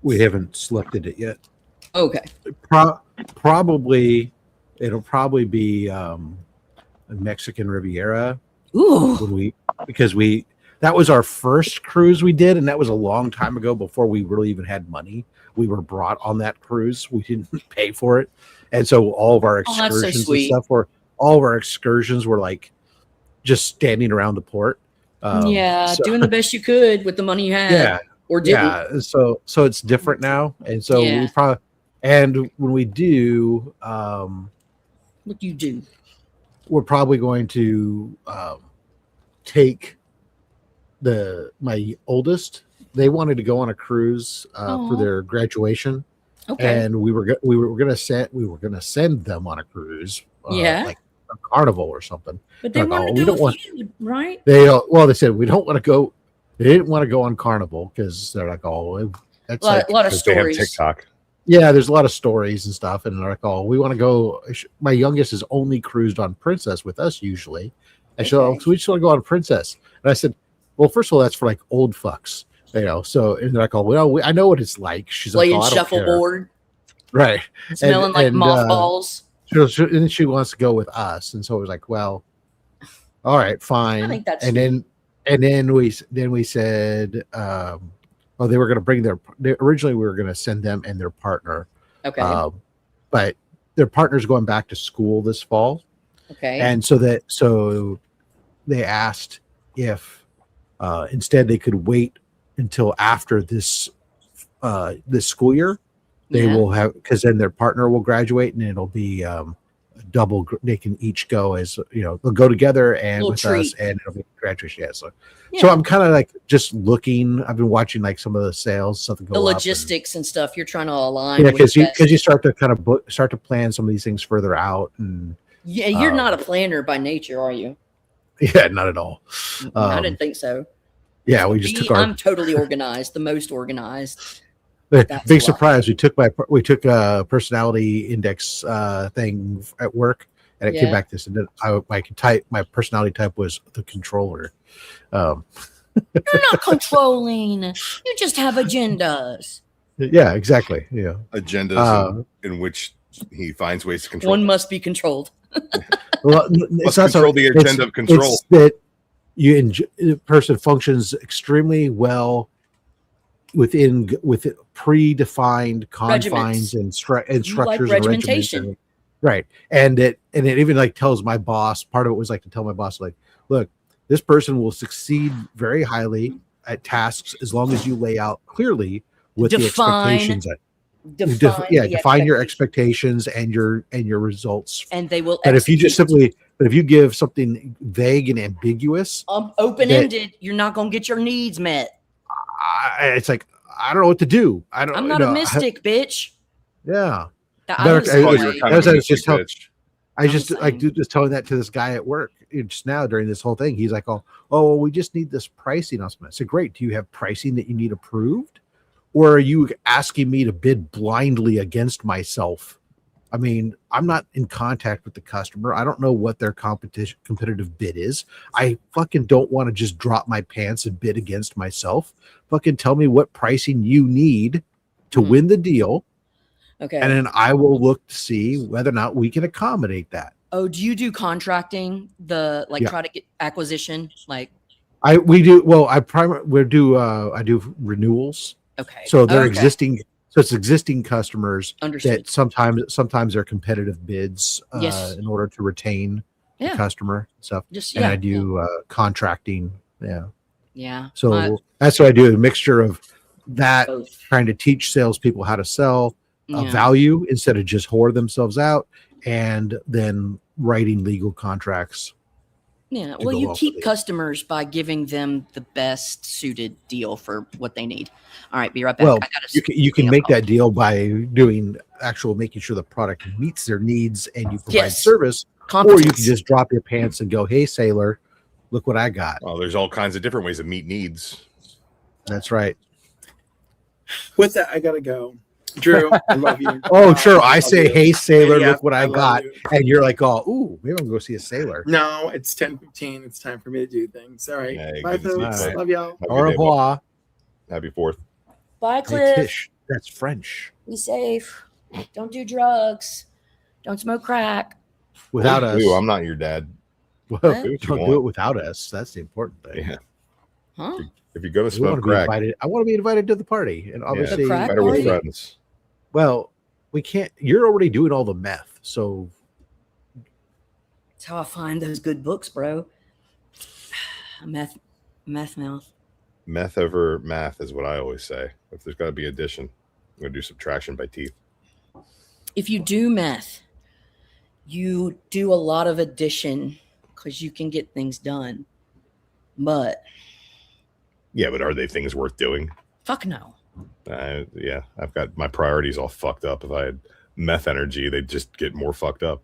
We haven't selected it yet. Okay. Probably it'll probably be a Mexican Riviera. Ooh. Because that was our first cruise we did, and that was a long time ago before we really even had money. We were brought on that cruise. We didn't pay for it. And so all of our excursions and stuff were like just standing around the port. Doing the best you could with the money you had. Yeah. Or didn't. Yeah. So it's different now. And so we probably, and when we do, what do you do? We're probably going to take my oldest. They wanted to go on a cruise for their graduation, and we were gonna send them on a cruise, like a Carnival or something. But they wanted to go with you, right? They said we don't want to go. They didn't want to go on Carnival because they're like, oh, that's a lot of stories. They have TikTok. Yeah, there's a lot of stories and stuff, and they're like, oh, we want to go. My youngest has only cruised on Princess with us usually, and so we just want to go on Princess. And I said, well, first of all, that's for like old fucks, So, and they're like, oh, well, I know what it's like. She's playing like, shuffleboard, right? Smelling like mothballs. And she wants to go with us, and so it was like, well, all right, fine. I think that's and then we said, oh, they were going to bring originally we were going to send them and their partner. Okay. But their partner's going back to school this fall. Okay. And so they asked if instead they could wait until after this school year. They will have, because then their partner will graduate and it'll be double. They can each go as they'll go together and with us, and it'll be graduation. So I'm kind of like just looking. I've been watching like some of the sales, something the logistics and stuff. You're trying to align. Because you start to kind of start to plan some of these things further out. And you're not a planner by nature, are you? Yeah, not at all. I didn't think so. Yeah, we just took I'm totally organized, the most organized. Big surprise! We took a personality index thing at work, and it came back this, and then my personality type was the controller. You're not controlling; you just have agendas. Yeah, exactly. Yeah, agendas in which he finds ways to control. One must be controlled. Well, it's not control the agenda of control. It's that the person functions extremely well within predefined confines and structures like and regimentation. Right. And it even like tells my boss, part of it was like to tell my boss, like, look, this person will succeed very highly at tasks as long as you lay out clearly with the expectations define your expectations and your results, and they will. But if you give something vague and ambiguous, open-ended, you're not going to get your needs met. It's like, I don't know what to do. I'm not a mystic, bitch. Yeah. I was just telling that to this guy at work just now during this whole thing. He's like, oh, we just need this pricing. I said, great. Do you have pricing that you need approved? Or are you asking me to bid blindly against myself I mean, I'm not in contact with the customer. I don't know what their competitive bid is. I fucking don't want to just drop my pants and bid against myself. Fucking tell me what pricing you need to win the deal. Okay. And then I will look to see whether or not we can accommodate that. Oh, do you do contracting? Try to get acquisition? Like I do renewals. Okay. So they're existing. So it's existing customers Understood. that sometimes they're competitive bids in order to retain the customer stuff. And I do contracting. Yeah. Yeah. So that's what I do. A mixture of that, trying to teach salespeople how to sell value instead of just whore themselves out, and then writing legal contracts. Yeah. Well, you keep customers by giving them the best suited deal for what they need. All right, be right back. Well, you can make that deal by doing making sure the product meets their needs and you provide service, or you can just drop your pants and go, "Hey, sailor, look what I got." Well, there's all kinds of different ways to meet needs. That's right. With that, I gotta go. Drew, I love you. Oh, sure. I say, "Hey, sailor, look what I got," and you're like, "Oh, ooh, maybe I'm gonna go see a sailor." No, it's 10:15. It's time for me to do things. All right. Hey, bye, folks. Love y'all. Au revoir. Happy 4th. Bye, Cliff. Hey, Tish, that's French. Be safe. Don't do drugs. Don't smoke crack. Without us. Ooh, I'm not your dad. Well, don't do it without us. That's the important thing. Yeah. Huh? If you go to smoke crack, I want to be invited to the party, and obviously, better with friends. Well, we can't. You're already doing all the meth, so that's how I find those good books, bro. Meth mouth. Meth over math is what I always say. If there's got to be addition, I'm going to do subtraction by teeth. If you do meth, you do a lot of addition because you can get things done. But yeah, but are they things worth doing? Fuck no. Yeah, I've got my priorities all fucked up. If I had meth energy, they'd just get more fucked up.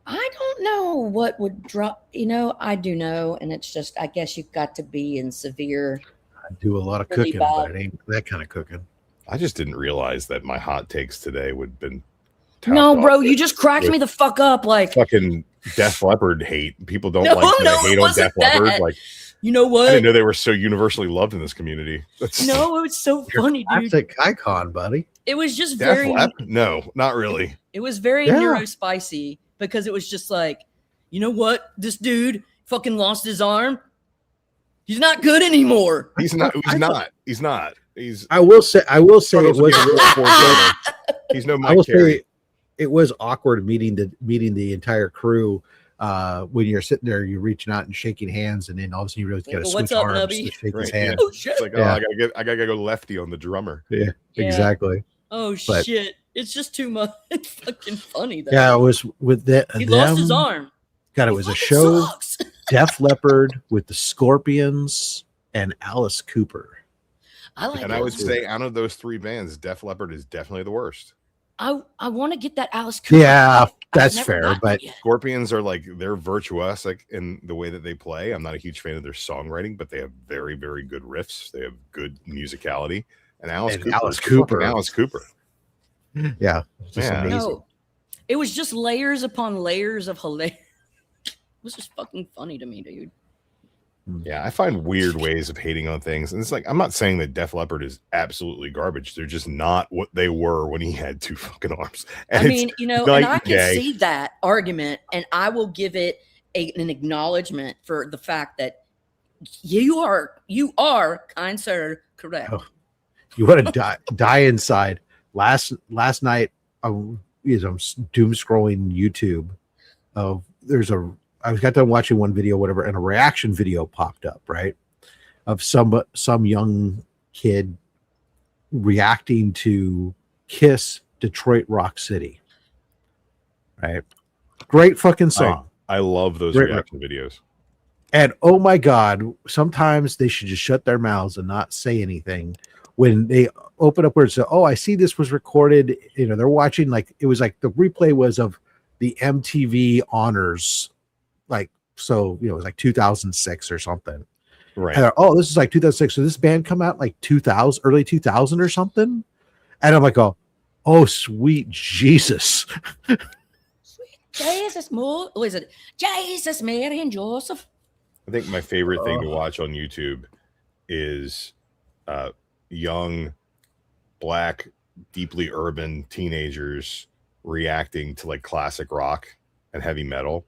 I don't know what would drop. I do know, and it's just, I guess you've got to be in severe. I do a lot of cooking, but it ain't that kind of cooking. I just didn't realize that my hot takes today would have been. No, bro, you just cracked me the fuck up. Like fucking Def Leppard hate. People don't hate on Def Leppard. Like, you know what? I didn't know they were so universally loved in this community. No, it was so funny, dude. That's an icon, buddy. It was just Def very. No, not really. It was very neurospicy because it was just like, you know what? This dude fucking lost his arm. He's not good anymore. He's not. He's not. He's. I will say it was. He's no Mike Carey. It was awkward meeting the entire crew. When you're sitting there, you're reaching out and shaking hands, and then all of a sudden you realize you got to switch arms to shake his hand. Oh shit! It's like, I gotta go lefty on the drummer. Yeah. Exactly. Oh shit! It's just too much. It's fucking funny though. Yeah, it was with that. He lost his arm. God, it was a show. Def Leppard with the Scorpions and Alice Cooper. I would say out of those three bands, Def Leppard is definitely the worst. I want to get that Alice Cooper. Yeah, that's fair. But Scorpions are they're virtuous in the way that they play. I'm not a huge fan of their songwriting, but they have very, very good riffs. They have good musicality. And Alice Cooper. Yeah. Amazing. No, it was just layers upon layers of hilarious. It was just fucking funny to me, dude. Yeah, I find weird ways of hating on things. And it's like, I'm not saying that Def Leppard is absolutely garbage. They're just not what they were when he had two fucking arms. And I mean, and I can see that argument, and I will give it an acknowledgement for the fact that you are, kind sir, correct. Oh, you want to die inside. Last night, I was doom scrolling YouTube. I got done watching one video, whatever, and a reaction video popped up, right? Of some young kid reacting to Kiss Detroit Rock City. Right? Great fucking song. I love those reaction videos. And oh my God, sometimes they should just shut their mouths and not say anything. When they open up where it's, oh, I see this was recorded, they're watching it was like the replay was of the MTV Honors. It was like 2006 or something. Right. And this is like 2006. So this band come out like 2000, early 2000 or something. And I'm like, oh, Oh, sweet Jesus. Jesus, what is it? Jesus, Mary, and Joseph. I think my favorite thing to watch on YouTube is young, black, deeply urban teenagers reacting to like classic rock and heavy metal.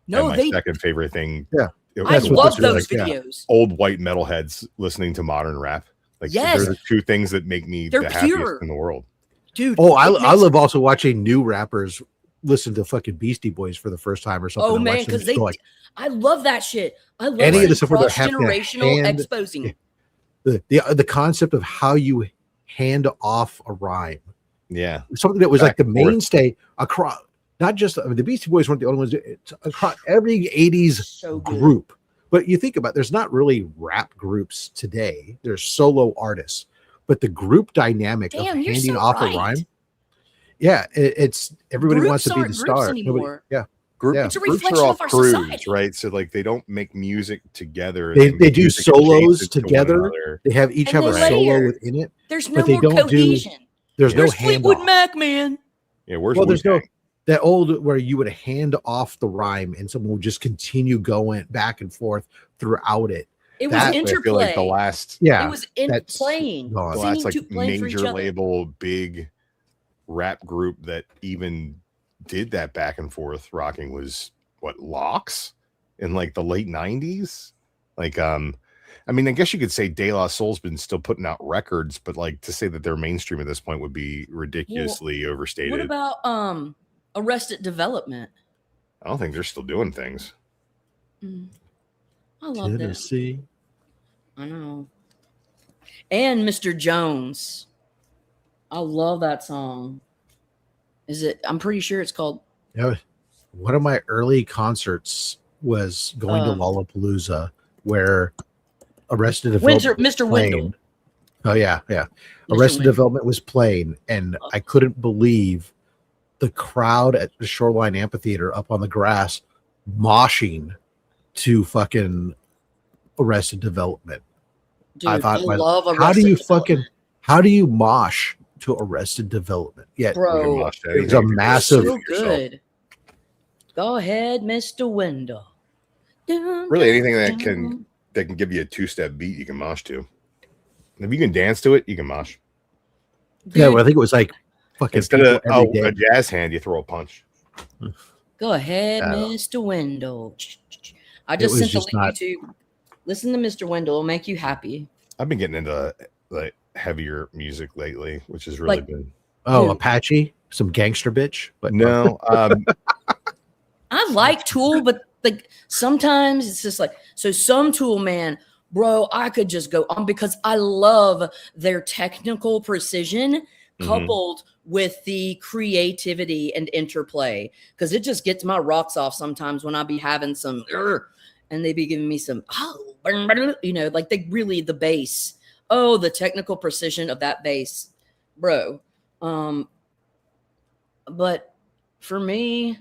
No, and my second favorite thing. Yeah. I love those videos. Old white metalheads listening to modern rap. Like, yes, they're the two things that make me the happiest in the world. Dude. Oh, I love also watching new rappers listen to fucking Beastie Boys for the first time or something. Oh man, because I love that shit. I love any of the stuff where cross-generational exposing. The concept of how you hand off a rhyme. Yeah. Something that was like the mainstay across, not just, the Beastie Boys weren't the only ones, it's across every 80s group. But you think about it, there's not really rap groups today. There's solo artists. But the group dynamic of handing off a rhyme, it's everybody groups wants to be the star. Groups are all crews, right? So like they don't make music together. They do solos together. They have each have a solo within it. There's no more cohesion. There's no Fleetwood Mac, man. Yeah, where's there's no that old where you would hand off the rhyme and someone would just continue going back and forth throughout it. It was interplay. I feel like the last, it was playing. The last like major label big rap group that even did that back and forth rocking was what, Lox in like the late 90s. Like I mean, I guess you could say De La Soul's been still putting out records, but like to say that they're mainstream at this point would be ridiculously overstated. What about Arrested Development? I don't think they're still doing things. I love Tennessee. I know. And Mr. Jones. I love that song. I'm pretty sure it's called. Yeah. One of my early concerts was going to Lollapalooza, where Arrested Development Mr. Wendell. Oh yeah. Arrested Development was playing, and I couldn't believe the crowd at the Shoreline Amphitheater up on the grass moshing to fucking Arrested Development. Dude, I thought, how do you mosh to Arrested Development? Yeah, bro, it's a massive. So good. Go ahead, Mr. Wendell. Really, anything that can give you a two-step beat, you can mosh to. If you can dance to it, you can mosh. Dude. Yeah, well, I think it was like fucking. Instead of a jazz hand, you throw a punch. Go ahead, Mr. Wendell. I just sent the link to YouTube. Listen to Mr. Wendell. It'll make you happy. I've been getting into like heavier music lately, which has really been. Oh, Apache, some gangster bitch. But no, I like Tool, but like sometimes it's just like some Tool, man, bro. I could just go on because I love their technical precision coupled with the creativity and interplay, because it just gets my rocks off sometimes when I be having some and they be giving me some like the bass, the technical precision of that bass, bro. But for me,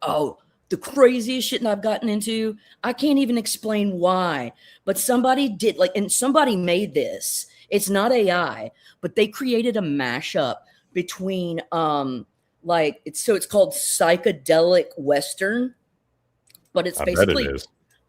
the craziest shit that I've gotten into, I can't even explain why, but somebody did and somebody made this. It's not AI, but they created a mashup between it's called psychedelic Western, but it's basically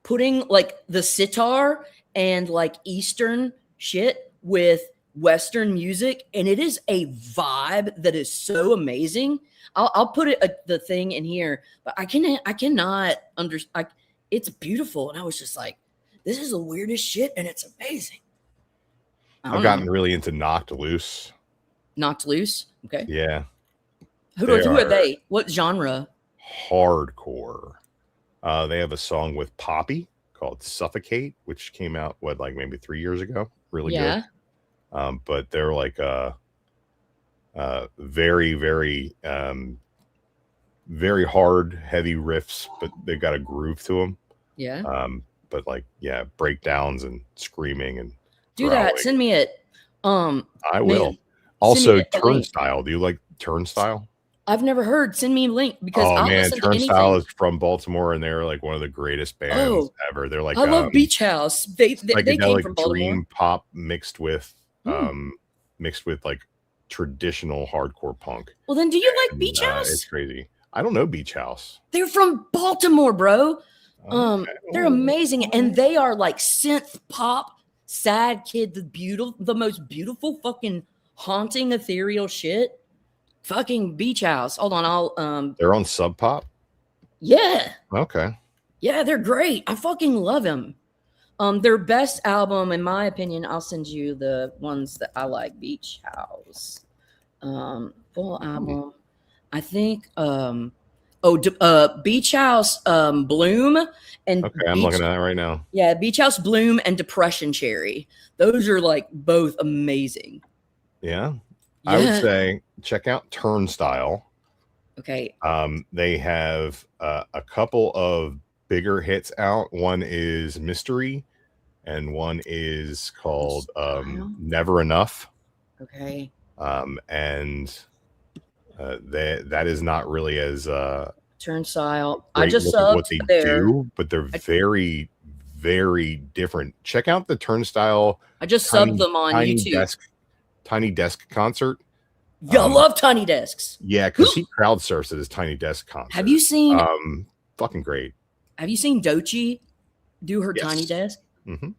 putting like the sitar and like Eastern shit with Western music, and it is a vibe that is so amazing. I'll put the thing in here, but I cannot understand. It's beautiful, and I was just like, this is the weirdest shit, and it's amazing. I've gotten really into Knocked Loose. Knocked Loose? Okay. Yeah. Who are they? What genre? Hardcore. They have a song with Poppy called Suffocate, which came out, maybe 3 years ago? Really good. But they're like very, very, very hard, heavy riffs, but they've got a groove to them. Yeah. But breakdowns and screaming and do that. Send me it. I will. Also, Turnstile. Do you like Turnstile? I've never heard. Send me a link because Turnstile is from Baltimore, and they're like one of the greatest bands ever. They're like I love Beach House. They came from Baltimore. Dream pop mixed with like traditional hardcore punk. Well, then do you like Beach House? It's crazy. I don't know Beach House. They're from Baltimore, bro. Okay. They're amazing, and they are like synth pop, sad kid, the most beautiful, fucking haunting, ethereal shit. Fucking Beach House. Hold on, I'll They're on Sub Pop. Yeah. Okay. Yeah, they're great. I fucking love them. Their best album, in my opinion, I'll send you the ones that I like. Beach House, full album. I think. Beach House, Bloom, and okay, I'm looking at that right now. Yeah, Beach House, Bloom, and Depression Cherry. Those are like both amazing. Yeah. I would say check out Turnstile. Okay. They have a couple of bigger hits out. One is Mystery, and one is called Never Enough. Okay. And that is not really as Turnstile. I just subbed what they there. do, but they're very, very different. Check out the Turnstile. I just subbed them on YouTube. Tiny Desk concert. I love Tiny Desks. Yeah, because he crowd surfs at his Tiny Desk concert. Have you seen? Fucking great. Have you seen Dochi do her Tiny Desk? Mm-hmm.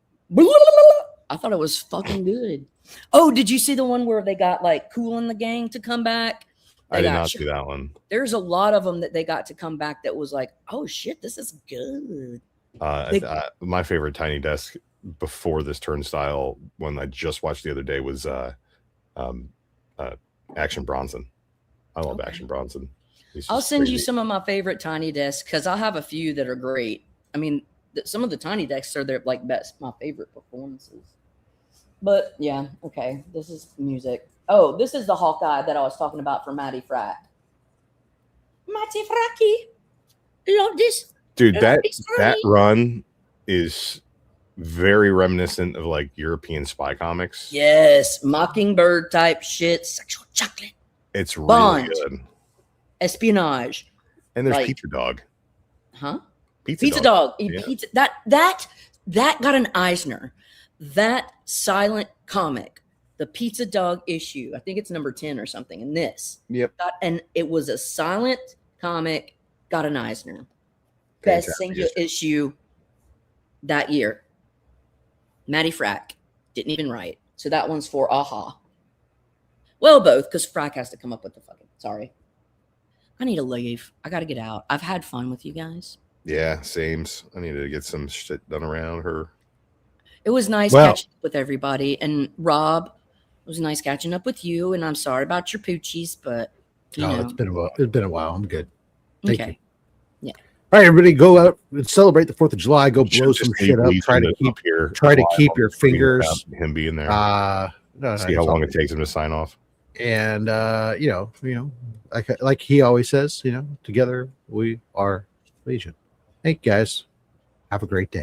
I thought it was fucking good. Oh, did you see the one where they got like Kool and the Gang to come back? I did not see that one. There's a lot of them that they got to come back that was like, oh shit, this is good. My favorite Tiny Desk before this Turnstile one I just watched the other day was Action Bronson. I love Action Bronson. I'll send you some of my favorite Tiny Desks because I'll have a few that are great. I mean, some of the Tiny Desks are their like my favorite performances. But yeah, okay. This is music. Oh, this is the Hawkeye that I was talking about for Matty Frack. Matty Fracky. Love this. Dude, that run is very reminiscent of like European spy comics. Yes, Mockingbird type shit. Sexual chocolate. It's Bond. really good. Espionage. And there's Pizza Dog. Huh? Pizza Dog. Yeah. Pizza, that got an Eisner. That silent comic, the Pizza Dog issue, I think it's number 10 or something. And this. Yep. And it was a silent comic, got an Eisner. Best single issue that year. Matty Frack didn't even write. So that one's for Aha. Well, both, because Frack has to come up with the fucking. Sorry. I need to leave. I got to get out. I've had fun with you guys. Yeah, sames. I need to get some shit done around her. It was nice catching up with everybody. And Rob, it was nice catching up with you. And I'm sorry about your poochies, but you know. It's been a while. It's been a while. I'm good. Thank you. Yeah. All right, everybody, go out and celebrate the 4th of July. Go blow some shit up. Try to keep your fingers. Him being there. No, see how long it takes him to sign off. And like he always says, together we are Legion. Hey guys, have a great day.